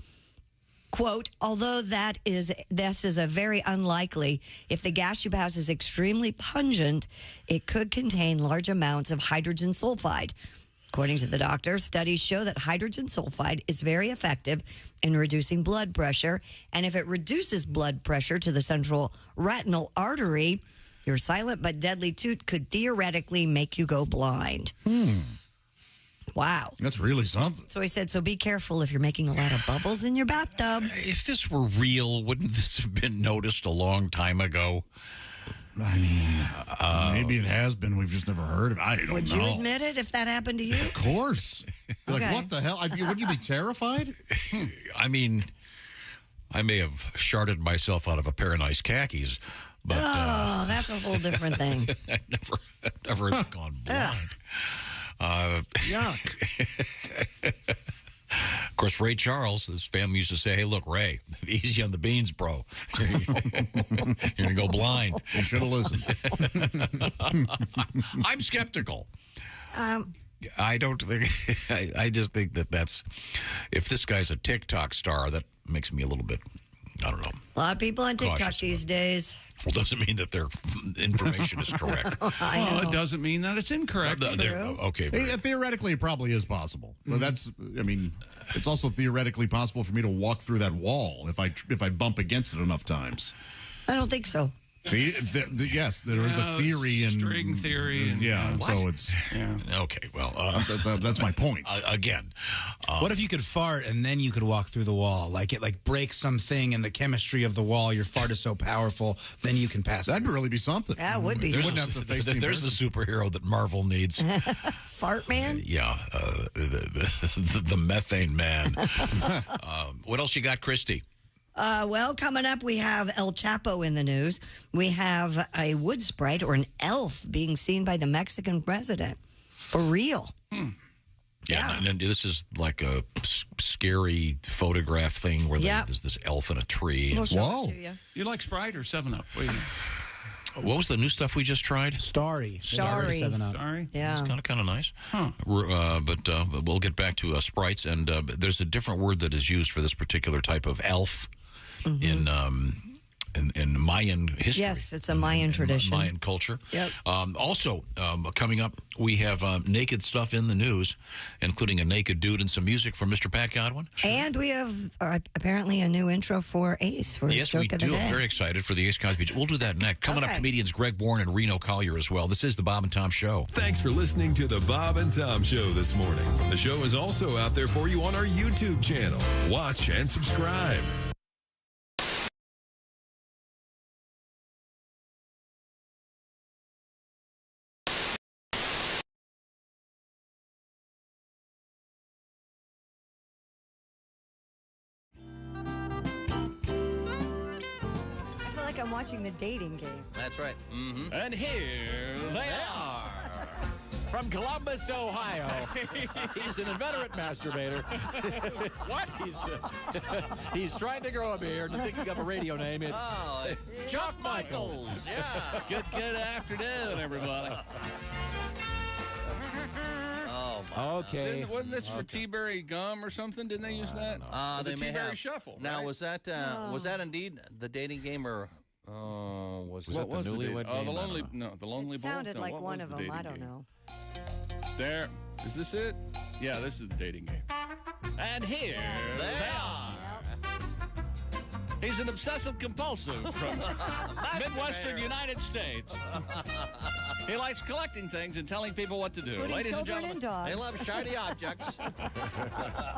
Quote, although this is a very unlikely, if the gas you pass is extremely pungent, it could contain large amounts of hydrogen sulfide. According to the doctor, studies show that hydrogen sulfide is very effective in reducing blood pressure, and if it reduces blood pressure to the central retinal artery, your silent but deadly toot could theoretically make you go blind. Wow.
That's really something.
So he said, so be careful if you're making a lot of bubbles in your bathtub.
If this were real, wouldn't this have been noticed a long time ago?
I mean, maybe it has been. We've just never heard of it. I don't know.
Would you admit it if that happened to you?
Of course. Like,
Okay.
what the hell? Wouldn't you be terrified?
I mean, I may have sharted myself out of a pair of nice khakis, but...
that's a whole different thing.
I've never gone blind.
Yuck.
Of course, Ray Charles, his family used to say, hey, look, Ray, easy on the beans, bro. You're going to go blind.
You should have listened.
I'm skeptical. I don't think, I just think that's, if this guy's a TikTok star, that makes me a little bit, I don't know.
A lot of people on TikTok
Cautious.
these days.
Well, doesn't mean that their information is correct.
Well, it doesn't mean that it's incorrect.
Okay.
Theoretically, it probably is possible. But that's, I mean, it's also theoretically possible for me to walk through that wall if I bump against it enough times.
I don't think so.
See, yes, there is a theory and
string theory. And,
yeah, and so it's
okay. Well,
that's my point.
Again,
what if you could fart and then you could walk through the wall? Like it breaks something in the chemistry of the wall. Your fart is so powerful, then you can pass.
That'd really be something.
That would be.
You wouldn't have to face
there's the superhero that Marvel needs.
Fart man?
Yeah, the methane man. What else you got, Christy?
Well, coming up, we have El Chapo in the news. We have a wood sprite or an elf being seen by the Mexican president. For real.
Yeah, and this is like a scary photograph thing where there's this elf in a tree.
We'll show it to you.
You like Sprite or 7-Up?
What was the new stuff we just tried?
Starry.
7-Up.
Sorry?
Yeah.
It's kind of nice.
Huh.
But we'll get back to Sprites, and there's a different word that is used for this particular type of elf in Mayan history.
Yes, it's a Mayan tradition.
Mayan culture.
Yep.
Also, coming up, we have naked stuff in the news, including a naked dude and some music from Mr. Pat Godwin.
And we have apparently a new intro for Ace for
Yes,
Joke
we
of the
do.
Day.
I'm very excited for the Ace Cosby. We'll do that next. Coming up, comedians Greg Bourne and Reno Collier as well. This is the Bob and Tom Show.
Thanks for listening to the Bob and Tom Show this morning. The show is also out there for you on our YouTube channel. Watch and subscribe.
I feel like I'm watching the dating game.
That's right. Mm-hmm.
And here they are. From Columbus, Ohio. He's an inveterate masturbator. What? He's trying to grow a beard and thinking of a radio name. It's Chuck Michaels.
Yeah. Good afternoon, everybody. Oh, my
okay.
Wasn't this for T-Berry gum or something? Didn't they use that?
They
the
may
T-Berry
have.
Shuffle.
Now,
right?
was that indeed the dating game, or was
What
that
was
the
the
newlywed
dating?
game?
the
I don't
lonely.
know.
No, the lonely.
It sounded
Bulls? No,
like
what
one
was
of
the
them. I
dating
don't
game?
know.
There. Is this it? Yeah, this is the dating game.
And here they are. He's an obsessive compulsive from Midwestern United States. He likes collecting things and telling people what to do.
Including
Ladies and
children
gentlemen,
and dogs.
They love shiny objects.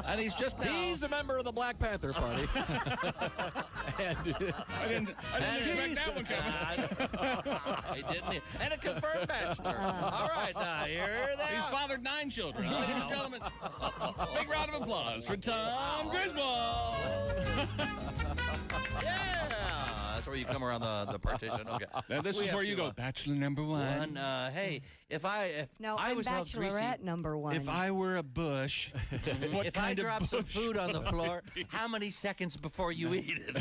and he's just now. He's a member of the Black Panther Party.
I didn't expect that one coming.
He didn't. And a confirmed bachelor. All right, now, here they
He's
are.
fathered 9 children. Ladies and gentlemen, big round of applause for Tom Griswold.
Yeah, that's where you come around the partition. Okay.
Now, this
We
is
have
where you
to,
go, bachelor number one.
Hey, if I
I'm
was held greasy,
bachelorette number one.
If I were a bush, what
if I
kind of
drop some
bush
food on the
would I
floor,
be?
how many seconds before you eat it?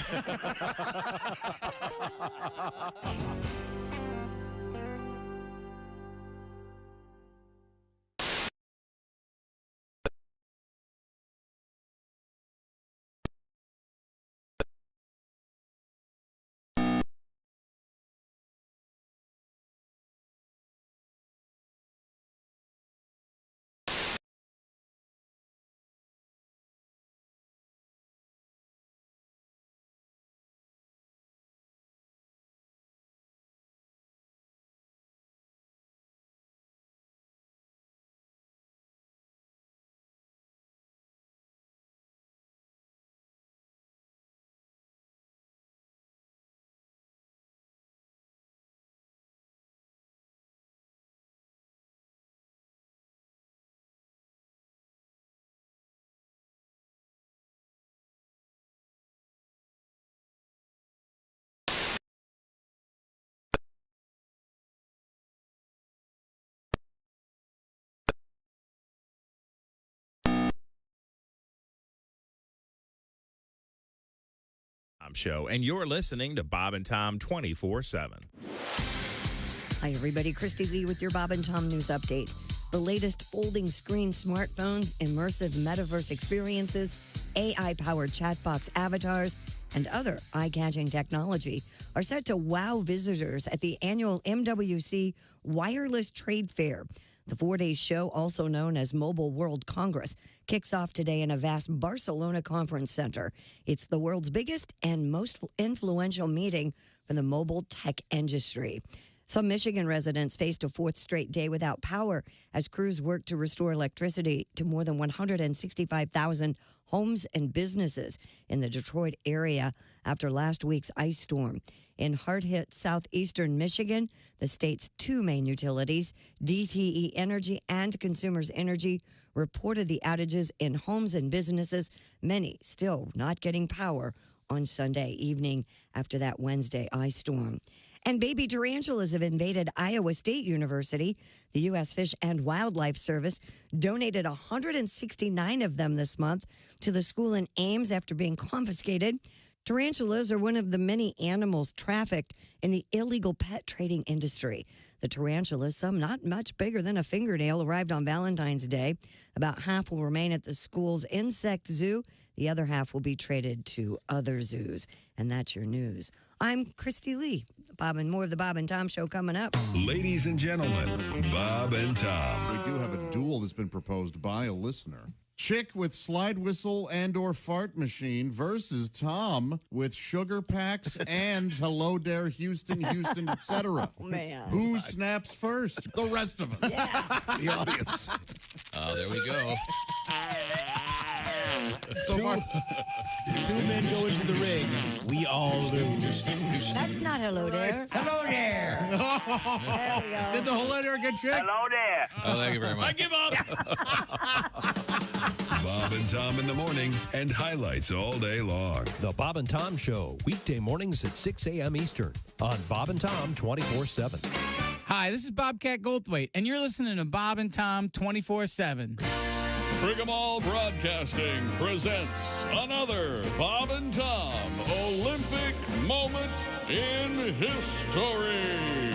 Show, and you're listening to Bob and Tom 24/7.
Hi, everybody. Christy Lee with your Bob and Tom News Update. The latest folding screen smartphones, immersive metaverse experiences, AI-powered chatbox avatars, and other eye-catching technology are set to wow visitors at the annual MWC Wireless Trade Fair. The 4-day show, also known as Mobile World Congress, kicks off today in a vast Barcelona conference center. It's the world's biggest and most influential meeting for the mobile tech industry. Some Michigan residents faced a fourth straight day without power as crews worked to restore electricity to more than 165,000 homes and businesses in the Detroit area after last week's ice storm. In hard-hit southeastern Michigan, the state's two main utilities, DTE Energy and Consumers Energy, reported the outages in homes and businesses, many still not getting power on Sunday evening after that Wednesday ice storm. And baby tarantulas have invaded Iowa State University. The U.S. Fish and Wildlife Service donated 169 of them this month to the school in Ames after being confiscated. Tarantulas are one of the many animals trafficked in the illegal pet trading industry. The tarantulas, some not much bigger than a fingernail, arrived on Valentine's Day. About half will remain at the school's insect zoo. The other half will be traded to other zoos. And that's your news. I'm Christy Lee. More of the Bob and Tom Show coming up.
Ladies and gentlemen, Bob and Tom.
We do have a duel that's been proposed by a listener. Chick with slide whistle and or fart machine versus Tom with sugar packs and hello there Houston, etc.
Man.
Who snaps first? The rest of us.
Yeah.
The audience. There we go.
Two men go into the ring. We all lose.
That's not hello there.
Hello there.
There we go.
Did the hello there get Chick?
Hello there.
Oh, thank you very much.
I give up.
Bob and Tom in the morning and highlights all day long.
The Bob and Tom Show, weekday mornings at 6 a.m. Eastern on Bob and Tom 24/7.
Hi, this is Bobcat Goldthwait, and you're listening to Bob and Tom 24/7.
Brigham All Broadcasting presents another Bob and Tom Olympic moment in history.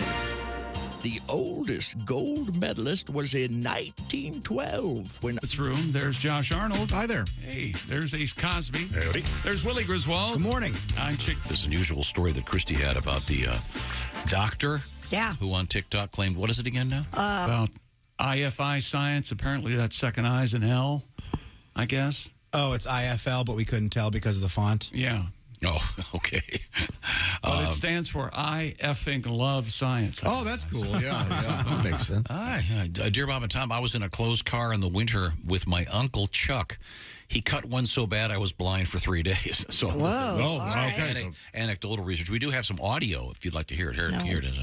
The oldest gold medalist was in 1912. When
It's room. There's Josh Arnold.
Hi there.
Hey, there's Ace Cosby.
Howdy.
There's Willie Griswold.
Good morning.
I'm Chick.
There's an unusual story that Christy had about the doctor
Yeah.
who on TikTok claimed, what is it again now?
About IFI science. Apparently, that's second eyes in hell, I guess.
Oh, it's IFL, but we couldn't tell because of the font.
Yeah.
Oh, okay.
But it stands for I effing love science.
Oh, that's cool. Yeah.
That makes sense.
Dear Bob and Tom, I was in a closed car in the winter with my uncle Chuck. He cut one so bad I was blind for 3 days. So,
Whoa.
Oh, okay.
Anecdotal research. We do have some audio if you'd like to hear it. Here it is.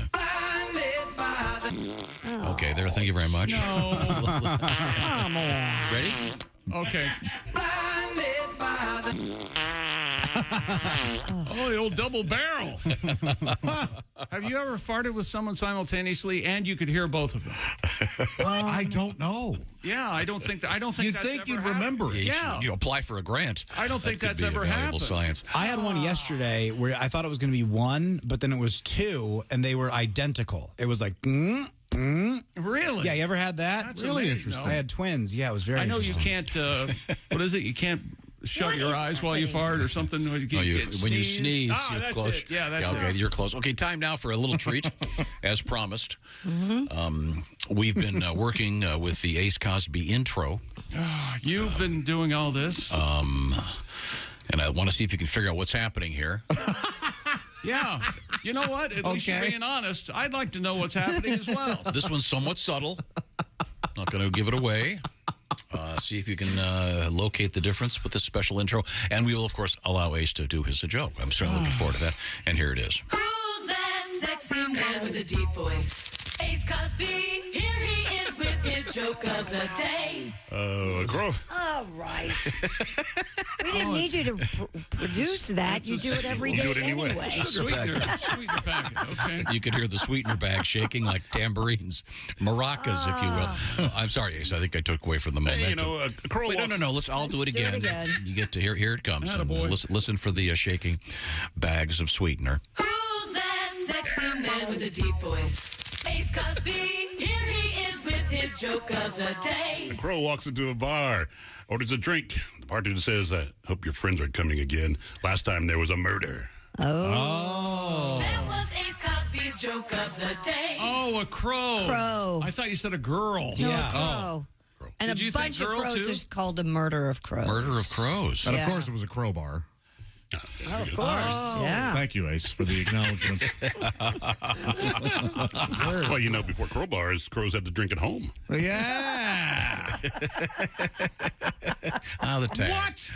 Okay, there. Thank you very much.
No.
Come on.
Ready?
Okay. Oh, the old double barrel. Have you ever farted with someone simultaneously and you could hear both of them?
I don't know.
Yeah, I don't think that's
You'd
ever
think you'd
happened.
remember it.
Yeah.
You apply for a grant.
I don't think
That
that's
could be
ever
a valuable
happened.
science.
I had one yesterday where I thought it was going to be one, but then it was two, and they were identical. It was like,
Really?
Yeah, you ever had that?
That's really
interesting. I had twins. Yeah, it was very
I know
interesting.
you can't, what is it? You can't shut your eyes while you fart or something. Or you
When you sneeze,
Ah,
you're
that's
close.
it. Yeah, that's
okay,
it.
you're close. Okay, time now for a little treat, as promised. We've been working with the Ace Cosby intro.
You've been doing all this.
And I want to see if you can figure out what's happening here.
Yeah. You know what? At least you're being honest. I'd like to know what's happening as well.
This one's somewhat subtle. Not going to give it away. See if you can locate the difference with this special intro. And we will, of course, allow Ace to do his joke. I'm certainly looking forward to that. And here it is.
Who's that sexy man with a deep voice? Ace Cosby, here he is with his joke of the day.
Crow.
All right. We didn't need you to produce that. You do it every day anyway.
Sweetener packet, okay.
You could hear the sweetener bag shaking like tambourines, maracas, if you will. I'm sorry, Ace. I think I took away from the momentum.
Crow.
Wait, no. I'll do it again. You get to hear. Here it comes. And listen for the shaking bags of sweetener.
Who's that sexy man with a deep voice? Ace Cosby, here he is with his joke of the day.
The Crow walks into a bar, orders a drink. The bartender says, I hope your friends are coming again. Last time there was a murder.
That was Ace Cosby's joke of the day.
Oh, a crow.
Crow.
I thought you said a girl.
No, a crow. And
Did you
a
think
bunch of
girl,
crows
too?
is called a murder of crows.
Murder of crows.
And
Yeah.
of course, it was a crowbar.
Oh, of course. Yeah.
Thank you, Ace, for the acknowledgement.
Well, you know, before crowbars, crows had to drink at home.
Yeah.
The tag.
What?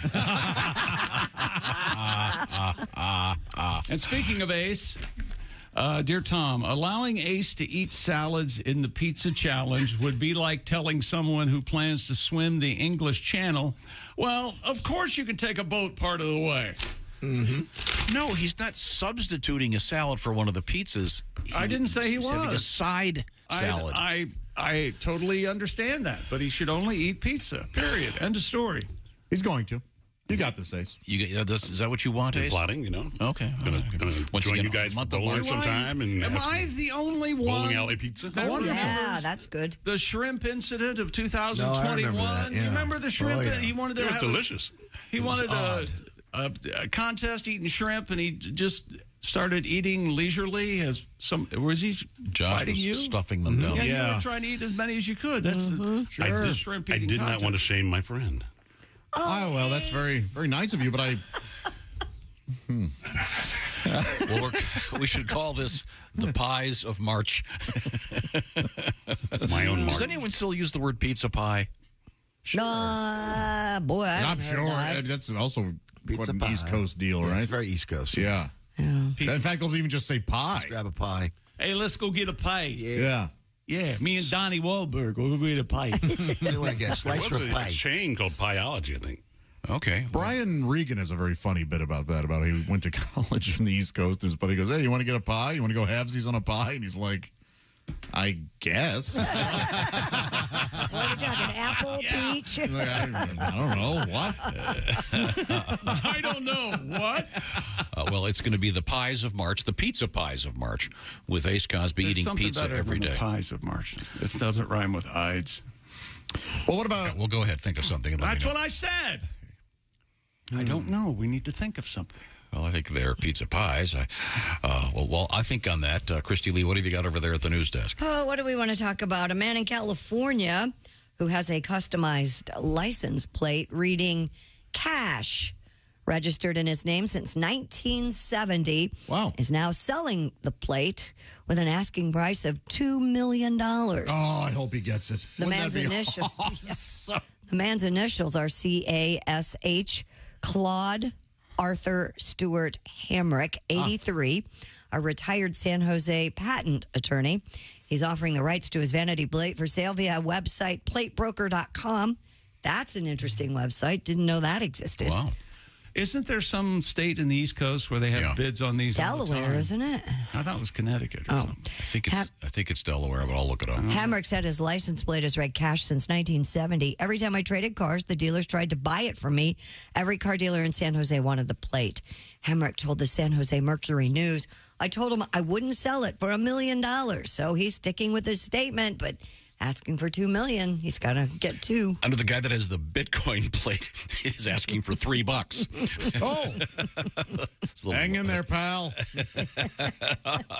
And speaking of Ace, dear Tom, allowing Ace to eat salads in the pizza challenge would be like telling someone who plans to swim the English Channel, well, of course you can take a boat part of the way.
No, he's not substituting a salad for one of the pizzas.
I didn't say he
He's
was.
having a side salad.
I totally understand that, but he should only eat pizza, period. End of story.
He's going to. You got this, Ace.
Is that what you want, Ace?
Plotting, you know.
Okay.
Gonna
Once
join
again,
you guys for
month of
bowling
March.
sometime. And
Am
have some
I the only one?
bowling alley pizza.
that
Yeah,
remembers
that's good.
the shrimp incident of 2021.
No, I remember that, yeah.
You remember the shrimp?
Oh, yeah.
He wanted to
It was
have
delicious.
He wanted a contest eating shrimp, and he just started eating leisurely. Was he
Josh
fighting
was
you?
stuffing them down.
Yeah, you were trying to eat as many as you could. That's the shrimp
I
eating
did not
contest.
want to shame my friend.
Oh, well, that's very, very nice of you, but I...
Well, we should call this the pies of March.
My own
Does
March.
anyone still use the word pizza pie?
Boy, I
I'm
haven't
sure.
heard that.
That's also
Pizza
an
pie.
East Coast deal,
Yeah,
right?
it's very East Coast.
Yeah. In fact, they'll even just say pie.
Just grab a pie.
Hey, let's go get a pie.
Yeah.
Yeah, me and Donnie Wahlberg will go get a pie.
You want to get a slice
There
for
was
a
a
pie.
chain called Pieology, I think.
Okay.
Brian Regan has a very funny bit about that, about he went to college in the East Coast. His buddy goes, hey, you want to get a pie? You want to go halvesies on a pie? And he's like, I guess.
What are we talking? Apple, peach?
He's like, I don't know. What?
I don't know. What?
Well, it's going to be the pies of March, the pizza pies of March, with Ace Cosby
There's
eating
something
pizza
better
every
than
day.
the pies of March. It doesn't rhyme with Ides.
Well, what about...
Well, go ahead. Think of something. And let me
That's
know.
what I said. I don't know. We need to think of something.
Well, I think they're pizza pies. Well, I think on that, Christy Lee, what have you got over there at the news desk?
Oh, what do we want to talk about? A man in California who has a customized license plate reading cash, registered in his name since 1970.
Wow.
Is now selling the plate with an asking price of $2 million.
Oh, I hope he gets it.
The
Wouldn't
man's
that be
initials.
awesome?
The man's initials are CASH, Claude Arthur Stewart Hamrick, 83, a retired San Jose patent attorney. He's offering the rights to his vanity plate for sale via a website, platebroker.com. That's an interesting website. Didn't know that existed.
Wow.
Isn't there some state in the East Coast where they have bids on these all the
Delaware,
time?
isn't it?
I thought it was Connecticut or something.
I think it's Delaware, but I'll look it up.
Hamrick said his license plate has read cash since 1970. Every time I traded cars, the dealers tried to buy it from me. Every car dealer in San Jose wanted the plate. Hamrick told the San Jose Mercury News, I told him I wouldn't sell it for $1 million. So he's sticking with his statement, but asking for $2 million. He's got to get $2.
Under the guy that has the Bitcoin plate is asking for $3.
Oh, hang in there, pal.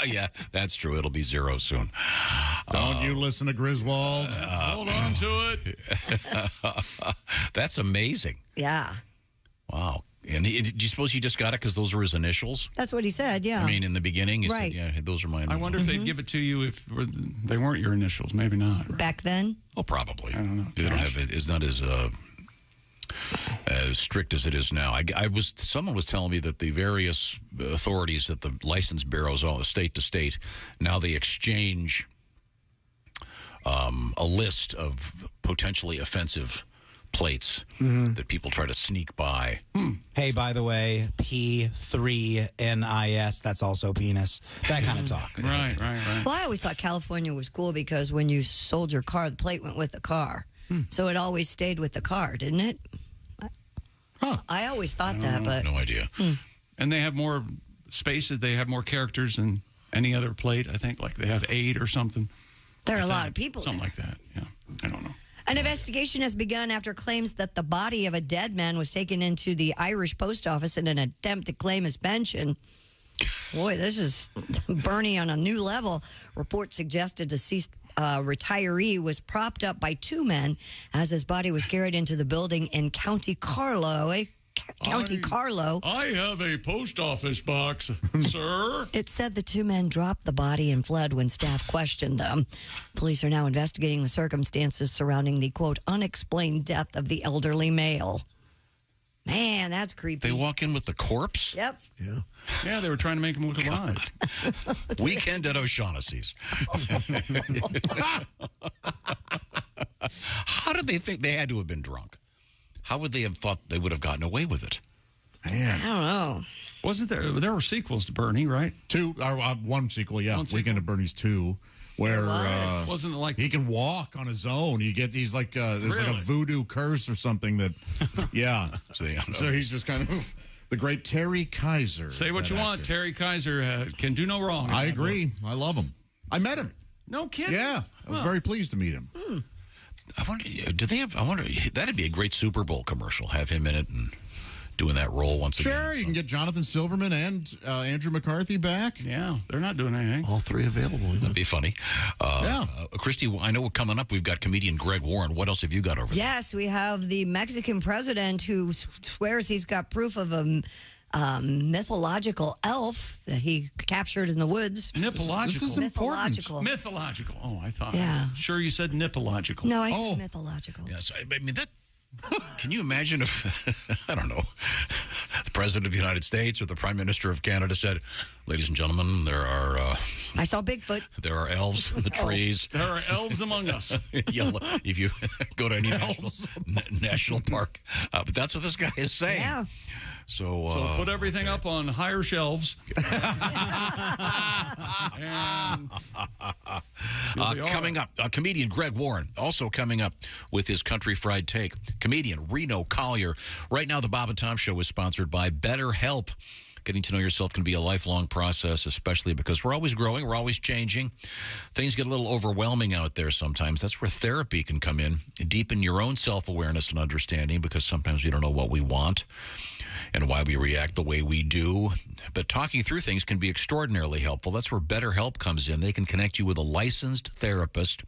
Yeah, that's true. It'll be zero soon.
Don't you listen to Griswold.
Hold on to it.
That's amazing.
Yeah.
Wow. And do you suppose he just got it because those were his initials?
That's what he said, yeah.
I mean, in the beginning, he
Right.
said, yeah, those are my initials.
I wonder if they'd give it to you if they weren't your initials. Maybe not. Right?
Back then?
Oh, probably.
I don't know.
They don't have it. It's not as strict as it is now. Someone was telling me that the various authorities at the license bureaus, all state to state, now they exchange a list of potentially offensive plates that people try to sneak by.
Hey, by the way, P3NIS, that's also penis. That kind of talk.
Right.
Well, I always thought California was cool because when you sold your car, the plate went with the car. So it always stayed with the car, didn't it? I always thought that, but...
No idea.
And they have more spaces. They have more characters than any other plate, I think. Like they have 8 or something.
There are a lot of people.
Something like that, yeah. I don't know.
An investigation has begun after claims that the body of a dead man was taken into the Irish post office in an attempt to claim his pension. Boy, this is Bernie on a new level. Reports suggested deceased retiree was propped up by 2 men as his body was carried into the building in County Carlow. Carlow.
I have a post office box, sir.
It said the 2 men dropped the body and fled when staff questioned them. Police are now investigating the circumstances surrounding the, quote, unexplained death of the elderly male. Man, that's creepy.
They walk in with the corpse?
Yep.
Yeah, they were trying to make him look alive.
Weekend at O'Shaughnessy's. How did they think they had to have been drunk? How would they have thought they would have gotten away with it?
Man.
I don't know.
Wasn't there were sequels to Bernie, right?
2, or 1 sequel, yeah. Weekend at Bernie's 2. Where
wasn't it like
he can walk on his own? You get these like there's like a voodoo curse or something that, yeah. So he's just kind of the great Terry Kaiser.
Say what you want. Terry Kaiser can do no wrong.
I agree. I love him. I met him.
No kidding.
Yeah, I was very pleased to meet him.
I wonder, that'd be a great Super Bowl commercial. Have him in it and doing that role once again.
Sure, you can get Jonathan Silverman and Andrew McCarthy back.
Yeah, they're not doing anything.
All 3 available.
That'd be funny. Christy, I know we're coming up. We've got comedian Greg Warren. What else have you got over there?
Yes, we have the Mexican president who swears he's got proof of a mythological elf that he captured in the woods.
Nippological.
This is important.
Mythological.
Oh, I thought.
Yeah.
Sure, you said nippological.
No, I said mythological.
Yes, I mean that. Can you imagine if, I don't know, the President of the United States or the Prime Minister of Canada said, ladies and gentlemen, there are...
I saw Bigfoot.
There are elves in the trees.
There are elves among us.
If you go to any national park. But that's what this guy is saying.
Yeah.
So put everything up on higher shelves.
Coming up, comedian Greg Warren, also coming up with his Country Fried Take. Comedian Reno Collier. Right now, the Bob and Tom Show is sponsored by BetterHelp. Getting to know yourself can be a lifelong process, especially because we're always growing, we're always changing. Things get a little overwhelming out there sometimes. That's where therapy can come in, deepen your own self-awareness and understanding, because sometimes we don't know what we want and why we react the way we do. But talking through things can be extraordinarily helpful. That's where BetterHelp comes in. They can connect you with a licensed therapist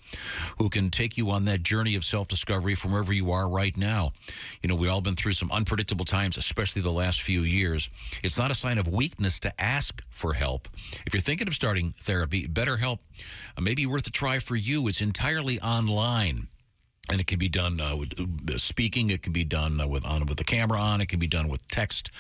who can take you on that journey of self-discovery from wherever you are right now. You know, we've all been through some unpredictable times, especially the last few years. It's not a sign of weakness to ask for help. If you're thinking of starting therapy, BetterHelp may be worth a try for you. It's entirely online. And it can be done with speaking. It can be done with the camera on. It can be done with text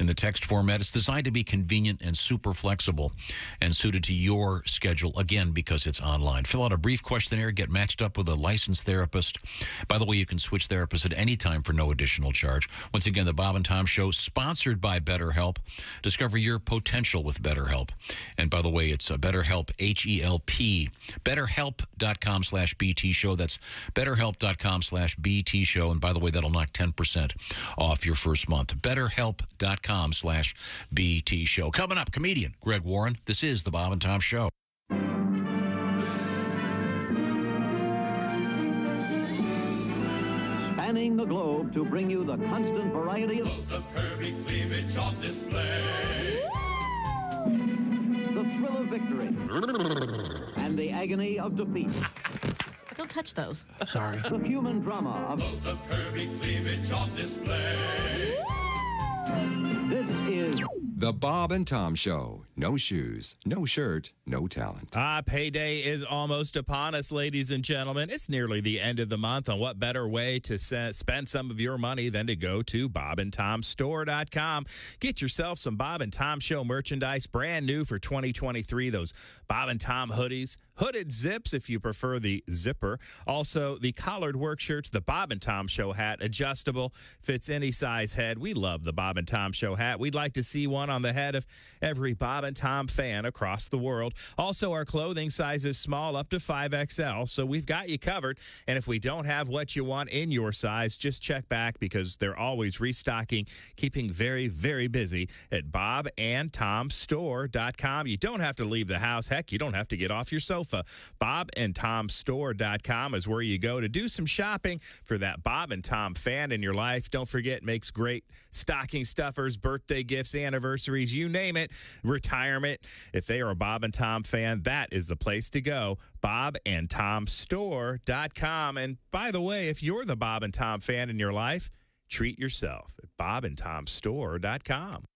in the text format. It's designed to be convenient and super flexible and suited to your schedule, again, because it's online. Fill out a brief questionnaire. Get matched up with a licensed therapist. By the way, you can switch therapists at any time for no additional charge. Once again, the Bob and Tom Show, sponsored by BetterHelp. Discover your potential with BetterHelp. And by the way, it's BetterHelp, H-E-L-P. BetterHelp.com/BT Show. That's BetterHelp.com/BT Show. And by the way, that'll knock 10% off your first month. BetterHelp.com/BT Show. Coming up, comedian Greg Warren. This is the Bob and Tom Show.
Spanning the globe to bring you the constant variety of
curvy cleavage on display.
The thrill of victory and the agony of defeat.
Don't touch those.
Sorry. The human drama of
curvy cleavage on display.
This is
The Bob and Tom Show. No shoes, no shirt, no talent.
Payday is almost upon us, ladies and gentlemen. It's nearly the end of the month, and what better way to spend some of your money than to go to BobandTomStore.com. Get yourself some Bob and Tom Show merchandise, brand new for 2023. Those Bob and Tom hoodies, hooded zips if you prefer the zipper. Also, the collared work shirts, the Bob and Tom Show hat, adjustable, fits any size head. We love the Bob and Tom Show hat. We'd like to see one on the head of every Bob and Tom fan across the world. Also, our clothing size is small up to 5XL, so we've got you covered. And if we don't have what you want in your size, just check back because they're always restocking, keeping very, very busy at BobandTomStore.com. You don't have to leave the house. Heck, you don't have to get off your sofa. BobandTomStore.com is where you go to do some shopping for that Bob and Tom fan in your life. Don't forget, makes great stocking stuffers, birthday gifts, anniversaries, you name it, retirement. If they are a Bob and Tom fan, that is the place to go. BobandTomStore.com. And by the way, if you're the Bob and Tom fan in your life, treat yourself at BobandTomStore.com.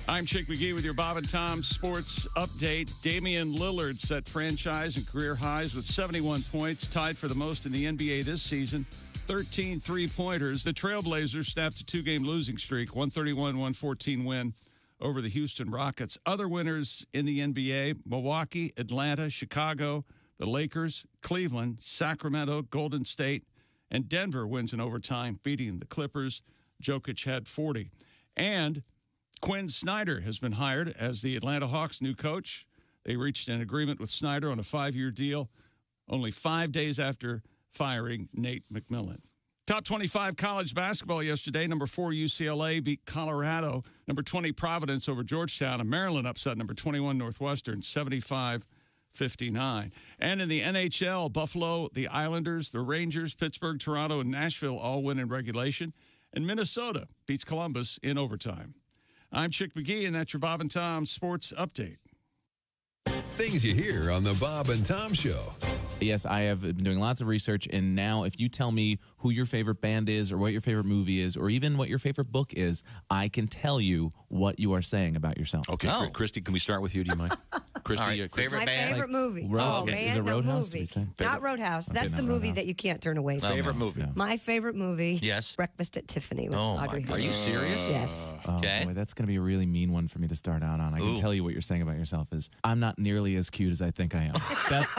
I'm Chick McGee with your Bob and Tom Sports Update. Damian Lillard set franchise and career highs with 71 points, tied for the most in the NBA this season. 13 three-pointers. The Trailblazers snapped a two-game losing streak, 131-114 win over the Houston Rockets. Other winners in the NBA, Milwaukee, Atlanta, Chicago, the Lakers, Cleveland, Sacramento, Golden State, and Denver wins in overtime, beating the Clippers. Jokic had 40. And Quinn Snyder has been hired as the Atlanta Hawks' new coach. They reached an agreement with Snyder on a 5-year deal only 5 days after firing Nate McMillan. Top 25 college basketball yesterday. Number 4 UCLA beat Colorado. Number 20 Providence over Georgetown. And Maryland upset number 21 Northwestern 75-59. And in the NHL, Buffalo, the Islanders, the Rangers, Pittsburgh, Toronto, and Nashville all win in regulation. And Minnesota beats Columbus in overtime. I'm Chick McGee, and that's your Bob and Tom Sports Update.
Things you hear on the Bob and Tom Show.
Yes, I have been doing lots of research, and now if you tell me who your favorite band is or what your favorite movie is or even what your favorite book is, I can tell you what you are saying about yourself.
Okay, Christy, can we start with you? Do you mind? Christy,
Right, favorite band? Favorite movie.
Road,
band,
is it Roadhouse?
movie. Not Roadhouse. That's the movie that you can't turn away from.
Favorite movie?
No.
My favorite movie.
Yes.
Breakfast at Tiffany with
Oh,
Audrey
my
Hepburn.
Are you serious?
Yes.
Okay.
Boy, that's going to be a really mean one for me to start out on. I can
Ooh.
tell you what you're saying about yourself is I'm not nearly as cute as I think I am. That's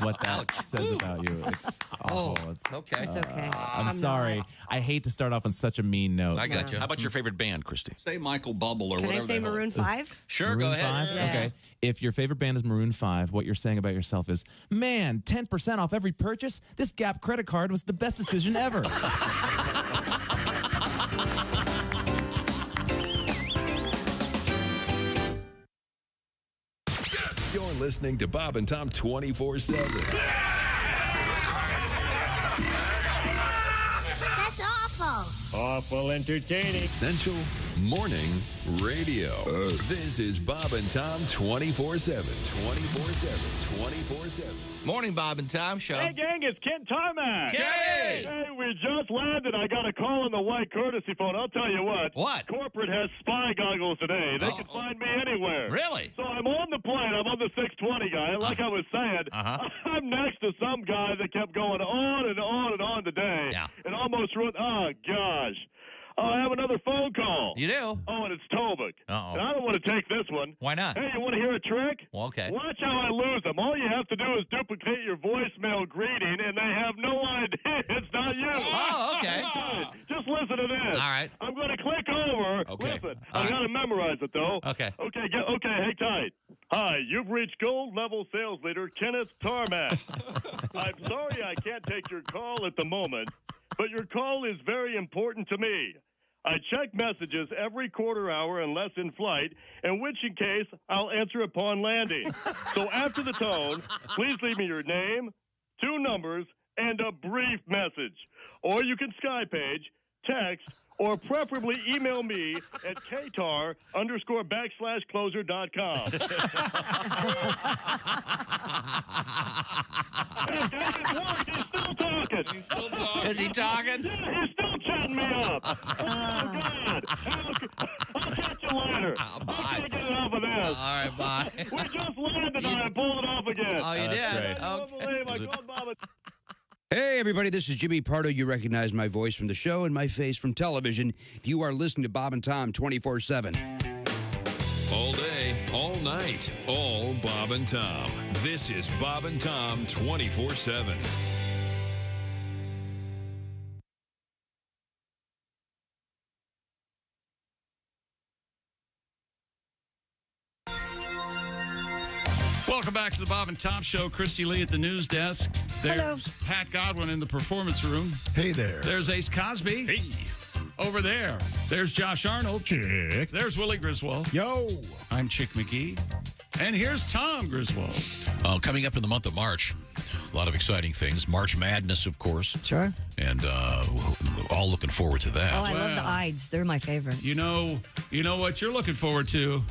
what that says about you. It's awful.
Okay.
It's okay.
I'm sorry. I hate to start off on such a mean note.
I got you. How about your favorite band, Christy?
Say Michael Bubble or
Can I
whatever.
say Maroon 5?
Sure,
Maroon
go ahead.
5?
Yeah.
Okay. If your favorite band is Maroon 5, what you're saying about yourself is, man, 10% off every purchase? This Gap credit card was the best decision ever.
You're listening to Bob and Tom 24/7.
That's awful.
Awful entertaining.
Essential Morning radio. This is Bob and Tom 24/7. 24/7. 24/7.
Morning, Bob and Tom Show.
Hey, gang, it's Ken Tarmac.
Kenny!
Hey, we just landed. I got a call on the white courtesy phone. I'll tell you what.
What?
Corporate has spy goggles today. They can find me anywhere.
Really?
So I'm on the plane. I'm on the 620 guy. Like I was saying, I'm next to some guy that kept going on and on and on today.
Yeah.
And almost ruined. Oh, gosh. Oh, I have another phone call.
You do?
Oh, and it's Tobic.
Uh-oh.
And I don't want to take this one.
Why not?
Hey, you want to hear a trick?
Well, okay.
Watch how I lose them. All you have to do is duplicate your voicemail greeting, and they have no idea it's not you.
Oh, okay.
Just listen to this.
All right.
I'm going to click over.
Okay.
Listen,
All
I got to memorize it, though.
Okay.
Okay, hang tight. Hi, you've reached gold-level sales leader Kenneth Tarmac. I'm sorry I can't take your call at the moment, but your call is very important to me. I check messages every quarter hour unless in flight, in which case I'll answer upon landing. So after the tone, please leave me your name, 2 numbers, and a brief message. Or you can Skypage, text, or preferably email me at ktar_closer.com. He's still talking.
Is he talking?
Yeah, he's still chatting me up. Oh, God. I'll catch you later. I can't get enough of this.
All right, bye.
We just landed and I pulled it off again.
Oh, you did?
I don't believe I called Bob.
Hey, everybody, this is Jimmy Pardo. You recognize my voice from the show and my face from television. You are listening to Bob and Tom 24/7.
All day, all night, all Bob and Tom. This is Bob and Tom 24/7.
Welcome back to the Bob and Tom Show. Christy Lee at the news desk. There's
Hello.
Pat Godwin in the performance room.
Hey there.
There's Ace Cosby. Hey. Over there. There's Josh Arnold.
Chick.
There's Willie Griswold.
Yo.
I'm Chick McGee. And here's Tom Griswold.
Coming up in the month of March, a lot of exciting things. March Madness, of course.
Sure.
And all looking forward to that.
Oh, I love the Ides. They're my favorite.
You know what you're looking forward to?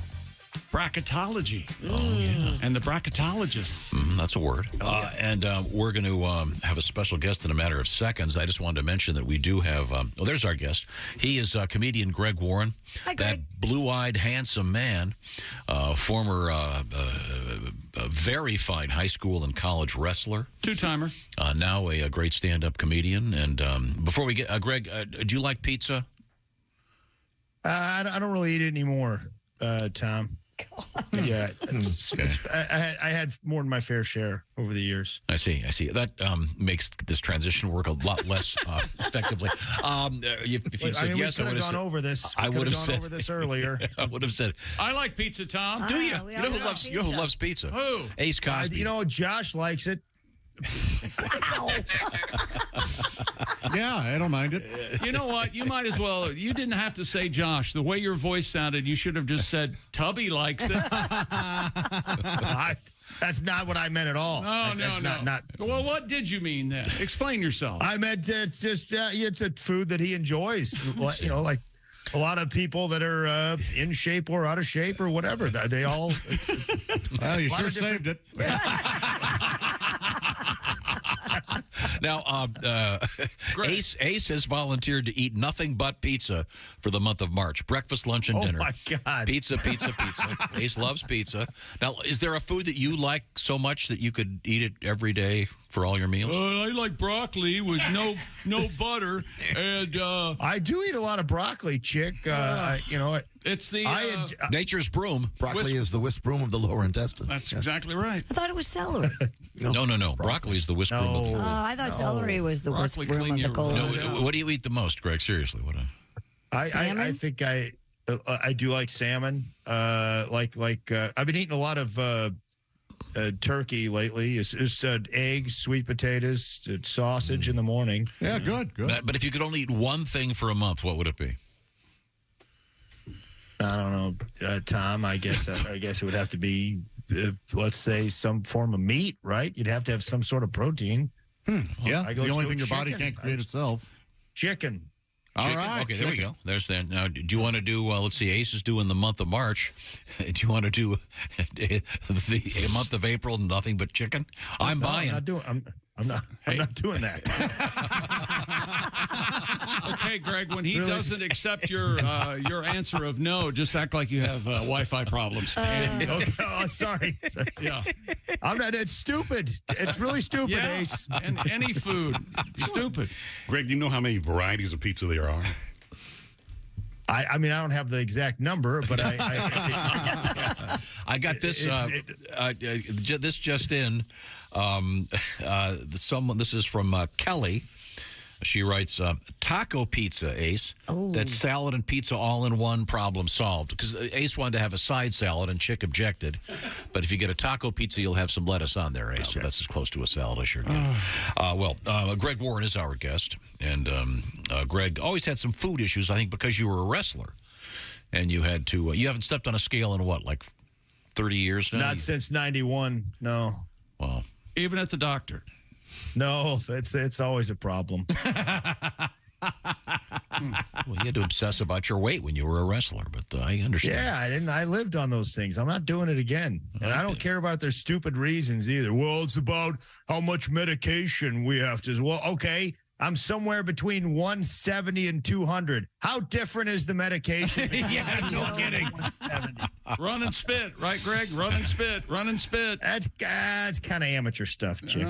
Bracketology.
Oh, yeah.
And the bracketologists.
That's a word. And we're going to have a special guest in a matter of seconds. I just wanted to mention that we do have, there's our guest. He is comedian Greg Warren.
Hi, Greg.
That blue-eyed, handsome man, former very fine high school and college wrestler.
Two-timer.
Now a great stand-up comedian. And before we get, Greg, do you like pizza?
I don't really eat it anymore, Tom. Yeah, I had more than my fair share over the years.
I see. That makes this transition work a lot less effectively. If you said yes, I would have
gone over this.
I would have
gone over this earlier.
I would have said.
I like pizza, Tom.
Do you? You know who loves pizza?
Who?
Ace Cosby.
Josh likes it.
Yeah, I don't mind it.
You know what? You might as well. You didn't have to say Josh. The way your voice sounded, you should have just said Tubby likes it.
That's not what I meant at all.
No.
Not.
Well, what did you mean then? Explain yourself.
I meant it's just it's a food that he enjoys. You know, like a lot of people that are in shape or out of shape or whatever. They all.
Well, you sure saved it.
Now, Ace has volunteered to eat nothing but pizza for the month of March. Breakfast, lunch, and dinner.
Oh, my God.
Pizza. Ace loves pizza. Now, is there a food that you like so much that you could eat it every day for all your meals?
I like broccoli with no butter. And
I do eat a lot of broccoli, Chick.
It's the
nature's broom.
Broccoli is the whisk broom of the lower intestine.
That's exactly right.
I thought it was celery.
No. Broccoli is the whisk broom of the
I thought celery was the whisk broom of the colon.
No, what do you eat the most, Greg? Seriously, what?
I think I do like salmon. I've been eating a lot of turkey lately. It's eggs, sweet potatoes, sausage in the morning.
Yeah, good.
But if you could only eat one thing for a month, what would it be?
I don't know, Tom. I guess it would have to be, let's say, some form of meat, right? You'd have to have some sort of protein.
Yeah, it's the only thing your body can't create itself.
Chicken.
All right. Okay, there we go. There's that. Now, do you want to do, let's see, Ace is doing the month of March. Do you want to do the month of April, nothing but chicken? I'm buying.
I'm not doing that.
Okay, Greg, when he doesn't accept your answer of no, just act like you have Wi-Fi problems.
Sorry.
Yeah.
I'm not. It's stupid. It's really stupid,
Yeah,
Ace.
and any food, stupid.
Greg, do you know how many varieties of pizza there are?
I mean, I don't have the exact number, but
I got this. This just in. This is from Kelly. She writes, taco pizza, Ace.
Oh.
That's salad and pizza all in one, problem solved. Because Ace wanted to have a side salad and Chick objected. But if you get a taco pizza, you'll have some lettuce on there, Ace. Okay. So that's as close to a salad as you're getting. Greg Warren is our guest. And Greg always had some food issues, I think, because you were a wrestler. And you had to, you haven't stepped on a scale in what, like 30 years now?
Not since 91, no.
Well,
even at the doctor.
No, it's always a problem.
Well, you had to obsess about your weight when you were a wrestler, but I understand.
Yeah, I lived on those things. I'm not doing it again. And I don't care about their stupid reasons either. Well, it's about how much medication we have to. Well, okay, I'm somewhere between 170 and 200. How different is the medication?
Yeah, no kidding.
Run and spit, right, Greg? Run and spit. Run and spit.
That's kind of amateur stuff, Chick.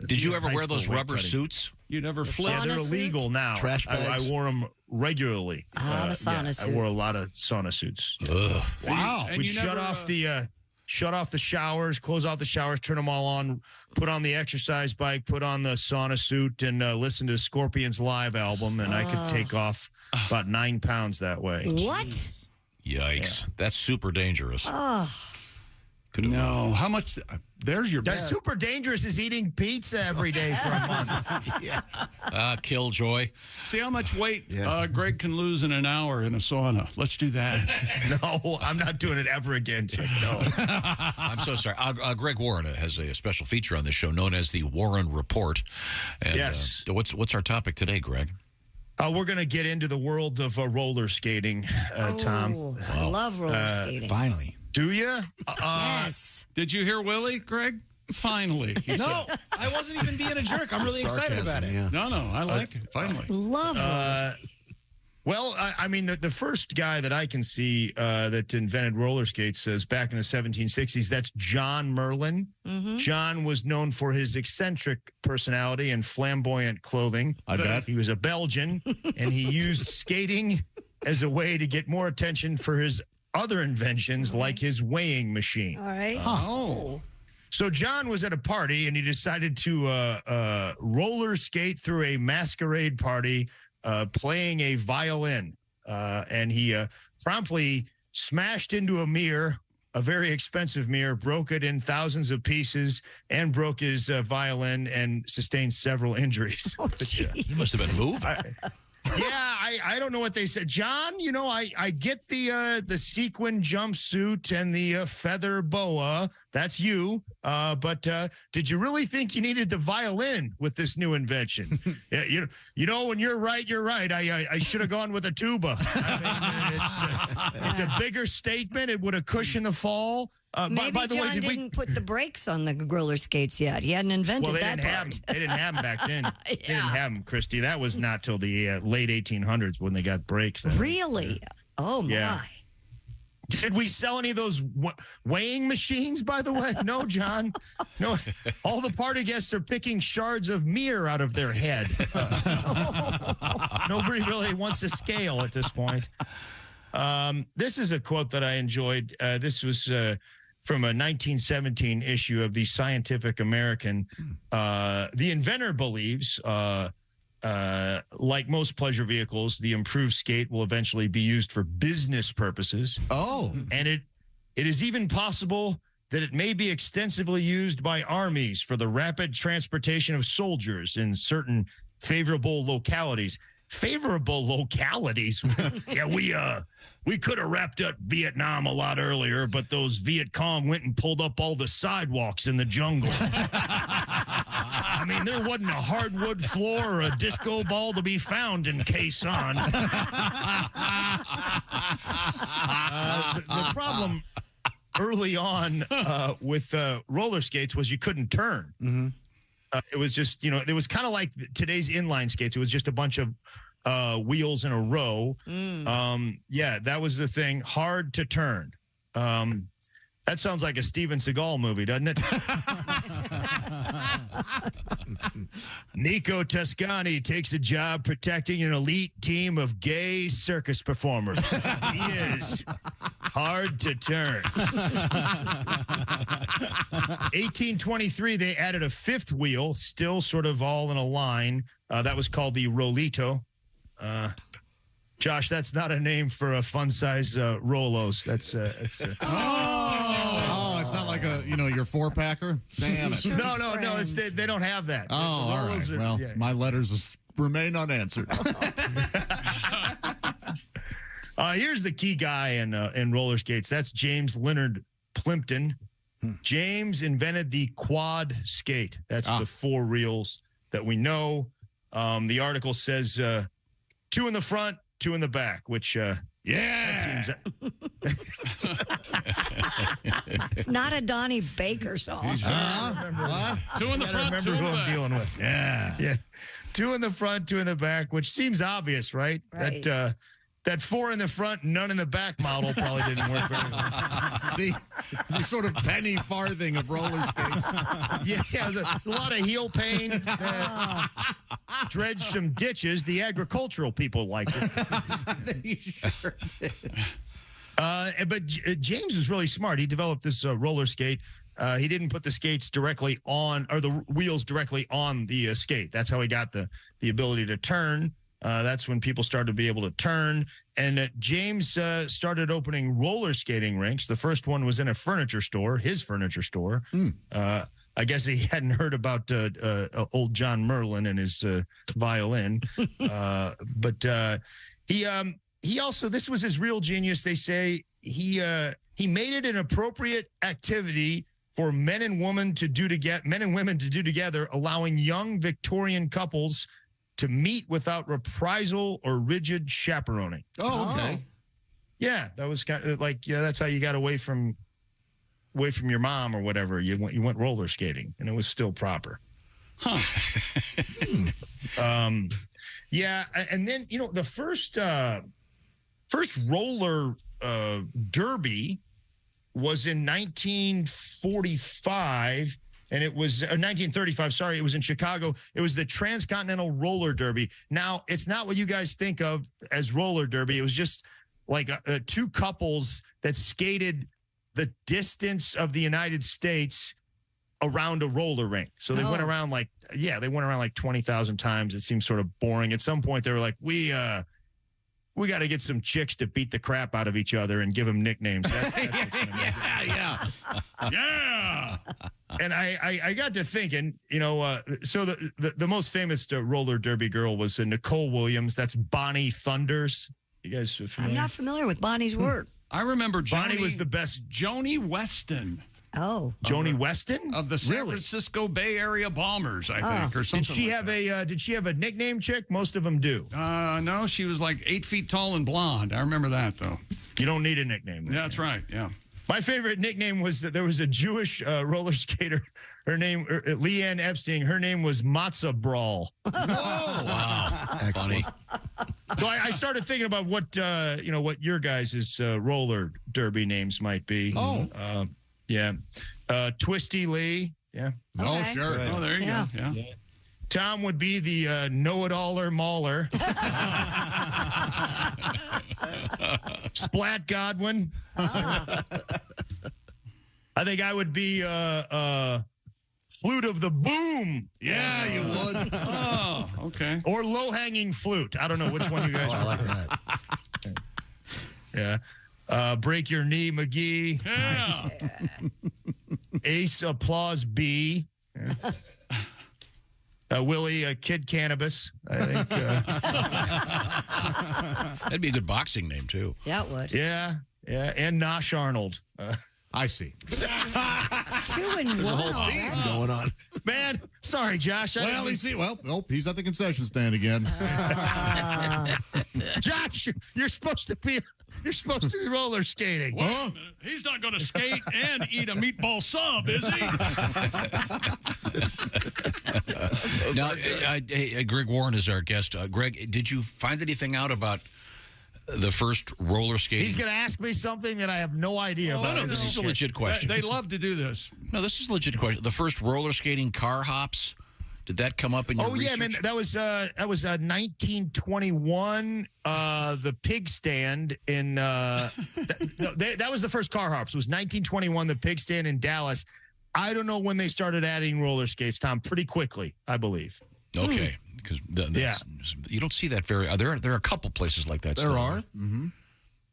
Did you ever wear those rubber suits?
You never flip.
Yeah, they're illegal now.
Trash bags.
I wore them regularly.
The sauna suit.
I wore a lot of sauna suits.
Ugh.
Wow.
And
We'd
you
shut off the showers, close off the showers, turn them all on, put on the exercise bike, put on the sauna suit, and listen to Scorpions' live album, and I could take off about 9 pounds that way.
What?
Yikes. That's super dangerous.
No. How much? There's your bet.
That's super dangerous is eating pizza every day for a month.
Killjoy.
See how much weight Greg can lose in an hour in a sauna. Let's do that.
No, I'm not doing it ever again, Chick. No.
I'm so sorry. Greg Warren has a special feature on this show known as the Warren Report. And,
yes.
What's our topic today, Greg?
We're going to get into the world of roller skating, Tom.
I love roller skating.
Finally.
Do you?
Yes.
Did you hear Willie, Greg? Finally.
No, I wasn't even being a jerk. I'm really excited about it.
Yeah.
No, I like it. Finally.
Love roller skating.
Well, I mean, the first guy that I can see that invented roller skates is back in the 1760s. That's John Merlin.
Mm-hmm.
John was known for his eccentric personality and flamboyant clothing.
I bet.
He was a Belgian, and he used skating as a way to get more attention for his other inventions, like his weighing machine.
All right.
Oh.
So John was at a party, and he decided to roller skate through a masquerade party playing a violin. And he promptly smashed into a mirror, a very expensive mirror, broke it in thousands of pieces, and broke his violin and sustained several injuries.
He must have been moved.
I don't know what they said. John, I get the sequin jumpsuit and the feather boa. That's you. But did you really think you needed the violin with this new invention? When you're right, you're right. I should have gone with a tuba. I mean, it's a bigger statement. It would have cushioned the fall.
Maybe
by the
John
way,
didn't put the brakes on the roller skates yet. He hadn't invented
they
that
didn't
part.
they didn't have them back then. They didn't have them, Christy. That was not till the late 1800s when they got brakes.
Really? Oh, my.
Yeah. Did we sell any of those weighing machines, by the way? No, John. No. All the party guests are picking shards of mirror out of their head. Nobody really wants a scale at this point. This is a quote that I enjoyed. This was from a 1917 issue of the Scientific American. The inventor believes, like most pleasure vehicles, the improved skate will eventually be used for business purposes.
Oh.
And it is even possible that it may be extensively used by armies for the rapid transportation of soldiers in certain favorable localities. Favorable localities? Yeah, we could have wrapped up Vietnam a lot earlier, but those Viet Cong went and pulled up all the sidewalks in the jungle. I mean, there wasn't a hardwood floor or a disco ball to be found in Quezon. The problem early on with roller skates was you couldn't turn.
Mm-hmm.
It was just, it was kind of like today's inline skates. It was just a bunch of wheels in a row. Yeah, that was the thing. Hard to turn. That sounds like a Steven Seagal movie, doesn't it? Nico Toscani takes a job protecting an elite team of gay circus performers. He is hard to turn. 1823, they added a fifth wheel, still sort of all in a line. That was called the Rolito. Josh, that's not a name for a fun-size Rolos. That's
it's not like a your 4-packer. Damn it!
No. It's they don't have that.
Oh, all right. Well, my letters remain unanswered.
Here's the key guy in roller skates. That's James Leonard Plimpton. James invented the quad skate. That's the 4 reels that we know. The article says 2 in the front, 2 in the back, which that seems
It's not a Donnie Baker song.
What?
2 in the front, 2 in the
who I'm
back.
dealing with. Yeah. 2 in the front, 2 in the back, which seems obvious, right?
Right.
That 4 in the front, none in the back model probably didn't work very well.
the sort of penny farthing of roller skates.
Yeah, a lot of heel pain. Dredged some ditches. The agricultural people liked it.
They sure did.
But James was really smart. He developed this roller skate. He didn't put the skates directly on, or the wheels directly on the skate. That's how he got the ability to turn. That's when people started to be able to turn. And James started opening roller skating rinks. The first one was in a furniture store, his furniture store. I guess he hadn't heard about old John Merlin and his violin. But he also, this was his real genius. They say he made it an appropriate activity for men and women to do together, allowing young Victorian couples to meet without reprisal or rigid chaperoning.
Oh, okay.
Yeah, that was kind of like, that's how you got away from your mom or whatever. You went roller skating, and it was still proper. Huh. Yeah, and then the first roller derby was in 1945. And it was 1935. Sorry, it was in Chicago. It was the Transcontinental Roller Derby. Now, it's not what you guys think of as roller derby. It was just like 2 couples that skated the distance of the United States around a roller rink. So they went around like 20,000 times. It seemed sort of boring. At some point, they were like, we got to get some chicks to beat the crap out of each other and give them nicknames. That's
Yeah.
And I got to thinking, so the most famous roller derby girl was Nicole Williams. That's Bonnie Thunders. You guys are familiar?
I'm not familiar with Bonnie's work.
I remember
Bonnie was the best.
Joni Weston.
Oh.
Joni Weston?
Of the San Francisco Bay Area Bombers, I think, or something.
Did she have a nickname, chick? Most of them do.
No, she was like 8 feet tall and blonde. I remember that, though.
You don't need a nickname.
Yeah, that's right, yeah.
My favorite nickname was that there was a Jewish roller skater. Her name, Leanne Epstein. Her name was Matzah Brawl.
Oh, wow.
Excellent.
So I started thinking about what your guys' roller derby names might be.
Oh.
Yeah. Twisty Lee. Yeah.
Oh, sure.
Oh, there you go. Yeah.
Tom would be the know-it-aller mauler. Splat Godwin. I think I would be flute of the boom.
Yeah, you would.
Oh, okay.
Or low-hanging flute. I don't know which one you guys
I like that.
Yeah. Break your knee, McGee.
Yeah.
Ace applause B. Yeah. Willie, Kid Cannabis, I think.
That'd be a good boxing name, too.
Yeah, it would.
Yeah. And Nosh Arnold.
I see.
2-1.
There's a whole theme going on.
Man, sorry, Josh.
He's at the concession stand again.
Josh, you're supposed to be roller skating.
Well, he's not going to skate and eat a meatball sub, is he?
Now, Greg Warren is our guest. Greg, did you find anything out about the first roller skating?
He's going to ask me something that I have no idea about.
No, this is a legit question.
They love to do this.
No, this is a legit question. The first roller skating car hops, did that come up in your research?
Yeah, man, that was 1921. The pig stand in that was the first car hops. It was 1921. The pig stand in Dallas. I don't know when they started adding roller skates, Tom. Pretty quickly, I believe.
Okay, because you don't see that very. There are a couple places like that.
There are. Mm-hmm.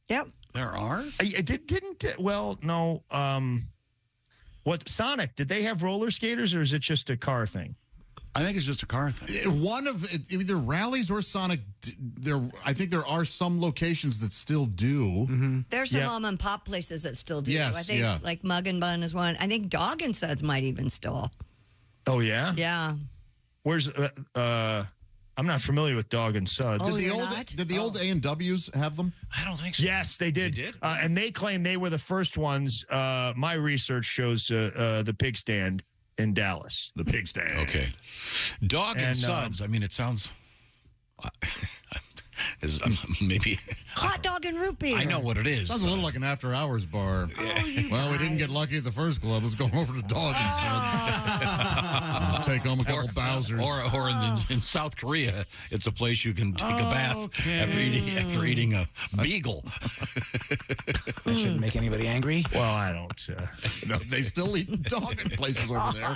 Yep.
There are.
No. What Sonic? Did they have roller skaters, or is it just a car thing?
I think it's just a car thing.
One of either Rallies or Sonic. I think there are some locations that still do.
Mm-hmm. There's some mom and pop places that still do.
Yes,
I think like Mug and Bun is one. I think Dog and Suds might even still.
Oh yeah.
Yeah.
Where's I'm not familiar with Dog and Suds.
Oh,
Did the old A&Ws have them?
I don't think so.
Yes, they did.
They did?
And they claim they were the first ones. My research shows the pig stand in Dallas.
The pig stand.
Okay. Dog and Suds. I mean, it sounds... maybe...
Hot dog and root beer.
I know what it is.
Sounds a little like an after-hours bar. Well, we didn't get lucky at the first club. Let's go over to Dog and Suds. Take home a couple Bowsers.
Or in South Korea, it's a place you can take a bath after eating a beagle.
That shouldn't make anybody angry.
Well, I don't.
No, they still eat dog in places over there.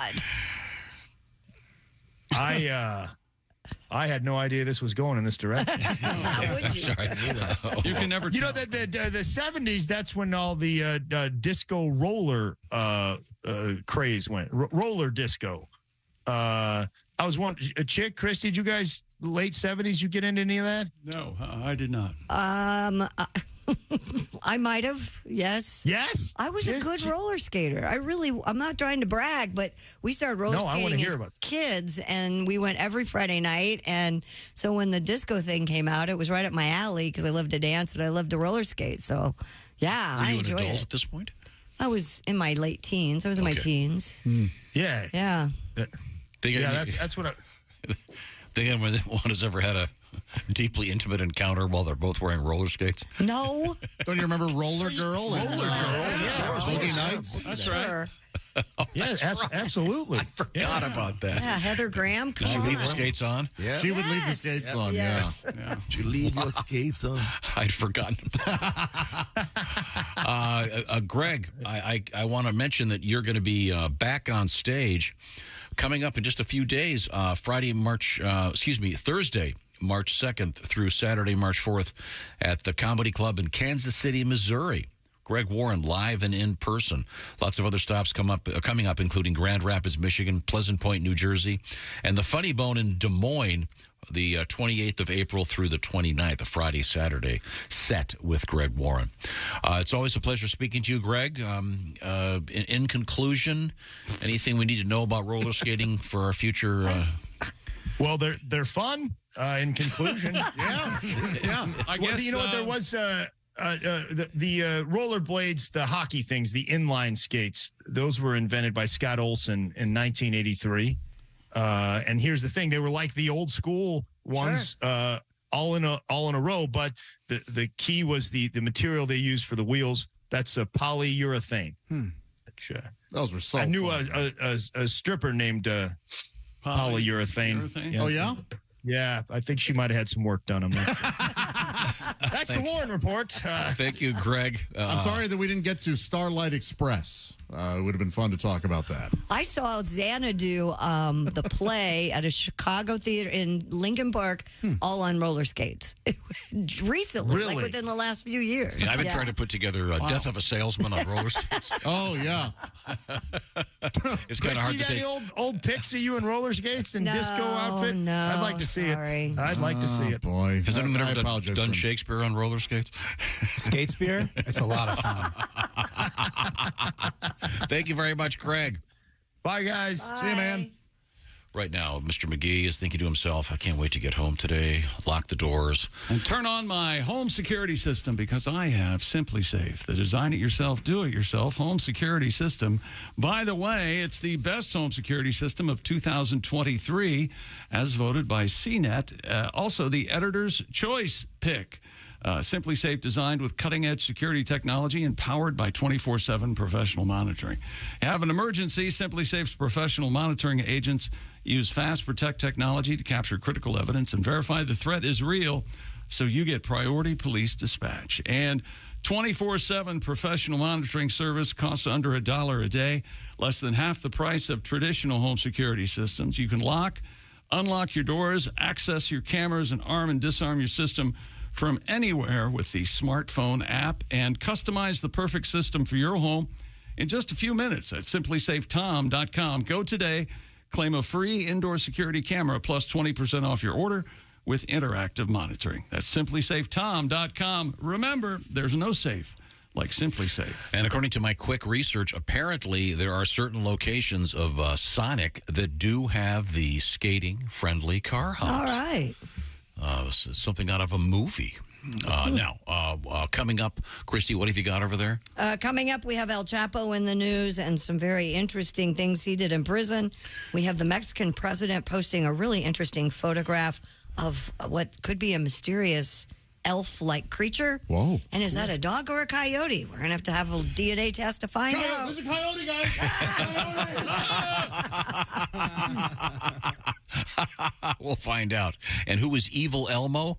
I had no idea this was going in this direction.
Sorry.
You can never tell.
You know, the 70s, that's when all the disco roller craze went. Roller disco. I was one, a chick, Chris, did you guys, late 70s, you get into any of that?
No, I did not.
I might have, yes.
Yes?
I was a good roller skater. I'm not trying to brag, but we started roller skating as kids, and we went every Friday night. And so when the disco thing came out, it was right up my alley because I loved to dance and I loved to roller skate. So, yeah, I enjoyed it.
Were you an adult at this point?
I was in my late teens. I was in my teens.
Yeah.
Yeah.
That's what I...
Think anyone has ever had a deeply intimate encounter while they're both wearing roller skates?
No.
Don't you remember Roller Girl?
Roller Girl, yeah.
Boogie Nights?
That's right.
Yes, absolutely.
I forgot about that.
Yeah, Heather Graham.
Did she leave the skates on?
Yeah.
She would leave the skates on,
yes.
yeah.
Did you leave your skates on?
I'd forgotten. Greg, I want to mention that you're going to be back on stage coming up in just a few days, Thursday, March 2nd through Saturday, March 4th at the Comedy Club in Kansas City, Missouri. Greg Warren live and in person. Lots of other stops coming up, including Grand Rapids, Michigan, Pleasant Point, New Jersey, and the Funny Bone in Des Moines, the 28th of April through the 29th, a Friday, Saturday set with Greg Warren. It's always a pleasure speaking to you, Greg. In conclusion, anything we need to know about roller skating for our future?
Well, they're fun. In conclusion, yeah.
I guess
you know what there was. The roller blades, the hockey things, the inline skates, those were invented by Scott Olson in 1983. And here's the thing: they were like the old school ones, all in a row. But the key was the material they used for the wheels. That's a polyurethane. Which,
those were so.
I knew
fun.
a stripper named polyurethane.
Yeah. Oh yeah.
Yeah, I think she might have had some work done. I'm not sure. That's the Warren Report.
Thank you, Greg.
I'm sorry that we didn't get to Starlight Express. It would have been fun to talk about that.
I saw Xanadu, the play at a Chicago theater in Lincoln Park, all on roller skates. Recently, like within the last few years.
Yeah, I've been trying to put together Death of a Salesman on roller skates.
Oh, yeah.
It's kind of hard to take.
You got any old pics of you in roller skates and disco outfit?
No,
I'd like to see it. I'd like to see it.
Boy.
Has anyone ever done Shakespeare on roller skates?
Skatespeare? It's a lot of fun.
Thank you very much, Craig.
Bye, guys.
Bye.
See you, man.
Right now, Mr. McGee is thinking to himself, I can't wait to get home today, lock the doors.
And turn on my home security system because I have Simply Safe, the design-it-yourself, do-it-yourself home security system. By the way, it's the best home security system of 2023 as voted by CNET. Also, the editor's choice pick. Simply Safe designed with cutting-edge security technology and powered by 24/7 professional monitoring. You have an emergency, Simply Safe's professional monitoring agents use Fast Protect technology to capture critical evidence and verify the threat is real, so you get priority police dispatch. And 24/7 professional monitoring service costs under $1 a day, less than half the price of traditional home security systems. You can lock, unlock your doors, access your cameras, and arm and disarm your system from anywhere with the smartphone app, and customize the perfect system for your home in just a few minutes at simplysafetom.com. Go today, claim a free indoor security camera plus 20% off your order with interactive monitoring. That's simplysafetom.com. Remember, there's no safe like Simply Safe.
And according to my quick research, apparently there are certain locations of Sonic that do have the skating-friendly car hop.
All right.
Something out of a movie. Now, coming up, Christy, what have you got over there?
Coming up, we have El Chapo in the news and some very interesting things he did in prison. We have the Mexican president posting a really interesting photograph of what could be a mysterious elf-like creature.
Whoa.
And is that a dog or a coyote? We're going to have a DNA test to find out.
There's a coyote, guys.
We'll find out. And who is Evil Elmo?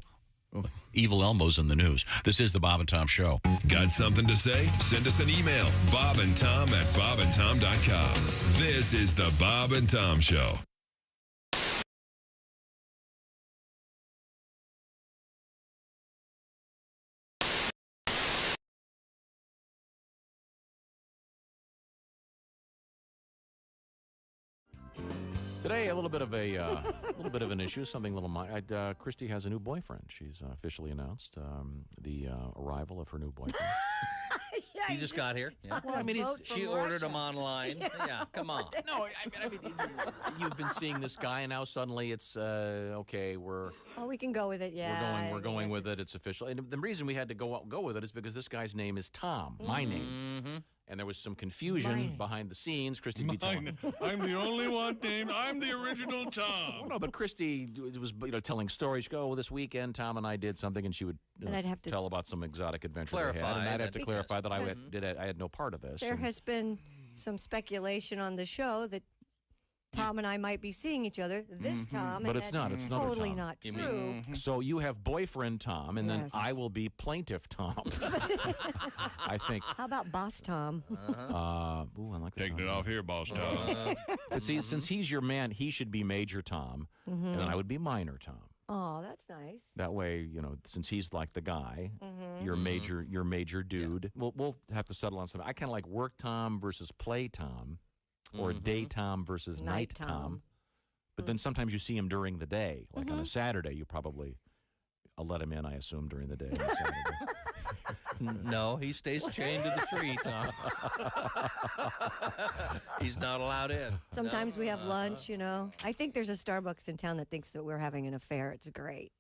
Evil Elmo's in the news. This is the Bob and Tom Show.
Got something to say? Send us an email, bobandtom@bobandtom.com. This is the Bob and Tom Show.
Today, a little bit of an issue, something a little minor. Christy has a new boyfriend. She's officially announced the arrival of her new boyfriend.
He just got here. Yeah.
Well, I mean,
she ordered him online. Yeah, come on.
No, I mean, you've been seeing this guy, and now suddenly it's okay.
We can go with it. Yeah,
we're going with it. It's official. And the reason we had to go with it is because this guy's name is Tom, my name.
Mm-hmm.
And there was some confusion behind the scenes. Christy be telling.
I'm the only one named. I'm the original Tom.
Well, no, but Christy was telling stories. She'd go, well, this weekend, Tom and I did something, and she would
and I'd have to
tell about some exotic adventure they had. And I'd have to clarify that I had no part of this.
There has been some speculation on the show that Tom and I might be seing each other this Tom,
but
and
it's not. It's
totally
Tom.
not true.
So you have boyfriend Tom, and then I will be plaintiff Tom. I think.
How about Boss Tom?
I like this.
Taking it off here, Boss Tom.
But see, since he's your man, he should be Major Tom, and then I would be Minor Tom.
Oh, that's nice.
That way, since he's like the guy, you're major dude. Yeah. We'll have to settle on something. I kind of like work Tom versus play Tom. Or day Tom versus night Tom. But then sometimes you see him during the day. Like on a Saturday, you probably let him in, I assume, during the day on Saturday.
No, he stays chained to the tree, Tom. He's not allowed in.
Sometimes we have lunch, I think there's a Starbucks in town that thinks that we're having an affair. It's great.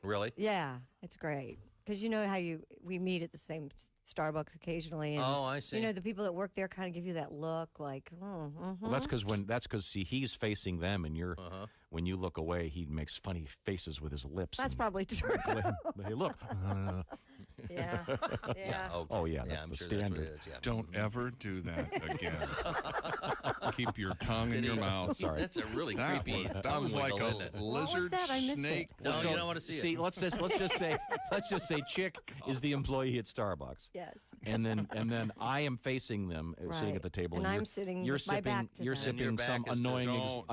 Really?
Yeah, it's great. Because you know how we meet at the same Starbucks occasionally. And,
I see.
The people that work there kind of give you that look like,
Well, that's because see, he's facing them, and you're when you look away, he makes funny faces with his lips.
That's probably true.
Hey, look.
Yeah.
Oh, yeah, that's the standard.
Don't ever do that again. Keep your tongue in your mouth.
Sorry. That's a really creepy
That was like a lizard
what was that? I missed
snake.
it.
No, you don't want to see it.
See, let's just say Chick is the employee at Starbucks.
Yes.
And then I am facing them, sitting at the table,
and I'm sitting with my back to
You're
them.
sipping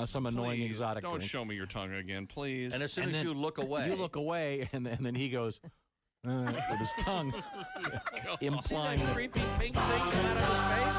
some annoying exotic
Don't
drink.
show me your tongue again, please.
And as soon as you look away,
and then he goes with his tongue, implying that
creepy pink thing come out of his face.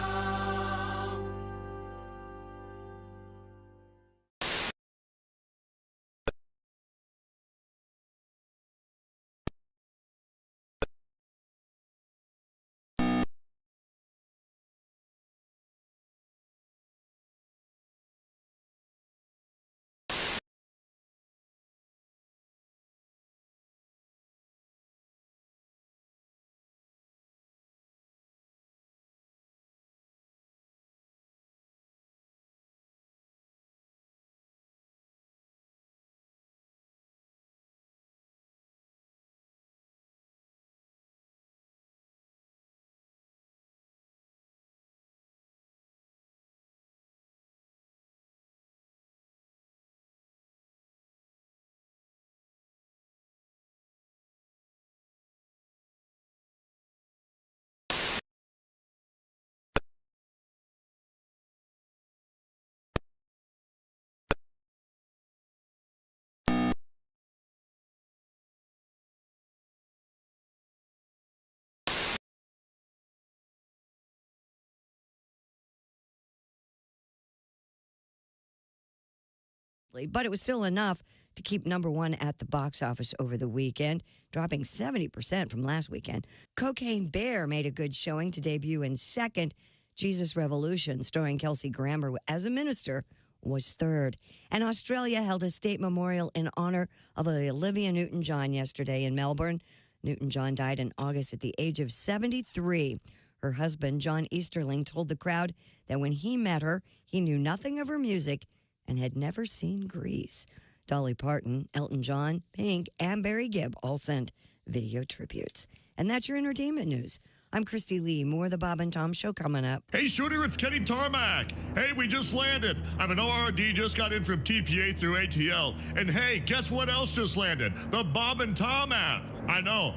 obviously, but it was still enough to keep number one at the box office over the weekend, dropping 70% from last weekend. Cocaine Bear made a good showing to debut in second. Jesus Revolution, starring Kelsey Grammer as a minister, was third. And Australia held a state memorial in honor of Olivia Newton-John yesterday in Melbourne. Newton-John died in August at the age of 73. Her husband, John Easterling, told the crowd that when he met her, he knew nothing of her music and had never seen Grease. Dolly Parton, Elton John, Pink, and Barry Gibb all sent video tributes. And that's your entertainment news. I'm Christy Lee. More of the Bob and Tom Show coming up.
Hey, Shooter, it's Kenny Tarmac. Hey, we just landed. I'm an ORD, just got in from TPA through ATL. And hey, guess what else just landed? The Bob and Tom app. I know.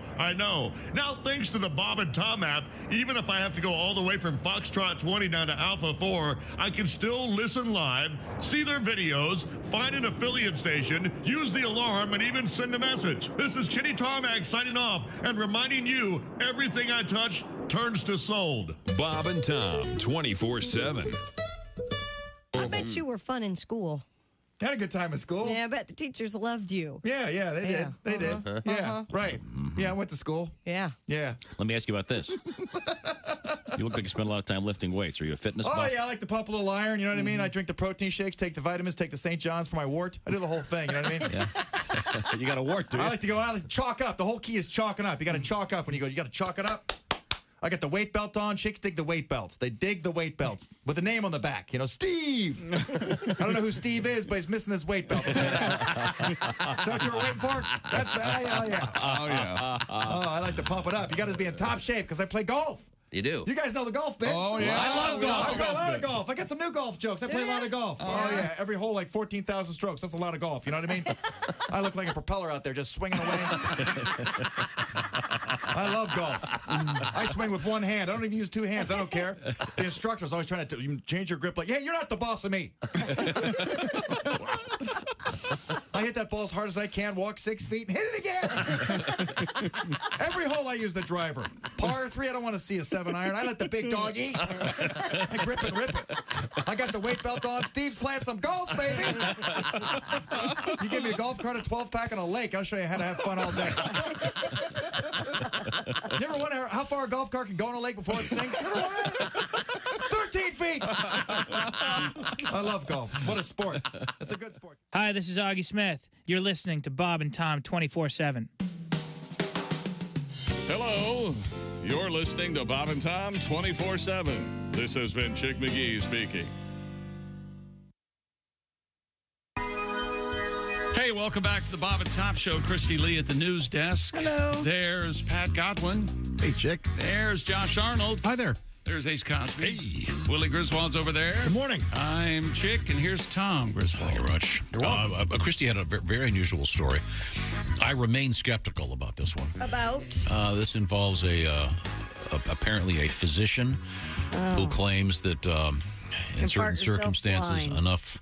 Now, thanks to the Bob and Tom app, even if I have to go all the way from Foxtrot 20 down to Alpha 4, I can still listen live, see their videos, find an affiliate station, use the alarm, and even send a message. This is Kenny Tarmac signing off and reminding you, everything I touch turns to sold.
Bob and Tom, 24/7.
I bet you were fun in school.
Had a good time at school.
Yeah, I bet the teachers loved you.
Yeah, they did. They did. Yeah, right. Yeah, I went to school.
Yeah.
Yeah.
Let me ask you about this. You look like you spend a lot of time lifting weights. Are you a fitness buff?
Oh, yeah, I like to pump a little iron, you know what I mean? I drink the protein shakes, take the vitamins, take the St. John's for my wart. I do the whole thing, you know what I mean?
Yeah. You got a wart, do you?
I like to go out and chalk up. The whole key is chalking up. You got to chalk up when you go. You got to chalk it up. I got the weight belt on. Chicks dig the weight belts. They dig the weight belts with a name on the back. You know, Steve. I don't know who Steve is, but he's missing his weight belt. Is that what you were waiting for? That's yeah.
Oh, yeah.
Oh, I like to pump it up. You got to be in top shape because I play golf.
You do.
You guys know the golf bit.
Oh, yeah.
I love golf. I got a lot of golf. I got some new golf jokes. I play a lot of golf. Oh, yeah. Every hole, like 14,000 strokes. That's a lot of golf. You know what I mean? I look like a propeller out there just swinging away. I love golf. I swing with one hand. I don't even use two hands. I don't care. The instructor's always trying to change your grip. Like, hey, you're not the boss of me. I hit that ball as hard as I can, walk 6 feet, and hit it again. Every hole I use the driver. Par 3, I don't want to see a 7-iron. I let the big dog eat. I grip and rip it. I got the weight belt on. Steve's playing some golf, baby. You give me a golf cart, a 12-pack, and a lake, I'll show you how to have fun all day. You ever wonder how far a golf cart can go in a lake before it sinks? You ever wonder? 13 feet. I love golf. What a sport. It's a good sport.
Hi, this is Augie Smith. You're listening to Bob and Tom 24/7.
Hello. You're listening to Bob and Tom 24/7. This has been Chick McGee speaking.
Hey, welcome back to the Bob and Tom Show. Christy Lee at the news desk.
Hello.
There's Pat Godwin.
Hey, Chick.
There's Josh Arnold.
Hi there.
There's Ace Cosby.
Hey.
Willie Griswold's over there.
Good morning.
I'm Chick, and here's Tom Griswold.
Thank you very much.
You're welcome.
Christy had a very unusual story. I remain skeptical about this one.
About?
This involves apparently a physician who claims that in certain circumstances enough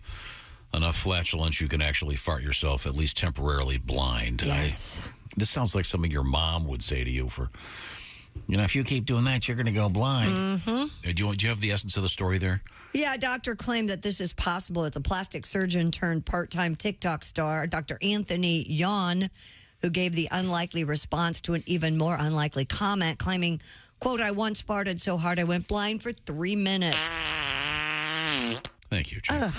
flatulence you can actually fart yourself at least temporarily blind.
Yes.
This sounds like something your mom would say to you for, if you keep doing that, you're going to go blind.
Mm-hmm.
Do you have the essence of the story there?
Yeah, a doctor claimed that this is possible. It's a plastic surgeon turned part-time TikTok star, Dr. Anthony Yon, who gave the unlikely response to an even more unlikely comment, claiming, quote, "I once farted so hard I went blind for 3 minutes."
Thank you, Jim.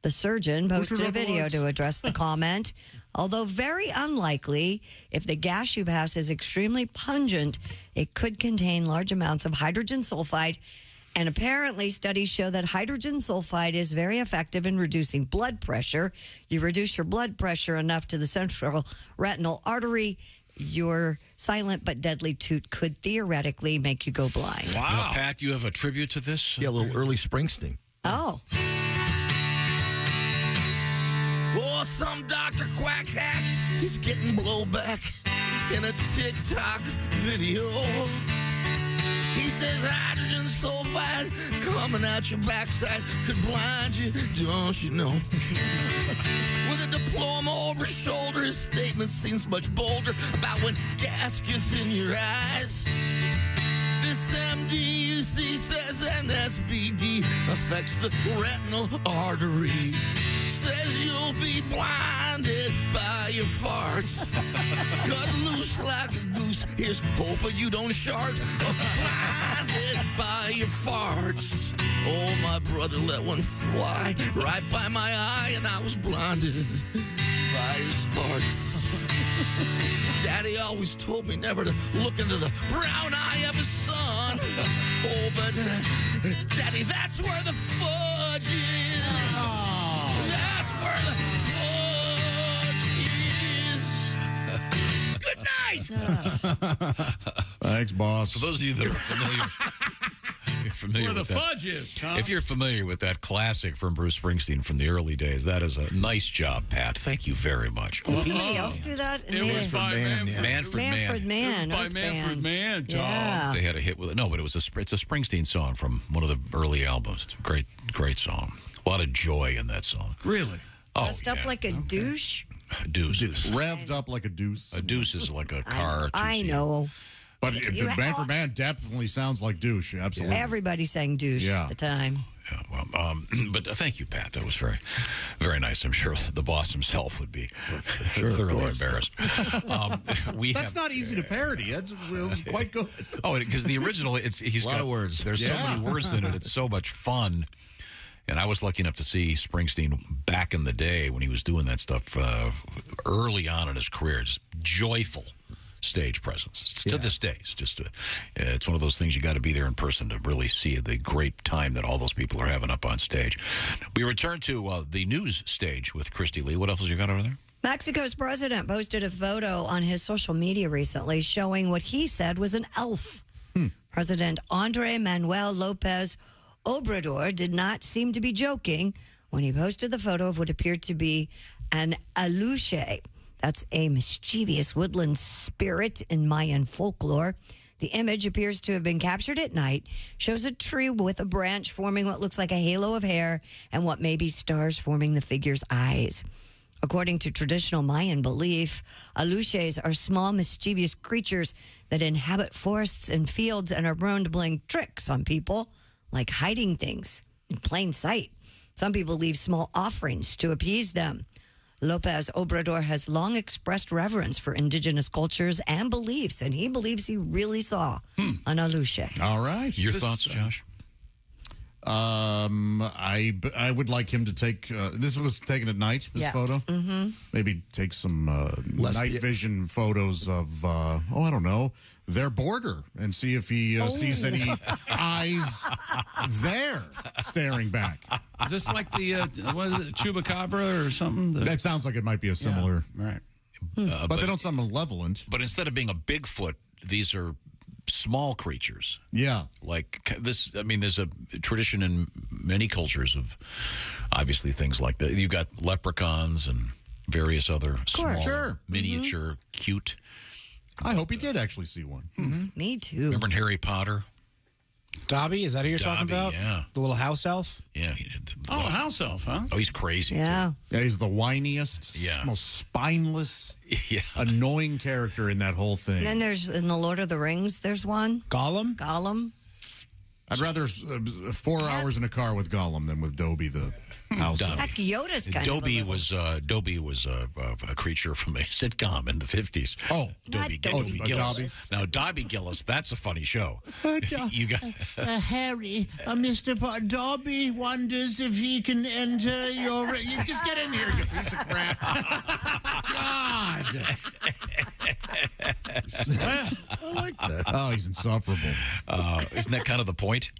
The surgeon posted a video to address the comment. Although very unlikely, if the gas you pass is extremely pungent, it could contain large amounts of hydrogen sulfide. And apparently, studies show that hydrogen sulfide is very effective in reducing blood pressure. You reduce your blood pressure enough to the central retinal artery, your silent but deadly toot could theoretically make you go blind.
Wow. Pat, you have a tribute to this?
Yeah, a little early Springsteen.
Oh.
Oh, some Dr. Quack Hack, he's getting blowback in a TikTok video. He says hydrogen sulfide coming out your backside could blind you, don't you know? With a diploma over his shoulder, his statement seems much bolder about when gas gets in your eyes. This MDUC says NSBD affects the retinal artery. says you'll be blinded by your farts. Cut loose like a goose. Here's hoping you don't shart. Blinded by your farts. Oh, my brother let one fly right by my eye, and I was blinded by his farts. Daddy always told me never to look into the brown eye of his son. Oh, but Daddy, that's where the fudge is. Oh. That's where the fudge is. Good night.
Thanks, boss.
For those of you that are familiar. Familiar
where
with
the
that.
fudge is, Tom.
If you're familiar with that classic from Bruce Springsteen from the early days, that is a nice job, Pat. Thank you very much.
Did anybody else do that?
It was by
Manfred
Mann.
By Manfred Mann, Tom.
Yeah.
They had a hit with it. No, but it's a Springsteen song from one of the early albums. It's a great song. A lot of joy in that song.
Really?
Dressed up like a douche?
Deuce.
Revved up like a deuce.
A deuce is like a car.
I know.
But Manfred Mann definitely sounds like douche. Absolutely.
Everybody sang douche at the time.
Yeah, well, but thank you, Pat. That was very, very nice. I'm sure the boss himself would be thoroughly embarrassed.
That's not easy to parody. It was quite good.
Oh, because the original, he's
a lot
got
of words.
There's so many words in it. It's so much fun. And I was lucky enough to see Springsteen back in the day when he was doing that stuff early on in his career. Just joyful stage presence to this day. It's just it's one of those things you got to be there in person to really see the great time that all those people are having up on stage. We return to the news stage with Christy Lee. What else you got over there?
Mexico's president posted a photo on his social media recently showing what he said was an elf. President Andre Manuel Lopez Obrador did not seem to be joking when he posted the photo of what appeared to be an aluche. That's a mischievous woodland spirit in Mayan folklore. The image appears to have been captured at night, shows a tree with a branch forming what looks like a halo of hair and what may be stars forming the figure's eyes. According to traditional Mayan belief, aluches are small, mischievous creatures that inhabit forests and fields and are prone to playing tricks on people, like hiding things in plain sight. Some people leave small offerings to appease them. Lopez Obrador has long expressed reverence for indigenous cultures and beliefs, and he believes he really saw an aluche.
All right.
Your thoughts, Josh?
I would like him to take. This was taken at night. This photo.
Mm-hmm.
Maybe take some night vision photos of. I don't know, their border and see if he sees any eyes there staring back.
Is this like the what is it, chupacabra or something?
That sounds like it might be a similar.
Right.
But they don't sound malevolent.
But instead of being a Bigfoot, these are small creatures.
Yeah.
Like this, I mean, there's a tradition in many cultures of obviously things like that. You've got leprechauns and various other small, miniature, cute.
I hope he did actually see one.
Mm-hmm. Me too.
Remember in Harry Potter?
Dobby, is that who you're talking about?
Yeah.
The little house elf?
Yeah.
Oh, house elf, huh?
Oh, he's crazy.
Yeah.
Yeah, he's the whiniest, most spineless, annoying character in that whole thing.
And then there's, in The Lord of the Rings, there's one.
Gollum?
Gollum.
I'd rather 4 hours in a car with Gollum than with Dobby the house elf.
Heck, Yoda's kind
Dobby
of
Dobby was a creature from a sitcom in the 50s.
Oh,
Dobby Gillis. Now, Dobby Gillis, that's a funny show. You got
Harry, Mr. Dobby wonders if he can enter your...
You just get in here, you piece of crap. God.
I like that.
Oh, he's insufferable.
Isn't that kind of the point?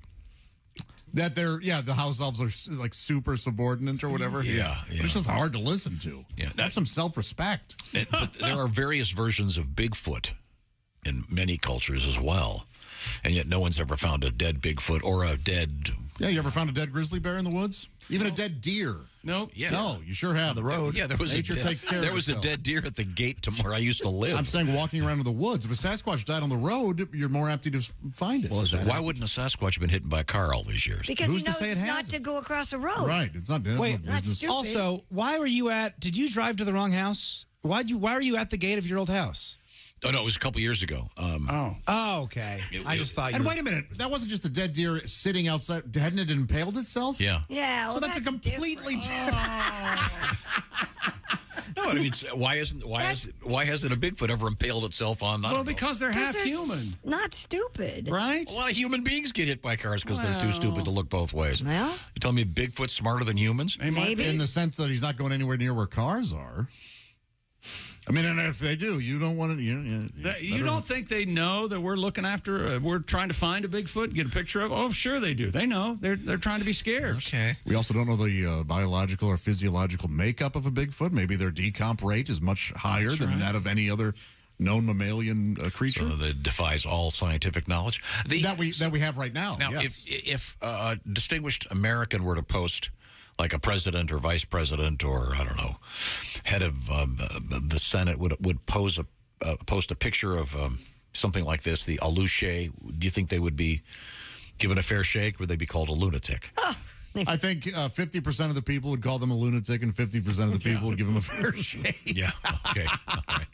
That the house elves are like super subordinate or whatever.
Yeah.
But it's just hard to listen to.
Yeah.
Have some self-respect.
But there are various versions of Bigfoot in many cultures as well. And yet no one's ever found a dead Bigfoot or a dead...
Yeah, you ever found a dead grizzly bear in the woods? Even a dead deer?
Nope.
Yeah.
No, you sure have.
On the road. Yeah, there was
Nature takes care
there
of
was a
itself.
dead deer at the gate to where I used to live.
I'm saying walking around in the woods. If a Sasquatch died on the road, you're more apt to find it.
Well, why wouldn't a Sasquatch have been hit by a car all these years?
Because
Who's
he
to say
knows
it
not
hasn't?
to go across a road.
Right. It's not
Wait,
no business.
stupid.
Also, why were you at? Did you drive to the wrong house? Why were you at the gate of your old house?
Oh, no, it was a couple years ago.
Oh, okay. I just thought you
And
were...
wait a minute. That wasn't just a dead deer sitting outside. Hadn't it impaled itself?
Yeah.
Yeah,
So that's a completely different...
No, I mean, why hasn't a Bigfoot ever impaled itself on?
Well, because they're half human.
Not stupid.
Right?
A lot of human beings get hit by cars because they're too stupid to look both ways.
Well,
you tell me Bigfoot's smarter than humans?
Maybe.
In the sense that he's not going anywhere near where cars are. I mean, and if they do, you don't want to...
You don't think they know that we're looking after... we're trying to find a Bigfoot, get a picture of... Oh, sure they do. They know. They're trying to be scared.
Okay.
We also don't know the biological or physiological makeup of a Bigfoot. Maybe their decomp rate is much higher than that of any other known mammalian creature.
So that defies all scientific knowledge.
That we have right now.
Now,
yes.
if a distinguished American were to post, like a president or vice president or, I don't know, head of the Senate would post a picture of something like this, the Alouche, do you think they would be given a fair shake? Would they be called a lunatic?
I think 50% of the people would call them a lunatic and 50% of the people would give them a fair shake.
Yeah, okay. All right.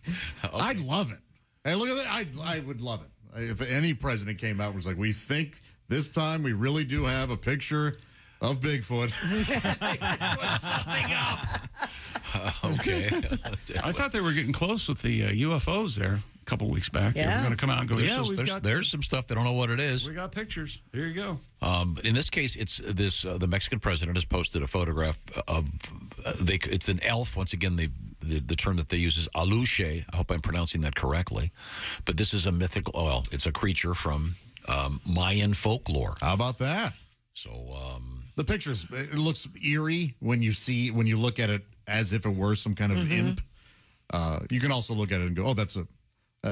Okay.
I'd love it. Hey, look at that. I would love it. If any president came out and was like, we think this time we really do have a picture of Bigfoot.
Put something up. Okay.
I thought they were getting close with the UFOs there a couple weeks back. They were going to come out and go,
there's some stuff they don't know what it is.
We got pictures. Here you go.
In this case, it's this. The Mexican president has posted a photograph of. It's an elf. Once again, the term that they use is Alouche. I hope I'm pronouncing that correctly. But this is a mythical. Well, it's a creature from Mayan folklore.
How about that?
So
the pictures. It looks eerie when you look at it as if it were some kind of imp. You can also look at it and go, "Oh, that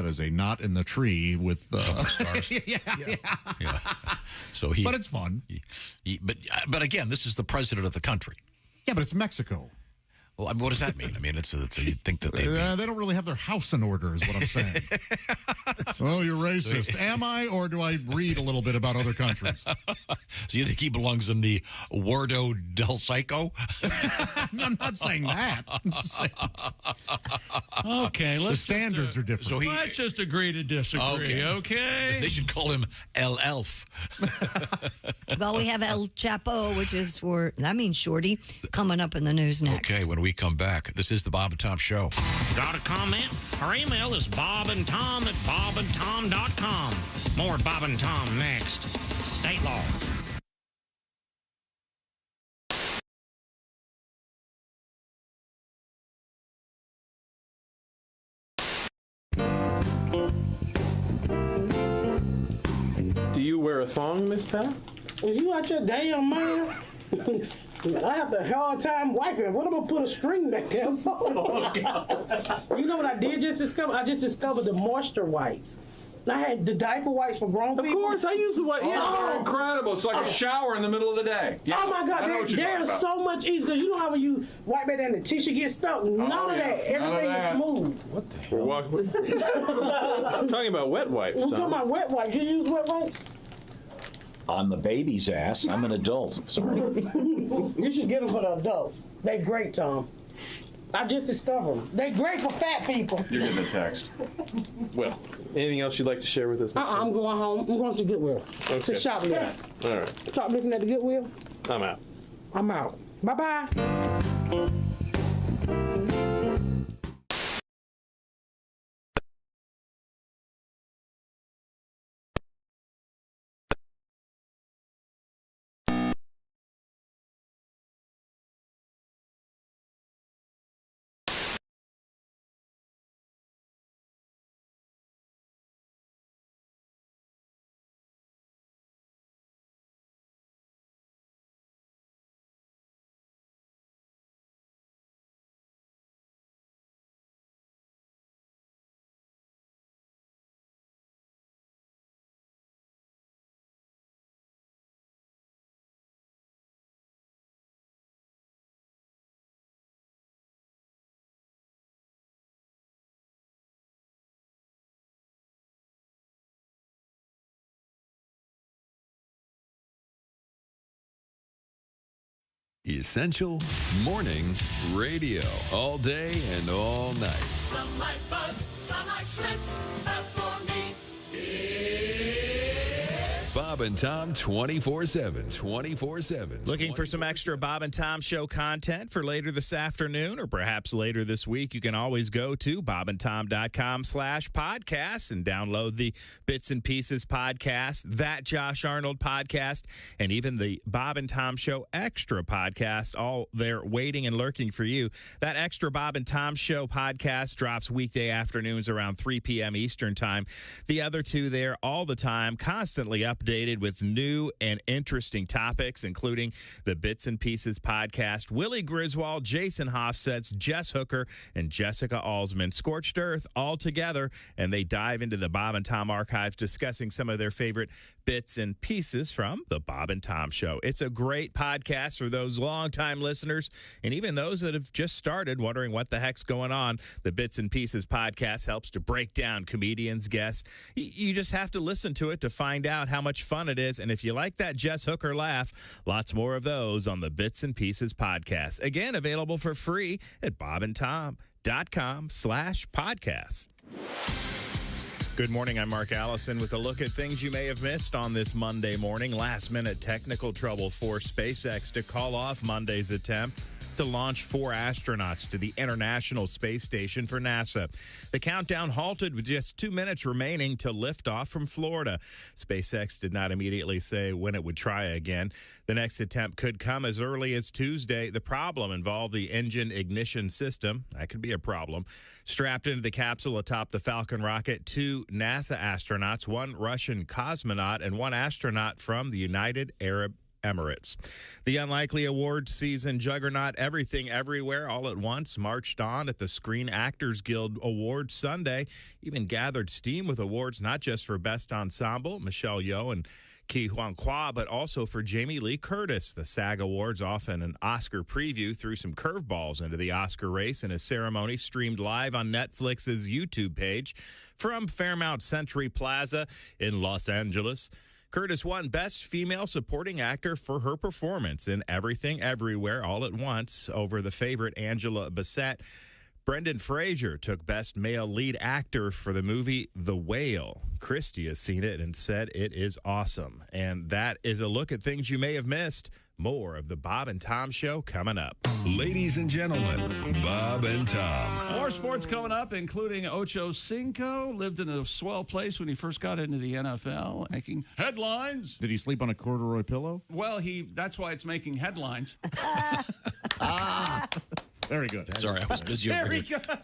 is a knot in the tree with
stars."
yeah.
So
but it's fun.
But again, this is the president of the country.
Yeah, but it's Mexico.
Well, I mean, what does that mean? I mean, it's you'd think that they
don't really have their house in order, is what I'm saying. Oh, you're racist. Am I, or do I read a little bit about other countries?
So you think he belongs in the Wardo del Psycho?
I'm not saying that. I'm just saying.
Okay,
the standards are different.
So let's just agree to disagree, okay?
They should call him El Elf.
Well, we have El Chapo, which is that means Shorty, coming up in the news next.
Okay, when we come back, this is the Bob and Tom Show.
Got a comment? Our email is bobandtom@bobandtom.com. More Bob and Tom next. State law.
Do you wear a thong, Miss Pat?
Is you out your damn mind? I have a hard time wiping. What am I gonna put a string back there for? Oh, you know what I did just discover? I just discovered the moisture wipes. I had the diaper wipes for grown people.
Of course, I use the wipe. Yeah, they're incredible. It's like a shower in the middle of the day. Yeah,
oh my God, they're so much easier. Because you know how when you wipe it and the tissue gets stuck? None of that. Everything is smooth.
What the hell? I'm talking about wet wipes.
I'm talking about wet wipes. You use wet wipes?
On the baby's ass. I'm an adult. Sorry.
You should get them for the adults. They're great, Tom. I just discovered them. They're great for fat people.
You're getting a text. Well, anything else you'd like to share with us?
I'm going home. I'm going to Goodwill.
Okay.
To shoplift.
All right.
Shoplifting at the Goodwill.
I'm out.
I'm out. Bye-bye.
Essential Morning Radio. All day and all night.
Some like bug, some like Schmitz.
Bob and Tom 24/7. 24/7.
Looking for some extra Bob and Tom Show content for later this afternoon or perhaps later this week? You can always go to bobandtom.com/podcast and download the Bits and Pieces podcast, that Josh Arnold podcast, and even the Bob and Tom Show Extra podcast, all there waiting and lurking for you. That Extra Bob and Tom Show podcast drops weekday afternoons around 3 p.m. Eastern Time. The other two there all the time, constantly updated with new and interesting topics, including the Bits and Pieces podcast. Willie Griswold, Jason Hofsetz, Jess Hooker, and Jessica Alsman. Scorched Earth all together, and they dive into the Bob and Tom archives, discussing some of their favorite bits and pieces from the Bob and Tom Show. It's a great podcast for those longtime listeners and even those that have just started wondering what the heck's going on. The Bits and Pieces podcast helps to break down comedians, guests. You just have to listen to it to find out how much fun it is. And if you like that Jess Hooker laugh, lots more of those on the Bits and Pieces podcast. Again, available for free at bobandtom.com/podcast. Good morning, I'm Mark Allison with a look at things you may have missed on this Monday morning. Last-minute technical trouble for SpaceX to call off Monday's attempt to launch 4 astronauts to the International Space Station for NASA. The countdown halted with just 2 minutes remaining to liftoff from Florida. SpaceX did not immediately say when it would try again. The next attempt could come as early as Tuesday. The problem involved the engine ignition system. That could be a problem. Strapped into the capsule atop the Falcon rocket, 2 NASA astronauts, 1 Russian cosmonaut, and 1 astronaut from the United Arab Emirates. The unlikely award season juggernaut Everything Everywhere All at Once marched on at the Screen Actors Guild Awards Sunday, even gathered steam with awards not just for Best Ensemble, Michelle Yeoh and Ke Huy Quan, but also for Jamie Lee Curtis. The SAG Awards, often an Oscar preview, threw some curveballs into the Oscar race in a ceremony streamed live on Netflix's YouTube page from Fairmount Century Plaza in Los Angeles. Curtis won Best Female Supporting Actor for her performance in Everything Everywhere All at Once over the favorite Angela Bassett. Brendan Fraser took Best Male Lead Actor for the movie The Whale. Christy has seen it and said it is awesome. And that is a look at things you may have missed. More of the Bob and Tom Show coming up.
Ladies and gentlemen, Bob and Tom.
More sports coming up, including Ocho Cinco. Lived in a swell place when he first got into the NFL, making headlines.
Did he sleep on a corduroy pillow?
Well, that's why it's making headlines.
Very good.
Sorry, I was busy over
Very
here.
good.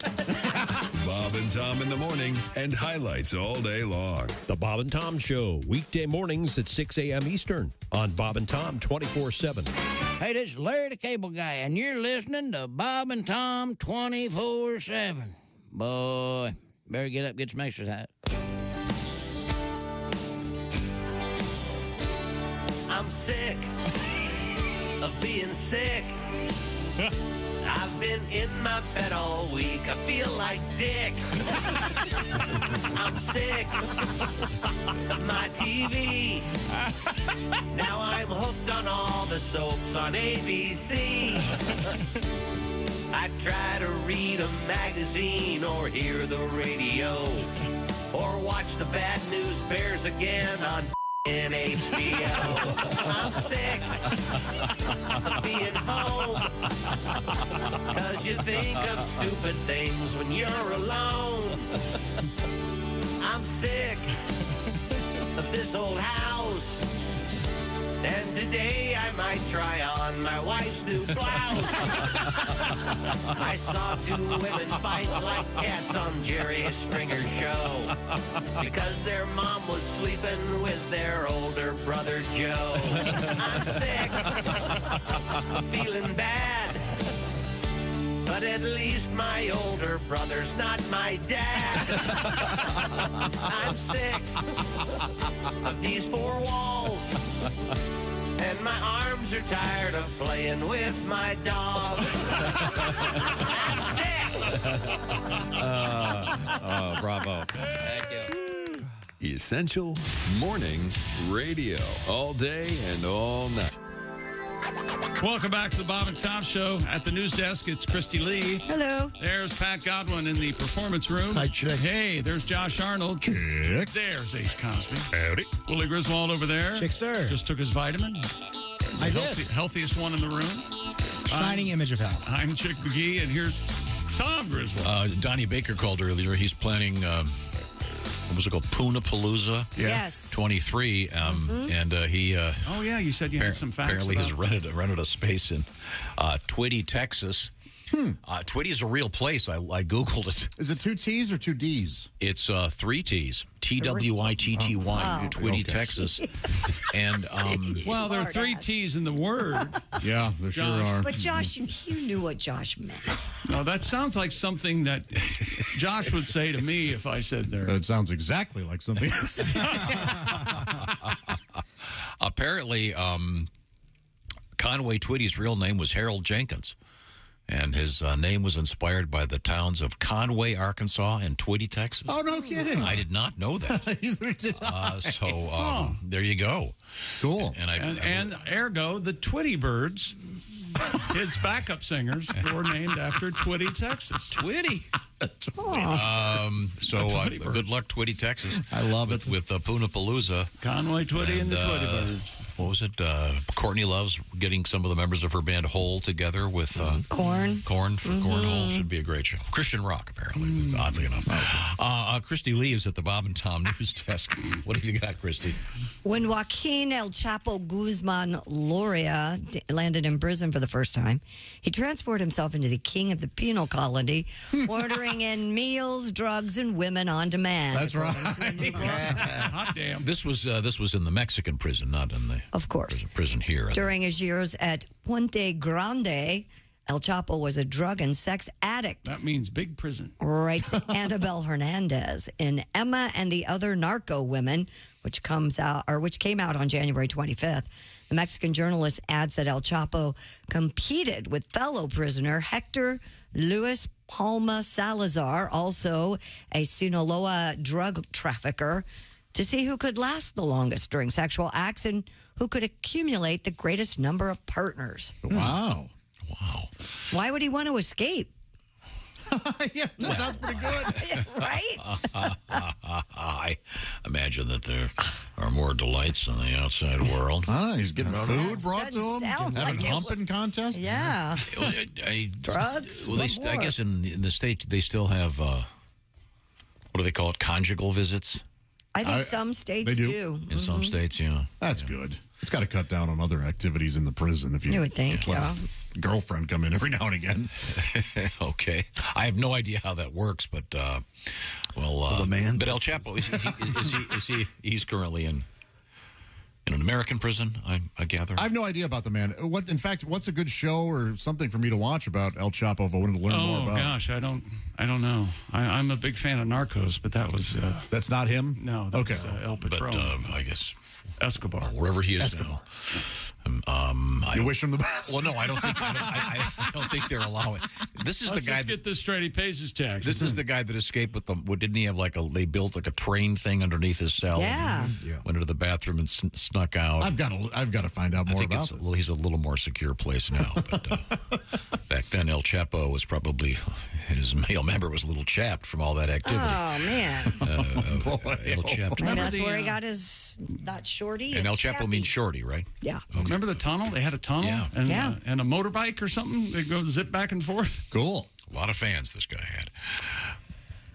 Bob and Tom in the morning and highlights all day long.
The Bob and Tom Show, weekday mornings at 6 a.m. Eastern on Bob and Tom 24/7.
Hey, this is Larry the Cable Guy, and you're listening to Bob and Tom 24/7. Boy, better get up, get some exercise.
I'm sick of being sick. I've been in my bed all week. I feel like dick. I'm sick of my TV. Now I'm hooked on all the soaps on ABC. I try to read a magazine or hear the radio or watch the Bad News Bears again on in HBO. I'm sick of being home, 'cause you think of stupid things when you're alone. I'm sick of this old house, and today I might try on my wife's new blouse. I saw 2 women fight like cats on Jerry Springer's show because their mom was sleeping with their older brother Joe. I'm sick of feeling bad, but at least my older brother's not my dad. I'm sick of these 4 walls, and my arms are tired of playing with my dog. I'm sick.
Bravo.
Thank you.
Essential Morning Radio. All day and all night.
Welcome back to the Bob and Tom Show. At the news desk, it's Christy Lee.
Hello.
There's Pat Godwin in the performance room.
Hi, Chick.
Hey, there's Josh Arnold.
Chick.
There's Ace Cosby.
Howdy.
Willie Griswold over there.
Chick, sir.
Just took his vitamin.
I did.
Healthiest one in the room.
Shining image of health.
I'm Chick McGee, and here's Tom Griswold.
Donnie Baker called earlier. He's planning, what was it called? Poonapalooza?
Yes.
23. And he...
oh, yeah, you said you had some facts
apparently
about
has rented a space in Twitty, Texas. Twitty is a real place. I Googled it.
Is it 2 T's or 2 D's?
It's 3 T's. Twitty,
Wow.
Twitty, Texas. And,
well, there are 3 T's in the word.
Yeah, there sure are.
But Josh, you knew what Josh meant.
No, that sounds like something that Josh would say to me if I said there.
It sounds exactly like something else.
Apparently, Conway Twitty's real name was Harold Jenkins. And his name was inspired by the towns of Conway, Arkansas, and Twitty, Texas.
Oh, no kidding.
I did not know that.
Either did I.
So there you go.
Cool.
And ergo, the Twitty Birds, his backup singers, were named after Twitty, Texas.
Twitty. Good luck, Twitty, Texas.
I love it.
With Poonapalooza.
Conway Twitty and the Twitty Birds.
What was it? Courtney Love's getting some of the members of her band Hole together with
Corn.
Corn for Cornhole. Should be a great show. Christian rock, apparently, oddly enough. Christy Lee is at the Bob and Tom news desk. What have you got, Christy?
When Joaquin El Chapo Guzman Loria landed in prison for the first time, he transformed himself into the king of the penal colony, ordering in meals, drugs, and women on demand.
That's right.
Hot damn.
This was in the Mexican prison, not in the
Of course.
prison here.
During his years at Puente Grande, El Chapo was a drug and sex addict.
That means big prison.
Writes Annabelle Hernandez in Emma and the Other Narco Women, which came out on January 25th. The Mexican journalist adds that El Chapo competed with fellow prisoner Hector Luis Palma Salazar, also a Sinaloa drug trafficker, to see who could last the longest during sexual acts and who could accumulate the greatest number of partners.
Wow.
Why would he want to escape?
Yeah, that sounds pretty good.
Right?
I imagine that there are more delights in the outside world.
He's getting food brought to him, having humping contests.
Yeah. Drugs.
Well, I guess in the States, they still have, what do they call it, conjugal visits?
I think some states do.
In some states, yeah.
That's good. It's got to cut down on other activities in the prison. If you
would think,
let a girlfriend come in every now and again.
Okay. I have no idea how that works, but, the man. But El Chapo, he's currently in an American prison, I gather?
I have no idea about the man. In fact, what's a good show or something for me to watch about El Chapo if I wanted to learn more about?
Oh gosh, I don't know. I'm a big fan of Narcos, but that was
that's not him.
No, that's El Patron.
But I guess
Escobar,
wherever he is now.
You wish him the best.
Well, no, I don't think. I don't think they're allowing. This is
Let's
the guy.
Just get this straight. He pays his taxes.
This is the guy that escaped with them. Didn't he have they built like a train thing underneath his cell?
Yeah.
Went into the bathroom and snuck out.
I've got to find out more about this.
Well, he's a little more secure place now. But back then, El Chapo was probably his male member was a little chapped from all that activity.
Oh man.
El Chapo.
And that's where he got his not shorty.
And El
it's
Chapo
chappy.
means shorty, right?
Yeah.
Okay.
Remember the tunnel? They had a tunnel and a motorbike or something. They go zip back and forth.
Cool.
A lot of fans this guy had.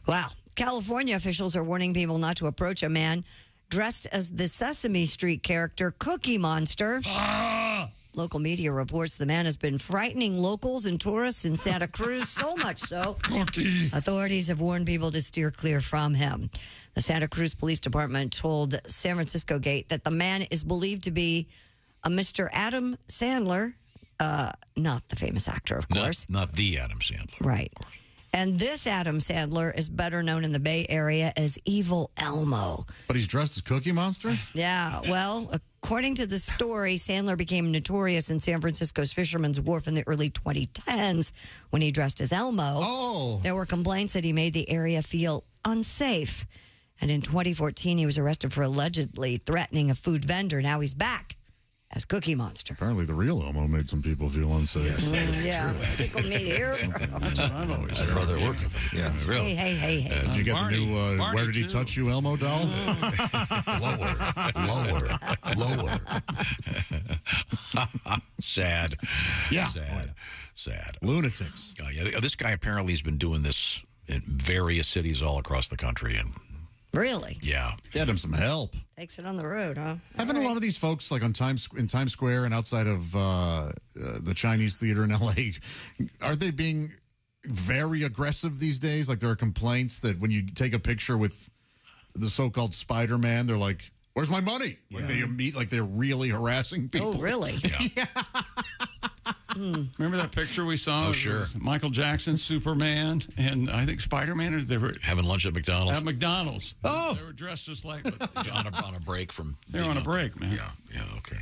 Wow. California officials are warning people not to approach a man dressed as the Sesame Street character Cookie Monster. Local media reports the man has been frightening locals and tourists in Santa Cruz, so much so authorities have warned people to steer clear from him. The Santa Cruz Police Department told San Francisco Gate that the man is believed to be a Mr. Adam Sandler, not the famous actor, of course.
Not the Adam Sandler.
Right. And this Adam Sandler is better known in the Bay Area as Evil Elmo.
But he's dressed as Cookie Monster?
Yeah, well, according to the story, Sandler became notorious in San Francisco's Fisherman's Wharf in the early 2010s when he dressed as Elmo.
Oh.
There were complaints that he made the area feel unsafe. And in 2014, he was arrested for allegedly threatening a food vendor. Now he's back as Cookie Monster.
Apparently, the real Elmo made some people feel unsafe.
Yes, that is
Yeah,
true.
tickle me here.
That's what I've always
I'd
heard.
rather work with him. Yeah, really.
Hey.
Did you get
Barney,
the new
Barney,
Where Did He
too.
Touch You Elmo doll?
Lower. Sad.
Yeah.
Sad.
Lunatics.
Yeah, this guy apparently has been doing this in various cities all across the country, and
Really?
yeah,
Get him some help.
Takes it on the road, huh?
Haven't a lot of these folks, like in Times Square and outside of the Chinese Theater in L.A., are they being very aggressive these days? Like there are complaints that when you take a picture with the so-called Spider-Man, they're like, "Where's my money?" Like they're really harassing people.
Oh, really?
yeah.
Remember that picture we saw?
Oh, sure.
Michael Jackson, Superman, and I think Spider-Man. They were
Having lunch at McDonald's.
at McDonald's.
Oh.
They were dressed just like.
on a break from.
They were on a break, man.
Yeah, okay.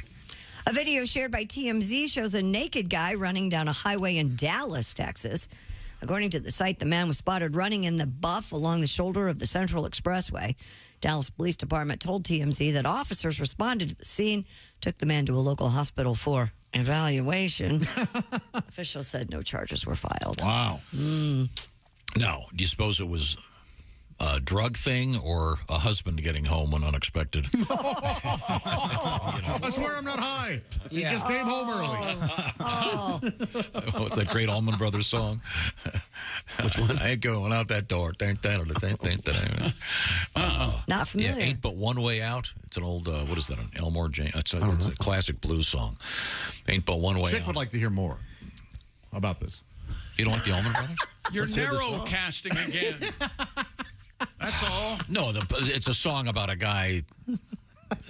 A video shared by TMZ shows a naked guy running down a highway in Dallas, Texas. According to the site, the man was spotted running in the buff along the shoulder of the Central Expressway. Dallas Police Department told TMZ that officers responded to the scene, took the man to a local hospital for evaluation. Officials said no charges were filed.
Wow.
Now, do you suppose it was a drug thing or a husband getting home when unexpected?
I swear I'm not high. He just came home early.
What's that great Allman Brothers song? Which one? I ain't going out that door.
Not familiar.
Yeah, Ain't But One Way Out. It's an old, what is that, an Elmore James? It's a classic blues song. Ain't But One Way
Chick
Out.
would like to hear more about this.
You don't like the Allman Brothers?
You're
Let's hear the
narrow
song.
casting again. That's all.
No, it's a song about a guy.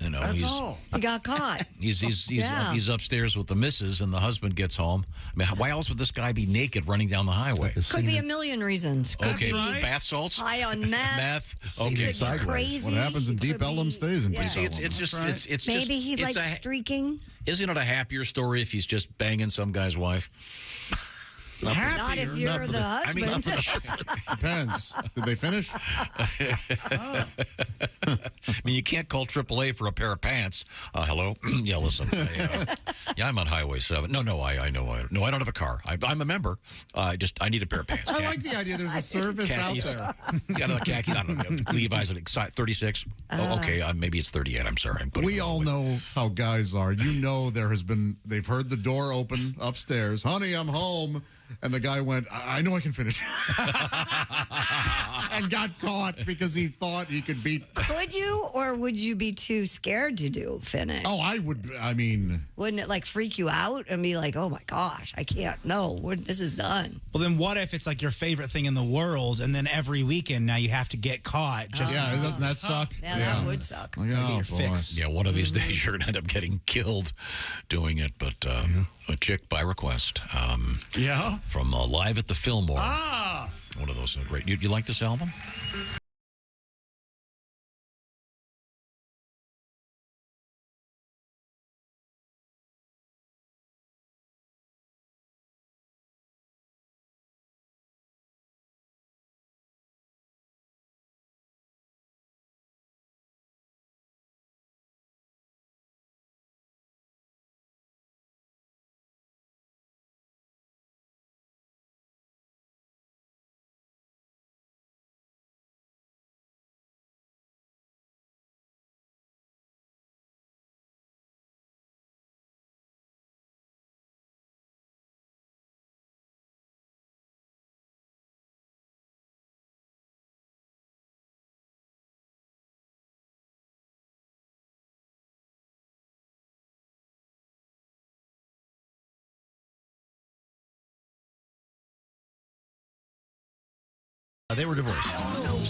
You know,
That's all.
He got caught.
He's upstairs with the missus, and the husband gets home. I mean, why else would this guy be naked running down the highway?
Could be a million reasons. Could
Okay,
be
bath salts.
high on meth.
Okay,
Could be crazy.
What happens in Deep Ellum stays in Deep
See,
Ellum.
it's just
Maybe he
it's
likes
a-
streaking.
Isn't it a happier story if he's just banging some guy's wife?
Not if you're the
I mean,
husband.
Depends. Did they finish?
I mean, you can't call AAA for a pair of pants. Hello? Yeah, listen. I'm on Highway 7. No, I know. No, I don't have a car. I'm a member. I need a pair of pants.
I like the idea there's a service
Khakis.
out there.
You got a khaki? I don't know. Levi's at 36. Oh, okay. Maybe it's 38. I'm sorry.
We all know how guys are. You know they've heard the door open upstairs. Honey, I'm home. And the guy went, I know I can finish. And got caught because he thought he could beat.
Could you, or would you be too scared to finish?
Oh, I would. I mean,
Wouldn't it like freak you out and be like, oh my gosh, I can't. No, this is done.
Well, then what if it's like your favorite thing in the world, and then every weekend now you have to get caught? Just
doesn't that suck?
Yeah, that would suck.
Like,
Get
oh,
your
boy.
fix.
Yeah, one of these days you're going to end up getting killed doing it. But a chick by request.
Yeah.
From Live at the Fillmore.
Ah.
One of those great. You like this album?
They were divorced.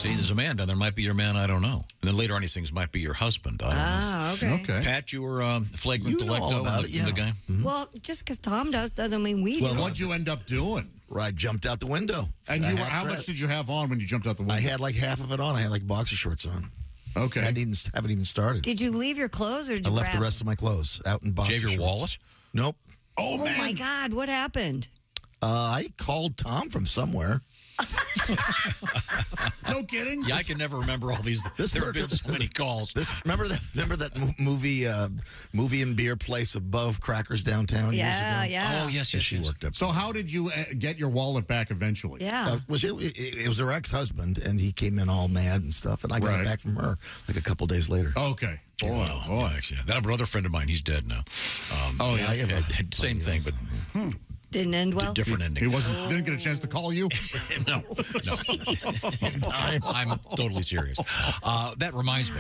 See, there's a man down there. Might be your man. I don't know. And then later on, he sings might be your husband. I don't know.
Okay.
Pat, you were flagrant delicto
about
in
it,
the guy.
Well, just because Tom does doesn't mean we
Well,
do.
what'd you end up doing?
I jumped out the window.
And how much did you have on when you jumped out the window?
I had like half of it on. I had like boxer shorts on.
Okay.
I haven't even started.
Did you leave your clothes or did
I
you
left the
grab
rest of my clothes out in boxer
Did you have your
shorts.
wallet?
Nope.
Oh,
Oh my God, what happened?
I called Tom from somewhere.
No kidding.
Yeah, I can never remember all these. There have been so many calls.
Remember that movie and beer place above Crackers downtown years ago?
Yeah.
Oh, yes,
She worked up.
So how did you get your wallet back eventually?
Yeah.
It was her ex-husband, and he came in all mad and stuff, and I got it back from her like a couple days later.
Okay.
Boy. Yeah. That another friend of mine, he's dead now. Same thing, but
didn't end well.
Different ending.
He didn't get a chance to call you.
No. I'm totally serious. That reminds me,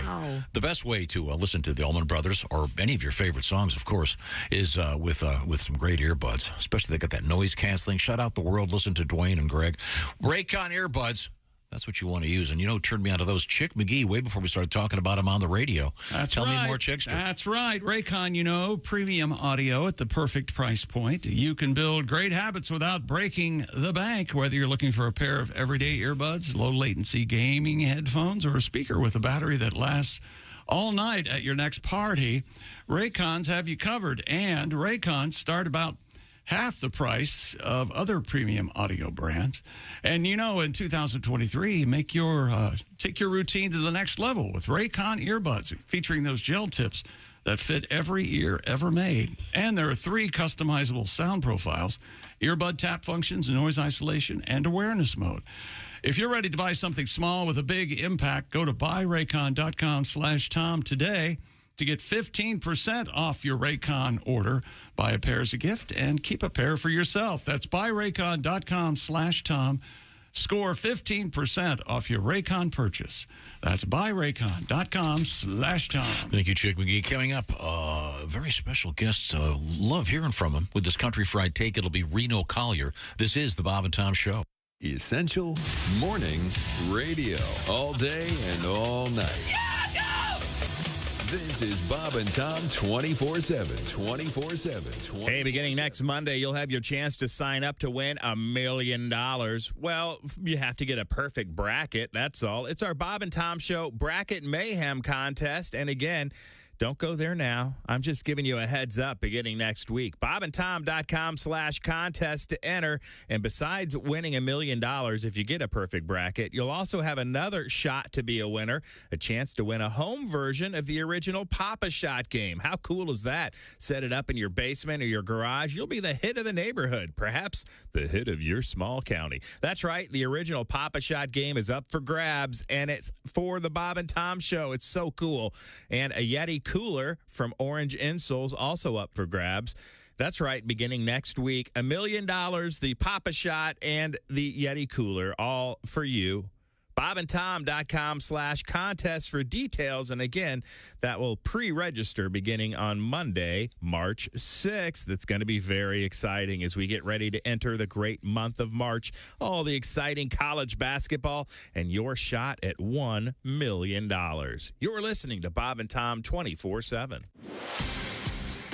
the best way to listen to the Allman Brothers or any of your favorite songs, of course, is with some great earbuds. Especially they got that noise canceling. Shut out the world. Listen to Dwayne and Greg. Raycon earbuds. That's what you want to use. And, turned me onto those. Chick McGee, way before we started talking about him on the radio. Tell me more, Chickster.
That's right. Raycon, premium audio at the perfect price point. You can build great habits without breaking the bank, whether you're looking for a pair of everyday earbuds, low-latency gaming headphones, or a speaker with a battery that lasts all night at your next party. Raycons have you covered, and Raycons start about half the price of other premium audio brands. And in 2023, take your routine to the next level with Raycon earbuds featuring those gel tips that fit every ear ever made. And there are 3 customizable sound profiles: earbud tap functions, noise isolation, and awareness mode. If you're ready to buy something small with a big impact, go to buyraycon.com/Tom today to get 15% off your Raycon order. Buy a pair as a gift and keep a pair for yourself. That's buyraycon.com/Tom. Score 15% off your Raycon purchase. That's buyraycon.com/Tom.
Thank you, Chick McGee. Coming up, very special guest. Love hearing from him with this Country Fried Take. It'll be Reno Collier. This is the Bob and Tom Show.
Essential Morning Radio. All day and all night. This is Bob and Tom 24/7. 24/7.
Hey, beginning next Monday, you'll have your chance to sign up to win $1 million. Well, you have to get a perfect bracket. That's all. It's our Bob and Tom Show Bracket Mayhem contest. And again, don't go there now. I'm just giving you a heads up beginning next week. BobandTom.com/contest to enter. And besides winning $1 million, if you get a perfect bracket, you'll also have another shot to be a winner, a chance to win a home version of the original Pop-A-Shot game. How cool is that? Set it up in your basement or your garage. You'll be the hit of the neighborhood, perhaps the hit of your small county. That's right. The original Pop-A-Shot game is up for grabs, and it's for the Bob and Tom Show. It's so cool. And a Yeti cooler from Orange Insoles also up for grabs. That's right, beginning next week, $1 million, the Pop-A-Shot, and the Yeti cooler, all for you. BobandTom.com/contest for details. And again, that will pre-register beginning on Monday, March 6th. That's going to be very exciting as we get ready to enter the great month of March. All the exciting college basketball and your shot at $1 million. You're listening to Bob and Tom 24/7.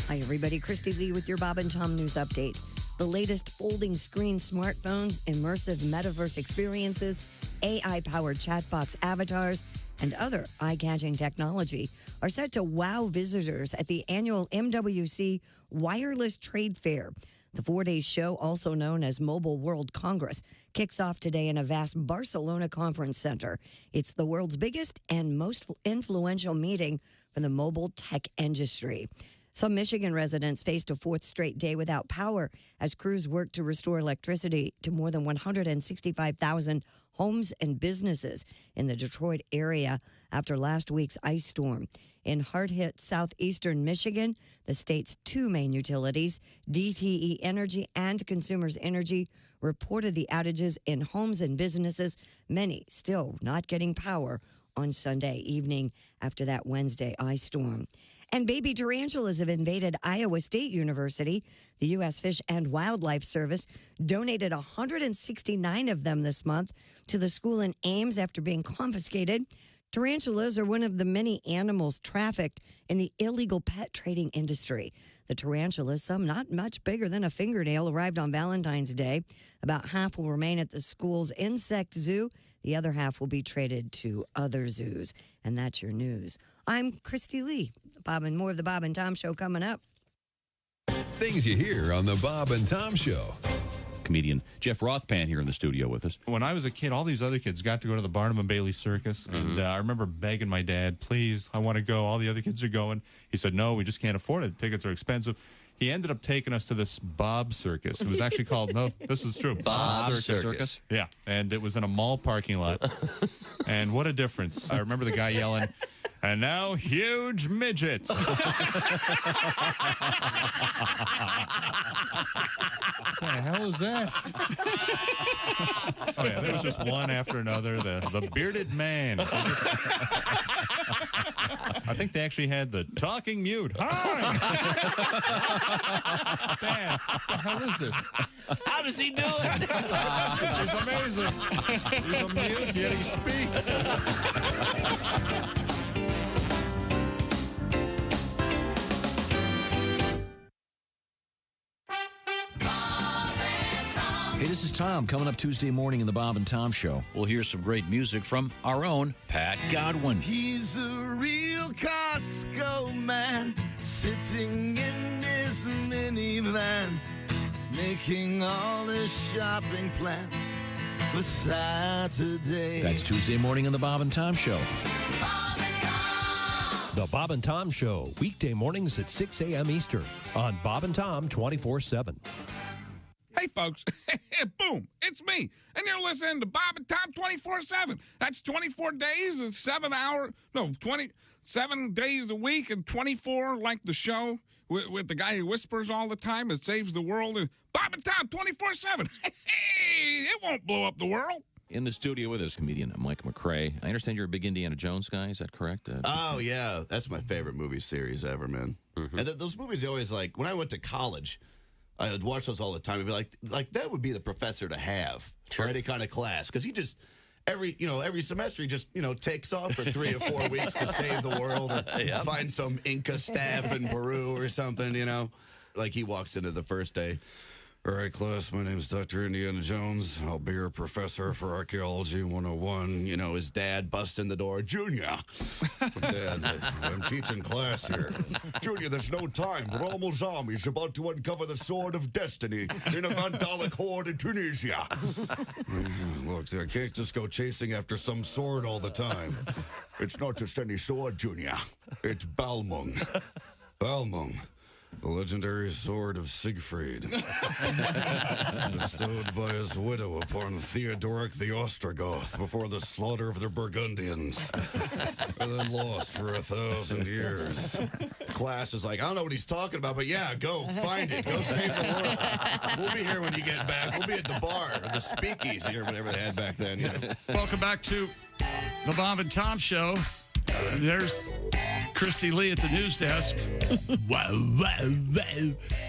Hi, everybody. Christy Lee with your Bob and Tom News Update. The latest folding screen smartphones, immersive metaverse experiences, AI-powered chat box avatars, and other eye-catching technology are set to wow visitors at the annual MWC Wireless Trade Fair. The 4-day show, also known as Mobile World Congress, kicks off today in a vast Barcelona conference center. It's the world's biggest and most influential meeting for the mobile tech industry. Some Michigan residents faced a 4th straight day without power as crews worked to restore electricity to more than 165,000 homes and businesses in the Detroit area after last week's ice storm. In hard-hit southeastern Michigan, the state's 2 main utilities, DTE Energy and Consumers Energy, reported the outages in homes and businesses, many still not getting power on Sunday evening after that Wednesday ice storm. And baby tarantulas have invaded Iowa State University. The U.S. Fish and Wildlife Service donated 169 of them this month to the school in Ames after being confiscated. Tarantulas are one of the many animals trafficked in the illegal pet trading industry. The tarantulas, some not much bigger than a fingernail, arrived on Valentine's Day. About half will remain at the school's insect zoo. The other half will be traded to other zoos. And that's your news. I'm Christy Lee. More of the Bob and Tom Show coming up.
Things you hear on the Bob and Tom Show.
comedian Jeff Rothpan here in the studio with us.
When I was a kid, all these other kids got to go to the Barnum and Bailey Circus, and I remember begging my dad, please, I want to go. All the other kids are going. He said, no, we just can't afford it. Tickets are expensive. He ended up taking us to this Bob Circus. It was actually called, no, this is true.
Bob Circus.
Yeah, and it was in a mall parking lot. And what a difference. I remember the guy yelling, and now huge midgets. What the hell is that? Oh, yeah, there was just one after another. The bearded man. I think they actually had the talking mute. Hi! Man, what the hell is this?
How does he do it?
He's amazing. He's a mute, yet he speaks.
Hey, this is Tom. Coming up Tuesday morning in the Bob and Tom Show, we'll hear some great music from our own Pat Godwin.
He's a real Costco man, sitting in his minivan, making all his shopping plans for Saturday.
That's Tuesday morning in the Bob and Tom Show.
The Bob and Tom Show, weekday mornings at 6 a.m. Eastern on Bob and Tom 24/7.
Hey, folks. Boom. It's me. And you're listening to Bob and Tom 24/7. That's 24 days and 7 days a week and 24 like the show with the guy who whispers all the time and saves the world. And Bob and Tom 24/7. Hey, it won't blow up the world.
In the studio with us, comedian Mike McRae. I understand you're a big Indiana Jones guy. Is that correct?
Oh, yeah. That's my favorite movie series ever, man.
Mm-hmm.
And those movies are always like, when I went to college, I would watch those all the time. I'd be like that would be the professor to have for any kind of class, because he just every semester he just takes off for 3 or 4 weeks to save the world or find some Inca staff in Peru or something. Like he walks into the first day. All right, class, my name's Dr. Indiana Jones. I'll be your professor for Archaeology 101. His dad busts in the door. Junior. Dad, I'm teaching class here. Junior, there's no time. Rommel Zombie's about to uncover the sword of destiny in a Vandalic horde in Tunisia. Look, I can't just go chasing after some sword all the time. It's not just any sword, Junior. It's Balmung. Balmung. The legendary sword of Siegfried, bestowed by his widow upon Theodoric the Ostrogoth before the slaughter of the Burgundians, and then lost for 1,000 years. Class is like, I don't know what he's talking about, but yeah, go find it. Go save the world. We'll be here when you get back. We'll be at the bar, or the speakeasy, or whatever they had back then.
Welcome back to the Bob and Tom Show. There's Christy Lee at the news desk.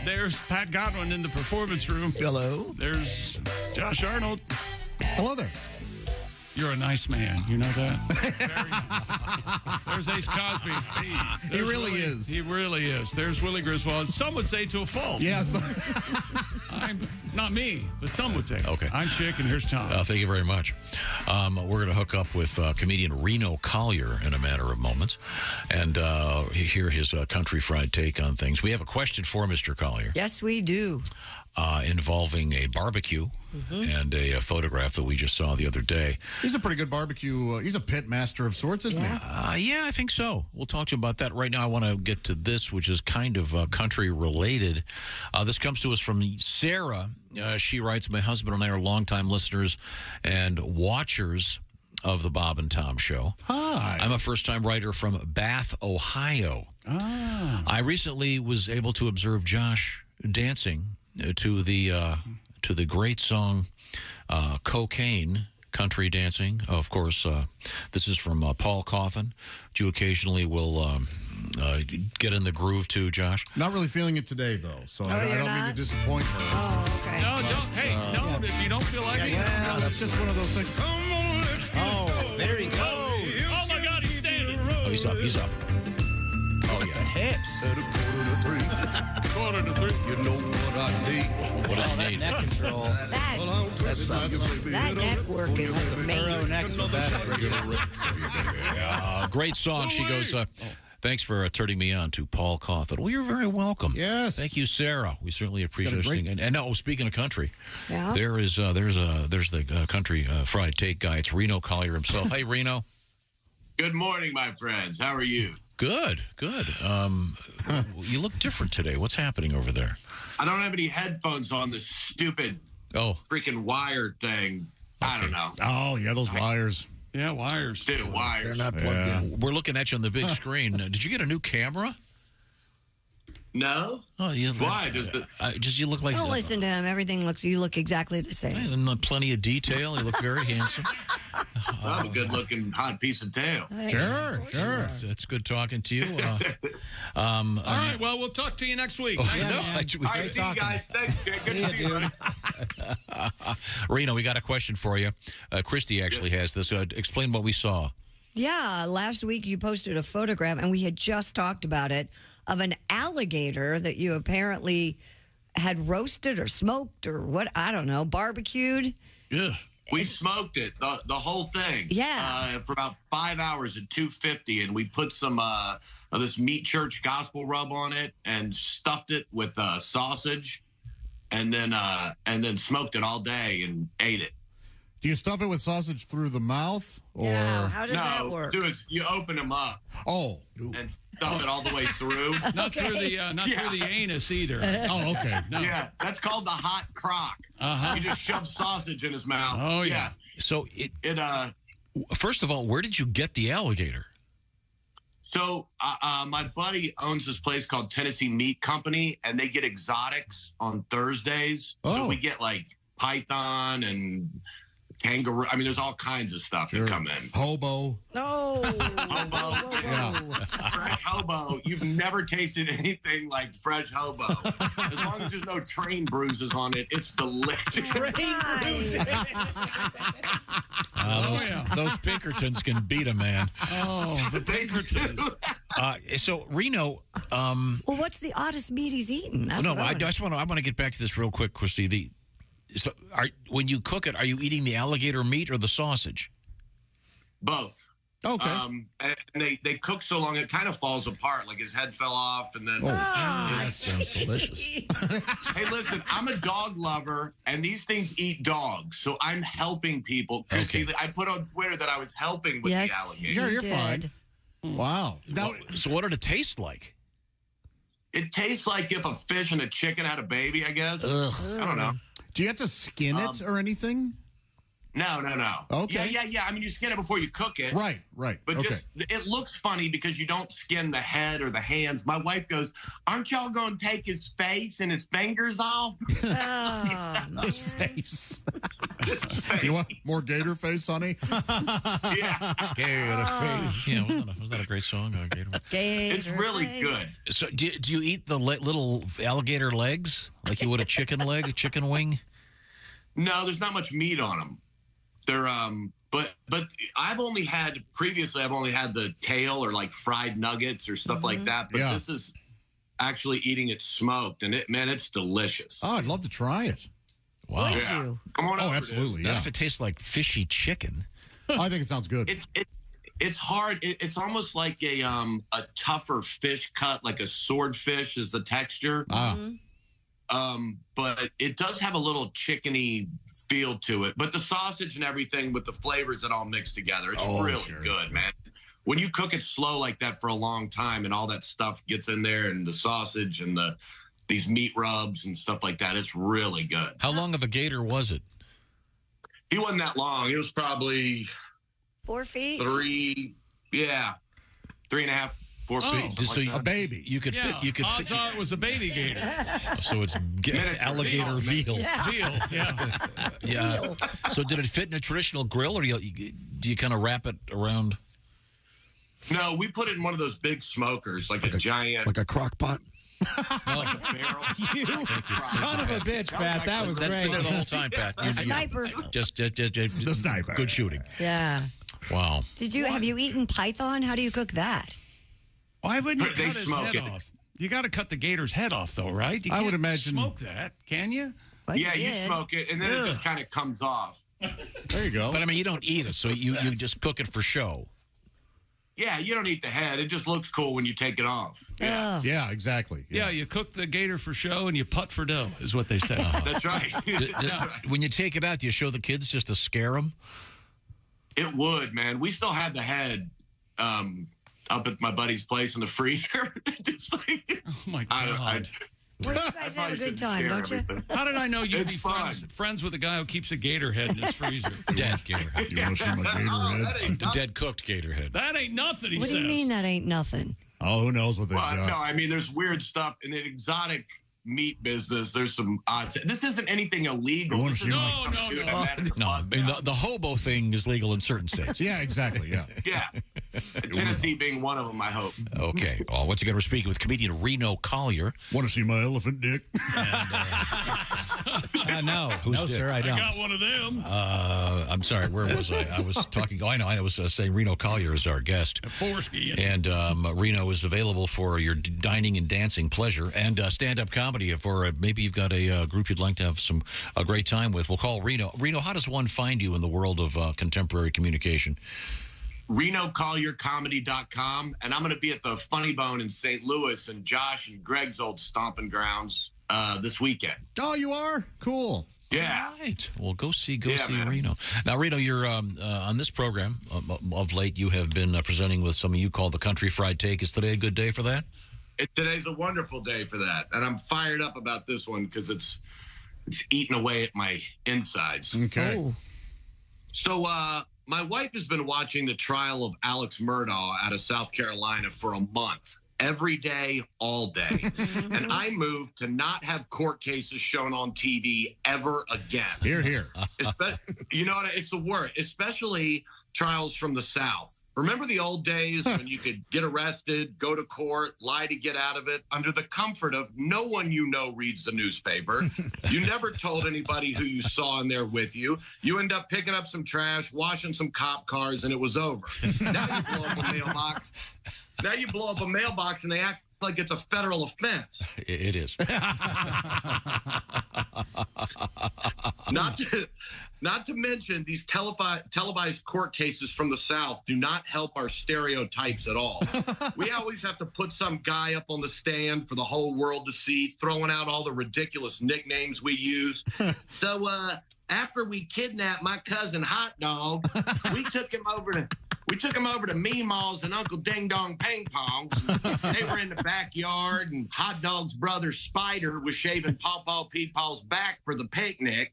There's Pat Godwin in the performance room.
Hello.
There's Josh Arnold.
Hello there.
You're a nice man. You know that? Very nice. There's Ace Cosby.
He really is.
He really is. There's Willie Griswold. Some would say to a fault.
Yes.
I'm not me, but some would say.
Okay.
I'm Chick, and here's Tom.
Thank you very much. We're going to hook up with comedian Reno Collier in a matter of moments and hear his country fried take on things. We have a question for Mr. Collier.
Yes, we do.
Involving a barbecue and a photograph that we just saw the other day.
He's a pretty good barbecue. He's a pit master of sorts, isn't he?
Yeah, I think so. We'll talk to you about that. Right now, I want to get to this, which is kind of country related. This comes to us from Sarah. She writes, my husband and I are longtime listeners and watchers of the Bob and Tom Show.
Hi.
I'm a first-time writer from Bath, Ohio. I recently was able to observe Josh dancing to the great song Cocaine, country dancing. Of course, this is from Paul Coffin, which you occasionally will get in the groove to, Josh.
Not really feeling it today, though, so I don't mean to disappoint her.
Oh, okay.
No, don't. Hey, don't. If you don't feel like it.
Yeah, that's just one of those things.
Come on, let's go.
Oh, there he goes.
Oh, my God, he's standing.
Oh, he's up. He's up. Oh, yeah.
Hips.
Quarter to three.
You know what I need.
What does he need?
Neck control.
That neck work is amazing.
Great song. She goes, Thanks for turning me on to Paul Cawthon. Well, you're very welcome.
Yes.
Thank you, Sarah. We certainly appreciate it. And no, speaking of country,
Yeah.
there's the country fried take guy. It's Reno Collier himself. Hey, Reno.
Good morning, my friends. How are you?
Good. You look different today. What's happening over there?
I don't have any headphones on this stupid freaking wire thing. I don't know.
Oh, yeah, those wires.
Yeah, wires.
Dude, wires.
They're not plugged in.
We're looking at you on the big screen. Did you get a new camera?
No.
Oh,
Why?
You look like.
Don't listen to him. You look exactly the same.
And plenty of detail. You look very handsome.
I'm a good-looking hot piece of tail.
Sure. That's good talking to you.
All right, well, we'll talk to you next week.
All right, see you guys. Thanks. Good to see you, dude.
Reno, we got a question for you. Christy actually has this. Explain what we saw.
Yeah, last week you posted a photograph, and we had just talked about it, of an alligator that you apparently had roasted or smoked or what, I don't know, barbecued.
Yeah. We smoked it, the whole thing.
Yeah.
For about 5 hours at 250, and we put some of this Meat Church gospel rub on it and stuffed it with sausage, and then smoked it all day and ate it.
Do you stuff it with sausage through the mouth? Or
how does that work?
No, you open them up.
Oh.
And stuff it all the way through.
Not through the anus either.
Oh, okay.
No.
Yeah, that's called the hot crock.
Uh-huh.
You just shove sausage in his mouth.
Oh, yeah.
So first of all, where did you get the alligator?
So my buddy owns this place called Tennessee Meat Company, and they get exotics on Thursdays.
Oh.
So we get like python and kangaroo. I mean, there's all kinds of stuff that come in.
Hobo.
No.
Hobo. Yeah. Fresh hobo. You've never tasted anything like fresh hobo. As long as there's no train bruises on it, it's delicious.
Train bruises.
Those Pinkertons can beat a man.
Oh, the Pinkertons.
So Reno.
Well, what's the oddest meat he's eaten? That's what
I want to get back to this real quick, Christy. When you cook it, are you eating the alligator meat or the sausage?
Both.
Okay.
And they cook so long it kind of falls apart. Like his head fell off, and then.
That sounds delicious.
Hey, listen, I'm a dog lover, and these things eat dogs, so I'm helping people. Christy, I put on Twitter that I was helping with the alligator.
Yeah, you're fine. Wow.
Now, so what did it taste like?
It tastes like if a fish and a chicken had a baby, I guess.
Ugh.
I don't know.
Do you have to skin it or anything?
No.
Okay.
Yeah. I mean, you skin it before you cook it.
Right.
But just it looks funny because you don't skin the head or the hands. My wife goes, "Aren't y'all going to take his face and his fingers off?"
His face. You want more gator face, honey?
Yeah.
Gator face. Yeah, was that a great song? Gator.
It's really good.
So do you eat the little alligator legs like you would a chicken leg, a chicken wing?
No, there's not much meat on them. They're but I've only had the tail or like fried nuggets or stuff like that. But this is actually eating it smoked, and it's delicious.
Oh, I'd love to try it.
Wow.
Yeah. Come on over,
absolutely.
dude.
Not if it tastes like fishy chicken.
I think it sounds good.
It's hard. It's almost like a tougher fish cut, like a swordfish is the texture. But it does have a little chickeny feel to it. But the sausage and everything with the flavors that all mix together, it's really good, man. When you cook it slow like that for a long time and all that stuff gets in there and the sausage and these meat rubs and stuff like that, it's really good.
How long of a gator was it?
He wasn't that long. He was probably
4 feet.
3.5, 4 feet.
So
like
a baby. You could fit. You could
odds
fit.
are it was a baby gator.
So it's alligator veal.
Veal, yeah.
Yeah. So did it fit in a traditional grill, or do you kind of wrap it around?
No, we put it in one of those big smokers, like a giant,
like a crock pot.
like a barrel.
You son of a bitch, Pat. That was
That's
great.
been there the whole time, Pat.
A sniper.
Just the
sniper.
Good shooting.
Yeah.
Wow.
Have you eaten python? How do you cook that?
Why wouldn't you
They
cut his
smoke
head
it.
off? You got to cut the gator's head off, though, right? You
I would
can't
imagine-
smoke that, can you?
Well,
Yeah, you
did.
smoke it, and then it just kind of comes off.
There you go.
But I mean, you don't eat it, so you just cook it for show.
Yeah, you don't eat the head. It just looks cool when you take it off.
Yeah, exactly.
Yeah, you cook the gator for show and you putt for dough, is what they say.
That's right.
When you take it out, do you show the kids just to scare them?
It would, man. We still have the head up at my buddy's place in the freezer. Just like,
oh, my God.
Well, you guys have a good time, don't you?
How did I know you'd be friends with a guy who keeps a gator head in his freezer?
Dead gator head.
You want to see my gator head?
The dead cooked gator head.
That ain't nothing, he
What
says.
do you mean that ain't nothing?
Oh, who knows what they got?
No, I mean, there's weird stuff in the exotic meat business. There's some odd. This isn't anything illegal.
No.
I mean, the hobo thing is legal in certain states.
Yeah, exactly. Yeah.
Yeah. Tennessee being one of them, I hope.
Okay. Once again, we're speaking with comedian Reno Collier.
Want to see my elephant dick?
No, sir, I don't.
I got one of them.
I'm sorry, where was I? I was talking. Oh, I know. I was saying Reno Collier is our guest.
Foreski.
And Reno is available for your dining and dancing pleasure and stand-up comedy for maybe you've got a group you'd like to have a great time with. We'll call Reno. Reno, how does one find you in the world of contemporary communication?
RenoCollierComedy.com, and I'm going to be at the Funny Bone in St. Louis and Josh and Greg's old stomping grounds this weekend.
Oh, you are? Cool.
Yeah.
All right. Well, go see Reno. Now, Reno, you're on this program of late. You have been presenting with something you call the Country Fried Take. Is today a good day for that?
Today's a wonderful day for that, and I'm fired up about this one because it's eating away at my insides.
Okay.
Oh.
So, my wife has been watching the trial of Alex Murdaugh out of South Carolina for a month, every day, all day. And I moved to not have court cases shown on TV ever again.
Hear, hear.
You know what? It's the word, especially trials from the South. Remember the old days when you could get arrested, go to court, lie to get out of it, under the comfort of no one you know reads the newspaper. You never told anybody who you saw in there with you. You end up picking up some trash, washing some cop cars, and it was over. Now you blow up a mailbox. Now you blow up a mailbox, and they act like it's a federal offense.
It is.
Not to mention these televised court cases from the South do not help our stereotypes at all. We always have to put some guy up on the stand for the whole world to see, throwing out all the ridiculous nicknames we use. So after we kidnapped my cousin Hot Dog, we took him over to Meemaw's and Uncle Ding Dong Ping Pong's. They were in the backyard, and Hot Dog's brother Spider was shaving Paw Paw Peepaw's back for the picnic.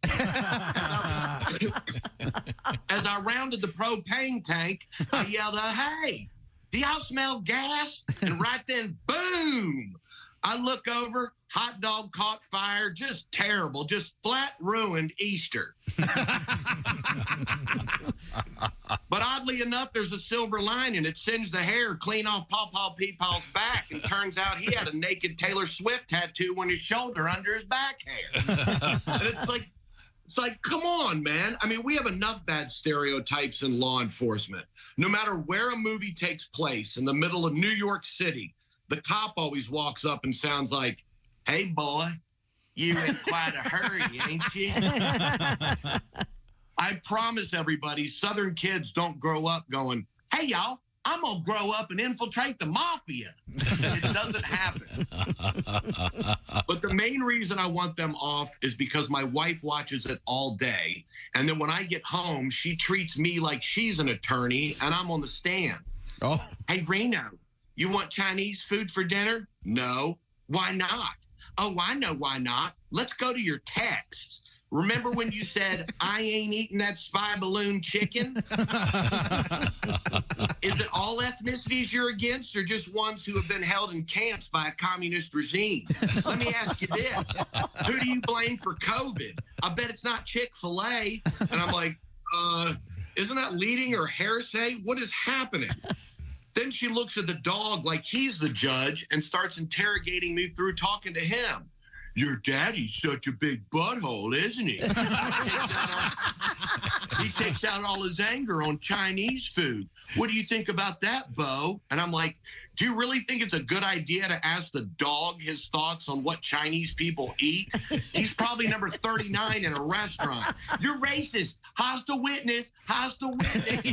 As I rounded the propane tank, I yelled, "Hey, do y'all smell gas?" And right then, boom! I look over, Hot Dog caught fire, just terrible, just flat ruined Easter. But oddly enough, there's a silver lining. It singed the hair clean off Paw Paw Peepaw's back, and turns out he had a naked Taylor Swift tattoo on his shoulder under his back hair. And it's like, come on, man. I mean, we have enough bad stereotypes in law enforcement. No matter where a movie takes place, in the middle of New York City, the cop always walks up and sounds like, "Hey, boy, you in quite a hurry, ain't you?" I promise everybody, Southern kids don't grow up going, "Hey, y'all, I'm going to grow up and infiltrate the mafia." It doesn't happen. But the main reason I want them off is because my wife watches it all day. And then when I get home, she treats me like she's an attorney and I'm on the stand.
Oh.
"Hey, Reno, you want Chinese food for dinner?" "No." "Why not?" "Oh, I know why not. Let's go to your texts. Remember when you said, 'I ain't eating that spy balloon chicken'?" Is it all ethnicities you're against, or just ones who have been held in camps by a communist regime? Let me ask you this. Who do you blame for COVID? I bet it's not Chick-fil-A. And I'm like, isn't that leading or hearsay? What is happening? Then she looks at the dog like he's the judge and starts interrogating me through talking to him. "Your daddy's such a big butthole, isn't he?" He takes out all his anger on Chinese food. "What do you think about that, Bo?" And I'm like, do you really think it's a good idea to ask the dog his thoughts on what Chinese people eat? He's probably number 39 in a restaurant. "You're racist. Hostile witness. Hostile witness."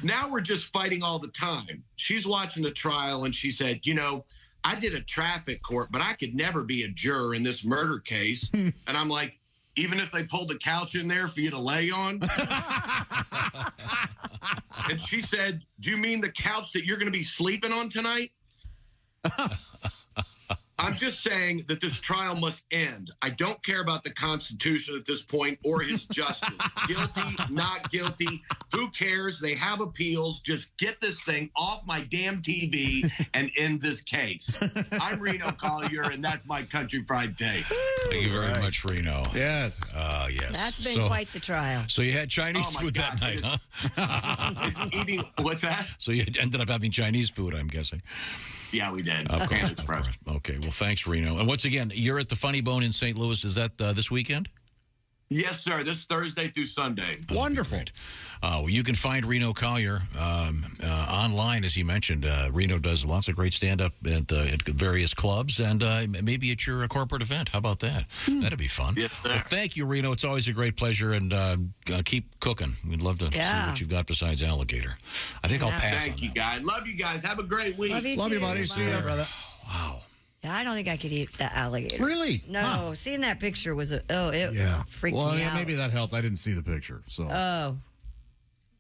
Now now we're just fighting all the time. She's watching the trial, and she said, I did a traffic court, but I could never be a juror in this murder case. And I'm like, even if they pulled the couch in there for you to lay on? And she said, do you mean the couch that you're going to be sleeping on tonight? I'm just saying that this trial must end. I don't care about the Constitution at this point or his justice. Guilty, not guilty. Who cares? They have appeals. Just get this thing off my damn TV and end this case. I'm Reno Collier, and that's my country fried take.
Thank you very much, Reno.
Yes.
Yes.
That's been quite the trial.
So you had Chinese food that night, huh?
What's that?
So you ended up having Chinese food, I'm guessing.
Yeah, we did.
Of course. Okay, well, thanks, Reno. And once again, you're at the Funny Bone in St. Louis. Is that this weekend?
Yes, sir. This Thursday through Sunday.
Wonderful. Well, you can find Reno Collier online, as he mentioned. Reno does lots of great stand-up at various clubs and maybe at your corporate event. How about that? That'd be fun.
Yes, sir.
Well, thank you, Reno. It's always a great pleasure, and keep cooking. We'd love to see what you've got besides alligator. I think I'll pass
Thank you, guys. Love you guys. Have a great week.
Love you,
buddy. See you, brother.
Wow.
Yeah, I don't think I could eat the alligator.
Really?
No. Seeing that picture was it freaked
well,
me out.
Maybe that helped. I didn't see the picture, so.
Oh.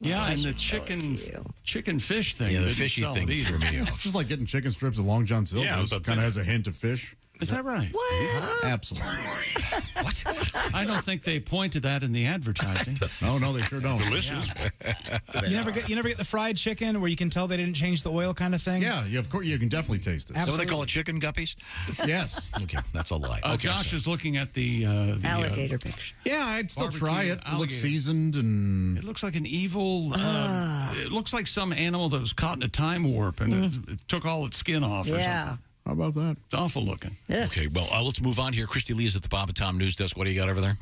Yeah, and the chicken fish thing.
Yeah, the fishy thing
either.
It's just like getting chicken strips at Long John Silver's.
Yeah,
It kind of has a hint of fish.
Is that right?
What?
Absolutely.
What? I don't think they point to that in the advertising.
No, they sure don't.
Delicious.
You never get the fried chicken where you can tell they didn't change the oil kind of thing?
Yeah, of course you can definitely taste it.
Is that what they call it, chicken guppies?
Yes.
Okay, that's a lie.
Josh is looking at the
alligator picture.
Yeah, I'd still try it. It looks
alligator.
seasoned and...
It looks like an evil... it looks like some animal that was caught in a time warp and it took all its skin off or something.
How about that?
It's awful looking.
Okay, well, let's move on here. Christy Lee is at the Bob and Tom News Desk. What do you got over there?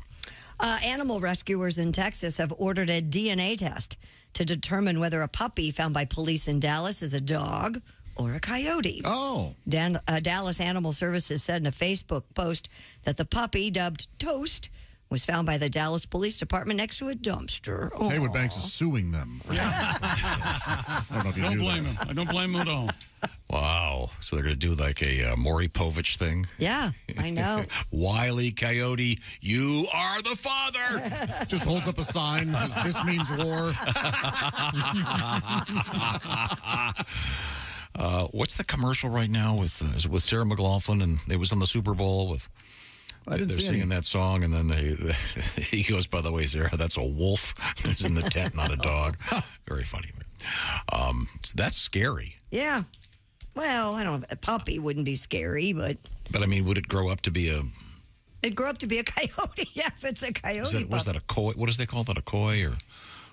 Animal rescuers in Texas have ordered a DNA test to determine whether a puppy found by police in Dallas is a dog or a coyote.
Oh.
Dallas Animal Services said in a Facebook post that the puppy, dubbed Toast, was found by the Dallas Police Department next to a dumpster.
Haywood Banks is suing them. For I don't know if you
Don't
knew
blame
that.
him. I don't blame him at all.
Wow. So they're going to do like a Maury Povich thing?
Yeah, I know.
Wile E. Coyote, you are the father.
Just holds up a sign that says, this means war.
What's the commercial right now with Sarah McLachlan? And it was on the Super Bowl with...
I didn't
They're
see
singing
any.
that song, and then he goes, by the way, Sarah, that's a wolf. It's in the tent, not a dog. Very funny. That's scary.
Yeah. Well, I don't know. A puppy wouldn't be scary, but...
But, I mean, would it grow up to be a...
It'd grow up to be a coyote, yeah, if it's a coyote
Was that a koi? What does they call that, a koi? Or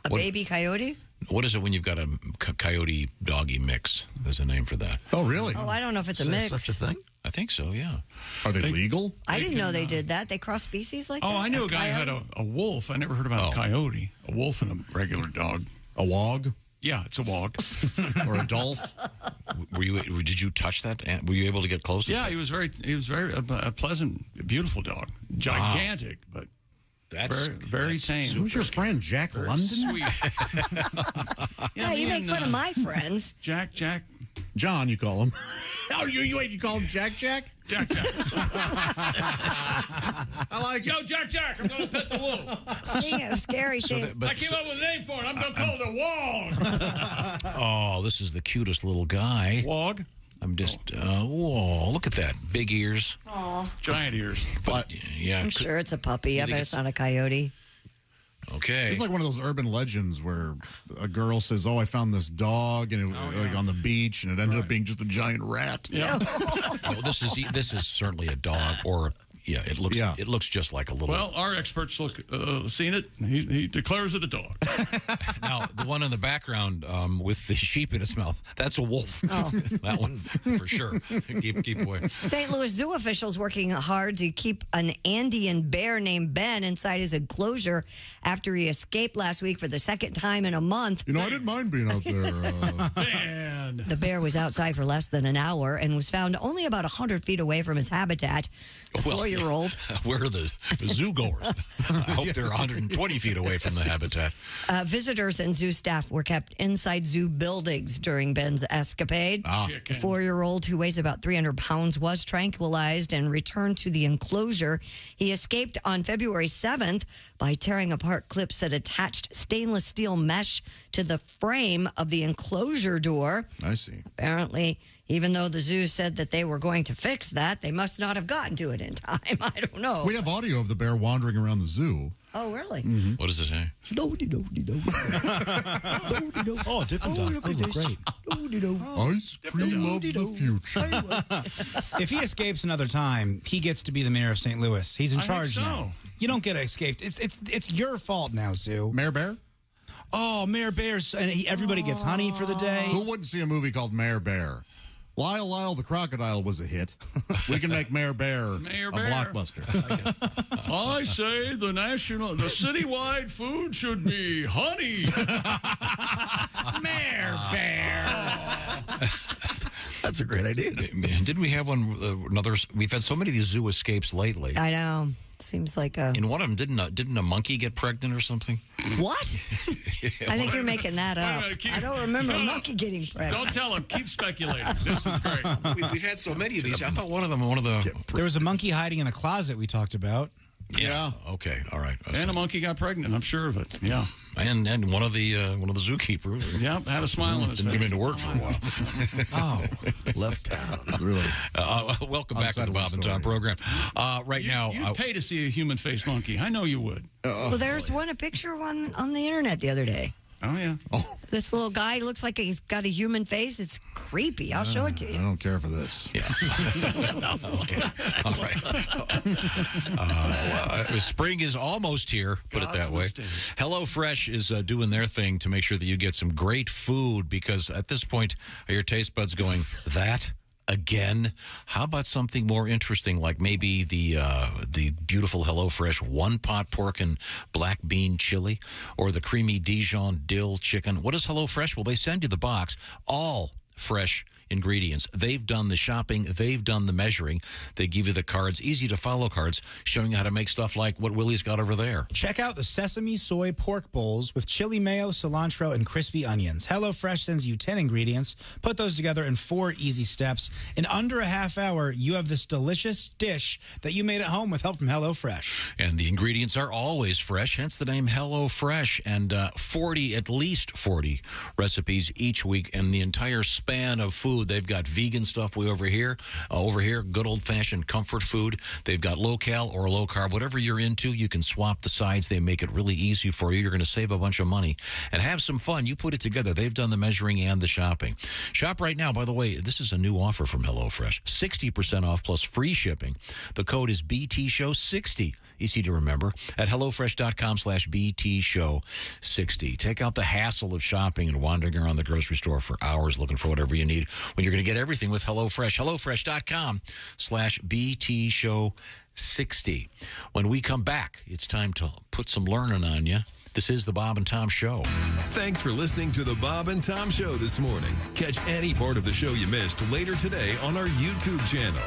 a baby coyote?
What is it when you've got a coyote-doggy mix? There's a name for that.
Oh, really?
Oh, I don't know if it's a mix.
Such a thing?
I think so, yeah.
Are they legal?
I didn't know they did that. They cross species like that?
Oh, I knew a guy who had a wolf. I never heard about a coyote. A wolf and a regular dog.
A wog?
Yeah, it's a wog.
Or a dolph?
Did you touch that? Were you able to get close to
Yeah,
that?
he was very a pleasant, beautiful dog. Gigantic, but
that's
very tame.
Who's your friend, Jack London?
Sweet.
Yeah, you make fun of my friends.
Jack.
John, you call him. Oh, you call him Jack?
Jack.
I like
Yo, Jack, I'm going to pet the wolf.
Speaking of scary things.
I came up with a name for it. I'm going to call it a wog.
Oh, this is the cutest little guy.
Wog?
I'm just, whoa, look at that. Big ears.
Aw.
Giant ears.
But, yeah.
I'm sure it's a puppy. I bet it's not a coyote.
Okay.
It's like one of those urban legends where a girl says, "Oh, I found this dog," and it was like on the beach, and it ended up being just a giant rat.
Yeah.
No, this is certainly a dog, or it looks just like a little.
Well, our experts seen it. He declares it a dog.
Now, the one in the background with the sheep in its mouth, that's a wolf.
Oh.
That one for sure. Keep away.
St. Louis Zoo officials working hard to keep an Andean bear named Ben inside his enclosure after he escaped last week for the second time in a month.
You know, I didn't mind being out there.
Man.
The bear was outside for less than an hour and was found only about 100 feet away from his habitat.
Well,
4-year-old.
Where are the zoo goers? I hope they're 120 feet away from the habitat.
Visitors and zoo staff were kept inside zoo buildings during Ben's escapade. The 4-year-old, who weighs about 300 pounds, was tranquilized and returned to the enclosure. He escaped on February 7th by tearing apart clips that attached stainless steel mesh to the frame of the enclosure door.
I see.
Apparently, even though the zoo said that they were going to fix that, they must not have gotten to it in time. I don't know.
We have audio of the bear wandering around the zoo.
Oh, really?
Mm-hmm.
What does it say?
Oh, Dippin' Dots. Those look great.
Ice cream of the future.
If he escapes another time, he gets to be the mayor of St. Louis. He's in
I think
charge
so.
now. You don't get escaped. It's your fault now, Sue.
Mayor Bear?
Oh, Mayor Bear's, and everybody gets honey for the day.
Who wouldn't see a movie called Mayor Bear? Lyle the Crocodile was a hit. We can make Mayor Bear a blockbuster.
I say the citywide food should be honey.
Mayor Bear.
That's a great idea.
Didn't we have one? We've had so many of these zoo escapes lately.
I know. Seems like a...
In one of them, didn't a monkey get pregnant or something?
What? I think you're making that up. I don't remember a monkey getting pregnant.
Don't tell him. Keep speculating. This is great.
We've had so many of these. I thought one of the...
There was a monkey hiding in a closet we talked about.
Yeah. Okay. All right.
And a monkey got pregnant. I'm sure of it. Yeah.
And one of the zookeepers.
Yeah, had a smile on his face.
Didn't come into work for a while.
Oh,
left town.
Really?
Welcome back to the Bob and Tom program. Right now,
you'd pay to see a human-faced monkey. I know you would.
Well, there's a picture of one on the internet the other day.
Oh, yeah.
This little guy looks like he's got a human face. It's creepy. I'll show it to you.
I don't care for this.
Yeah. Okay. All right. Spring is almost here, put it that way. HelloFresh is doing their thing to make sure that you get some great food, because at this point, are your taste buds going, that again? How about something more interesting, like maybe the beautiful HelloFresh one-pot pork and black bean chili, or the creamy Dijon dill chicken? What is HelloFresh? Well, they send you the box, all fresh ingredients. They've done the shopping. They've done the measuring. They give you the cards, easy-to-follow cards, showing you how to make stuff like what Willie's got over there.
Check out the sesame soy pork bowls with chili mayo, cilantro, and crispy onions. HelloFresh sends you 10 ingredients. Put those together in 4 easy steps. In under a half hour, you have this delicious dish that you made at home with help from HelloFresh.
And the ingredients are always fresh, hence the name HelloFresh. And at least 40 recipes each week, and the entire span of food. They've got vegan stuff way over here. Good old-fashioned comfort food. They've got low-cal or low-carb. Whatever you're into, you can swap the sides. They make it really easy for you. You're going to save a bunch of money and have some fun. You put it together. They've done the measuring and the shopping. Shop right now. By the way, this is a new offer from HelloFresh. 60% off plus free shipping. The code is BTShow60. Easy to remember. At HelloFresh.com/BTShow60. Take out the hassle of shopping and wandering around the grocery store for hours looking for whatever you need, when you're going to get everything with HelloFresh. HelloFresh.com/BTShow60. When we come back, it's time to put some learning on you. This is the Bob and Tom Show.
Thanks for listening to the Bob and Tom Show this morning. Catch any part of the show you missed later today on our YouTube channel.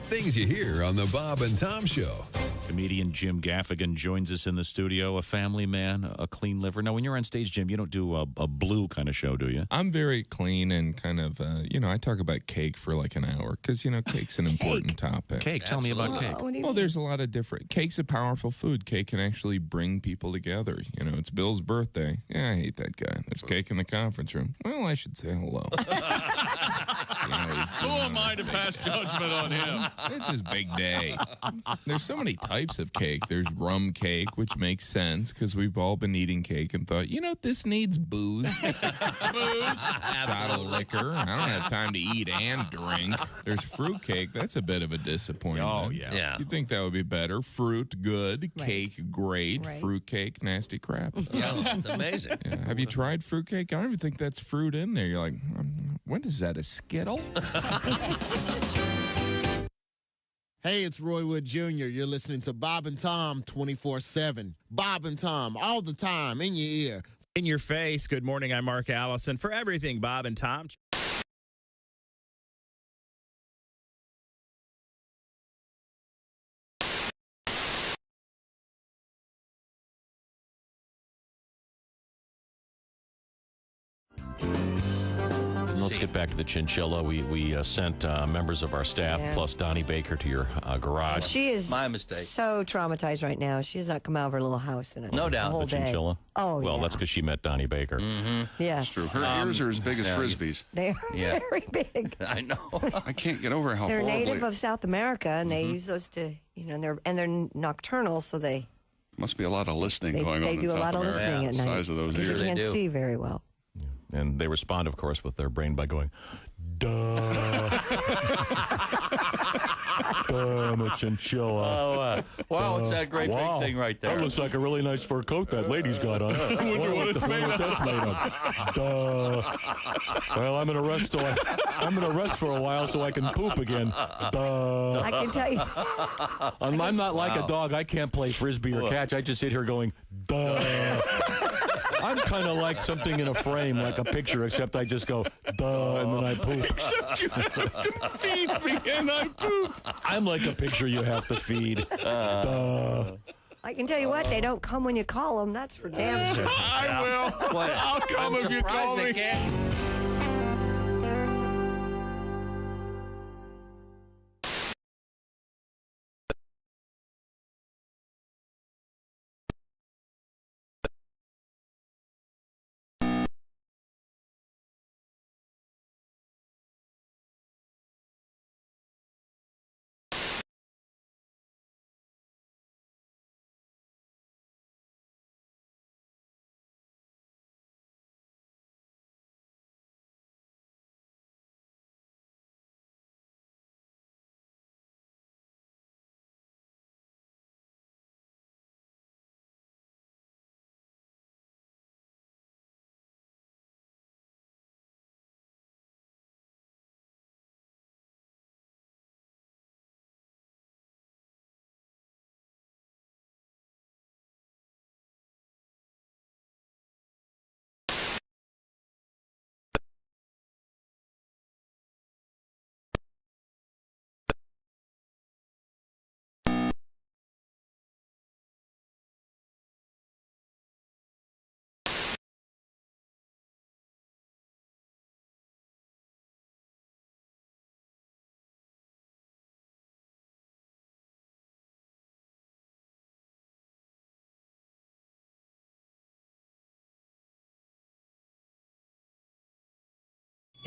Things you hear on the Bob and Tom Show.
Comedian Jim Gaffigan joins us in the studio, a family man, a clean liver. Now, when you're on stage, Jim, you don't do a blue kind of show, do you?
I'm very clean and kind of, I talk about cake for like an hour because, cake's an important topic.
Cake, tell me about cake.
Well, there's a lot of different. Cake's a powerful food. Cake can actually bring people together. It's Bill's birthday. Yeah, I hate that guy. There's cake in the conference room. Well, I should say hello.
Who am I to pass judgment on him?
It's his big day. There's so many types of cake. There's rum cake, which makes sense because we've all been eating cake and thought, this needs booze. Shot of liquor. I don't have time to eat and drink. There's fruit cake. That's a bit of a disappointment.
Oh, yeah.
You'd think that would be better. Fruit, good.
Right.
Cake, great.
Right.
Fruit cake, nasty crap.
Yeah, it's amazing.
Yeah. Have you tried fruit cake? I don't even think that's fruit in there. You're like, what is that, a Skittle?
Hey, it's Roy Wood Jr. You're listening to Bob and Tom 24/7. Bob and Tom, all the time, in your ear.
In your face. Good morning. I'm Mark Allison. For everything Bob and Tom.
Let's get back to the chinchilla. We sent members of our staff plus Donnie Baker to your garage.
She is
my mistake.
So traumatized right now. She's not come out of her little house in a
No doubt.
whole
The
day.
chinchilla?
Oh,
Well,
yeah.
that's because she met Donnie Baker.
Mm-hmm.
Yes.
True. Her ears are as big as Frisbees.
They are
Yeah.
very big.
I know.
I can't get over how
They're
horribly...
native of South America, and they use those to, and they're nocturnal, so they
Must be a lot of listening going on
they
in
do a
South
lot of
America.
listening at
The
night
size of those
because
ears.
you can't see very well.
And they respond, of course, with their brain by going, duh. Damn, a chinchilla.
Oh, wow, it's that great big thing right there.
That looks like a really nice fur coat that lady's got on. I wonder what that's made of. Duh. Well, I'm gonna rest for a while so I can poop again. Duh.
I can tell you.
I'm not like a dog. I can't play frisbee or catch. I just sit here going, duh. I'm kind of like something in a frame, like a picture, except I just go, duh, and then I poop.
Except you have to feed me and I poop.
I'm like a picture you have to feed. Duh.
I can tell you what, they don't come when you call them. That's for damn sure.
I will. I'll come if you call me.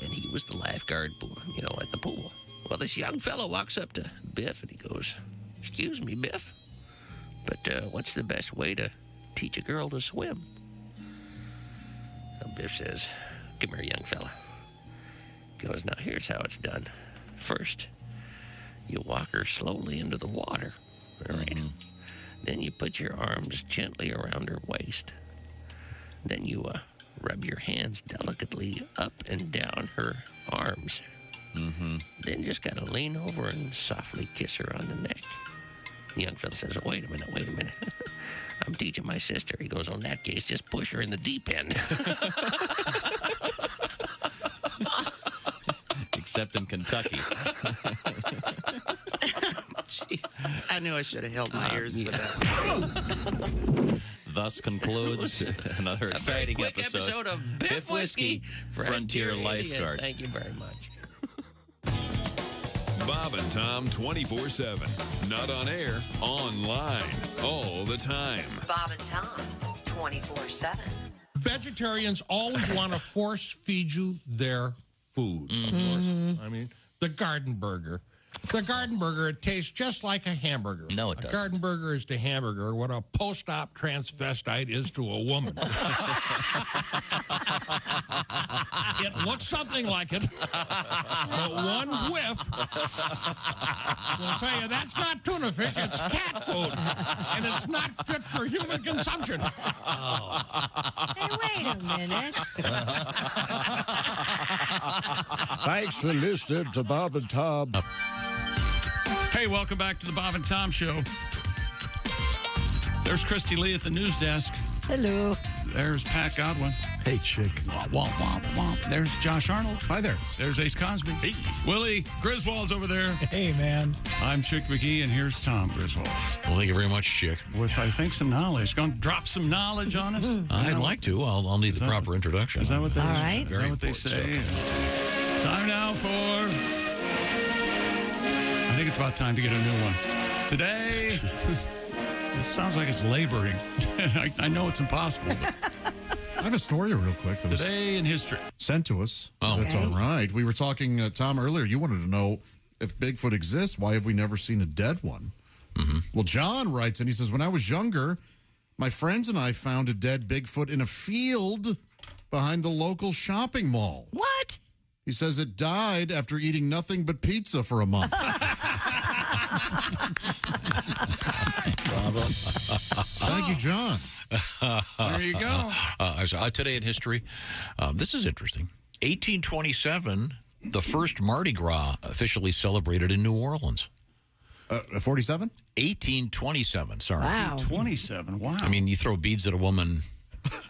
And he was the lifeguard, at the pool. Well, this young fellow walks up to Biff and he goes, "Excuse me, Biff, but what's the best way to teach a girl to swim?" And Biff says, "Come here, young fella." He goes, "Now here's how it's done. First, you walk her slowly into the water, all right? Then you put your arms gently around her waist. Then you rub your hands delicately up and down her arms. Then just gotta lean over and softly kiss her on the neck." The young fella says, wait a minute. I'm teaching my sister." He goes, "In that case, just push her in the deep end."
Except in Kentucky.
I knew I should have held my ears for that.
Thus concludes another exciting
quick episode of Biff Whiskey,
Frontier
Idiot.
Lifeguard.
Thank you very much.
Bob and Tom 24/7. Not on air, online, all the time.
Bob and Tom, 24/7.
Vegetarians always want to force feed you their food, of course. I mean, the garden burger. The garden burger, it tastes just like a hamburger.
No, it
doesn't. A
doesn't.
garden burger is to hamburger what a post-op transvestite is to a woman. It looks something like it, but one whiff will tell you that's not tuna fish, it's cat food, and it's not fit for human consumption.
Hey, wait a minute.
Thanks for listening to Bob and Tom.
Hey, welcome back to the Bob and Tom Show. There's Christy Lee at the news desk.
Hello.
There's Pat Godwin.
Hey, chick.
Womp, womp, womp. There's Josh Arnold.
Hi there.
There's Ace Cosby. Hey. Willie Griswold's over there.
Hey, man.
I'm Chick McGee, and here's Tom Griswold.
Well, thank you very much, Chick.
With, I think, some knowledge. Going to drop some knowledge on us?
I'd like to. I'll need the proper introduction.
Is that what they,
All right.
is that what they say? Time now for... I think it's about time to get a new one. Today, it sounds like it's laboring. I know it's impossible. But
I have a story real quick. That
today in history.
Sent to us.
Oh.
That's all right. We were talking, Tom, earlier. You wanted to know if Bigfoot exists. Why have we never seen a dead one?
Mm-hmm.
Well, John writes, and he says, when I was younger, my friends and I found a dead Bigfoot in a field behind the local shopping mall.
What?
He says it died after eating nothing but pizza for a month.
Bravo.
Thank you, John.
There you go.
Today in history, this is interesting. 1827, the first Mardi Gras officially celebrated in New Orleans.
47?
1827, sorry.
Wow.
27, wow.
I mean, you throw beads at a woman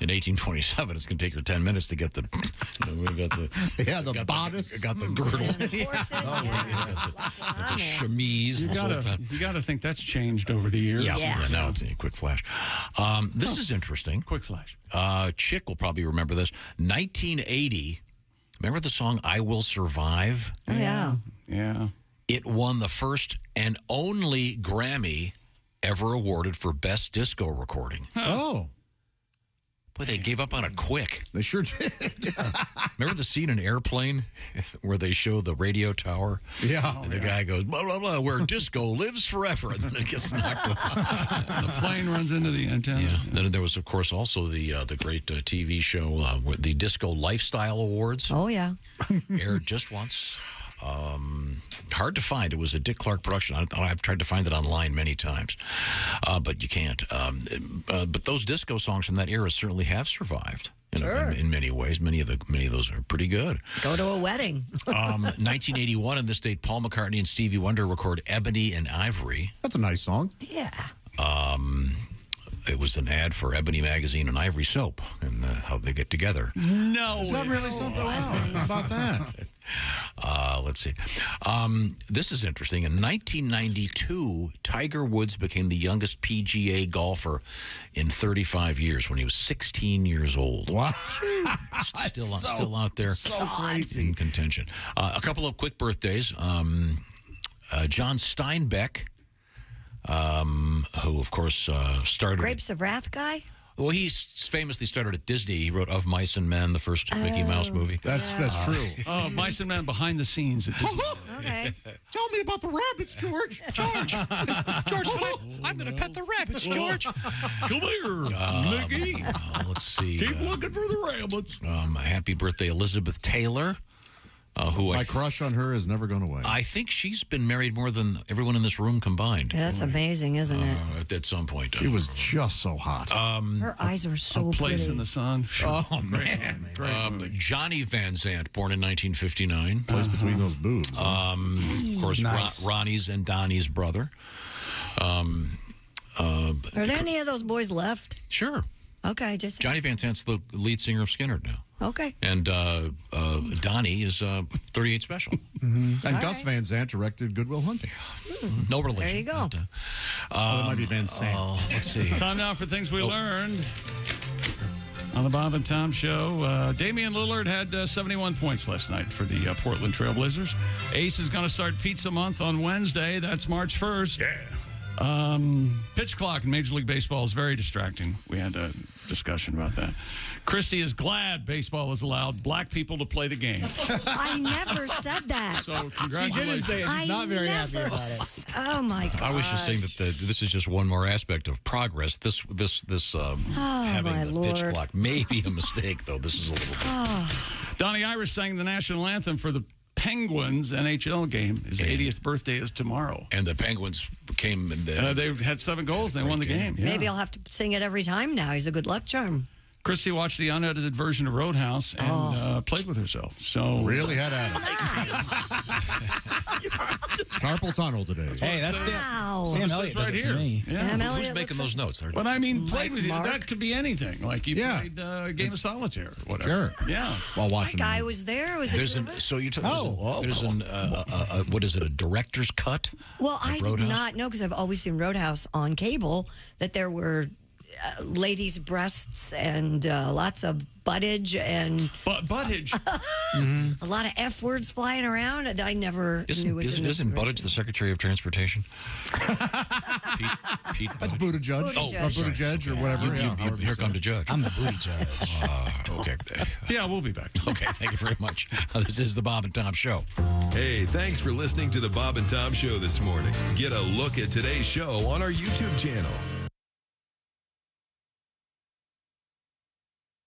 in 1827, it's going to take her 10 minutes to get the... we got the
bodice.
Got the girdle. The chemise.
You got to think that's changed over the years.
Yeah. Now it's a quick flash. This is interesting.
Quick flash.
Chick will probably remember this. 1980. Remember the song "I Will Survive"?
Oh, yeah.
Yeah.
It won the first and only Grammy ever awarded for Best Disco Recording.
Oh.
Boy, they gave up on it quick.
They sure did.
Remember the scene in Airplane where they show the radio tower?
Yeah.
And the guy goes, blah, blah, blah, where disco lives forever. And then it gets knocked off.
The plane runs into the antenna.
Yeah. Then there was, of course, also the great TV show, the Disco Lifestyle Awards.
Oh, yeah.
Aired just once. Hard to find. It was a Dick Clark production. I've tried to find it online many times, but you can't. But those disco songs from that era certainly have survived in many ways. Many of those are pretty good.
Go to a wedding.
1981, in this date, Paul McCartney and Stevie Wonder record "Ebony and Ivory."
That's a nice song.
Yeah.
It was an ad for Ebony Magazine and Ivory Soap and how they get together.
No,
is that really something wrong? How about that?
Let's see. This is interesting. In 1992, Tiger Woods became the youngest PGA golfer in 35 years when he was 16 years old.
Wow.
Still out there.
So crazy.
In contention. A couple of quick birthdays. John Steinbeck, who, of course, started...
Grapes of Wrath guy?
Well, he famously started at Disney. He wrote Of Mice and Men, the first Mickey Mouse movie.
That's true.
Oh, Mice and Men behind the scenes at Disney.
Okay.
Tell me about the rabbits, George.
George, I'm going to pet the rabbits, George.
Come here, Mickey.
Let's see.
Keep looking for the rabbits.
Happy birthday, Elizabeth Taylor. Who
My crush on her has never gone away.
I think she's been married more than everyone in this room combined.
That's amazing, isn't it?
At some point.
She was just so hot.
Her eyes are so
Place
pretty.
in the Sun.
Oh, man.
Johnny Van Zant, born in 1959.
Place between those boobs.
Of course,
Nice.
Ronnie's and Donnie's brother.
Are there any of those boys left?
Sure.
Okay, just...
Johnny Van Zant's the lead singer of Skinner now.
Okay.
And Donnie is 38 Special.
And Gus Van Sant directed Good Will Hunting.
No relation.
There you go.
But,
that might be Van Sant.
Let's see.
Time now for things we learned on the Bob and Tom Show. Damian Lillard had 71 points last night for the Portland Trail Blazers. Ace is going to start Pizza Month on Wednesday. That's March 1st. Yeah. Pitch clock in Major League Baseball is very distracting. We had a discussion about that. Christy is glad baseball has allowed black people to play the game.
I never said that.
So congratulations.
She didn't say it. She's not very happy about it.
Oh my God!
I was just saying that this is just one more aspect of progress. This having the pitch clock may be a mistake, though. This is a little bit.
Donnie Irish sang the national anthem for the Penguins NHL game. His 80th birthday is tomorrow.
And the Penguins came and
they had 7 goals. They won the game. Yeah.
Maybe I'll have to sing it every time now. He's a good luck charm.
Christy watched the unedited version of Roadhouse and played with herself. So
really had at it. Carpal tunnel today.
Hey, that's Sam Elliott
right here.
Yeah.
Sam Elliott.
Who's making those notes?
But I mean, played with you. That could be anything. Like you played a game of solitaire or whatever.
Sure.
Yeah.
While watching.
That guy was there. Was
there's
it?
So you there's what is it? A director's cut?
Well, I did not know because I've always seen Roadhouse on cable that there were ladies' breasts and lots of buttage and
buttage.
A lot of F words flying around, and I never knew was in this
Isn't Buttigieg the Secretary of Transportation? Pete
That's Buttigieg. Buttigieg or whatever.
Here come the judge.
I'm the booty judge.
Okay.
Yeah, we'll be back.
Okay, thank you very much. This is the Bob and Tom Show.
Hey, thanks for listening to the Bob and Tom Show this morning. Get a look at today's show on our YouTube channel.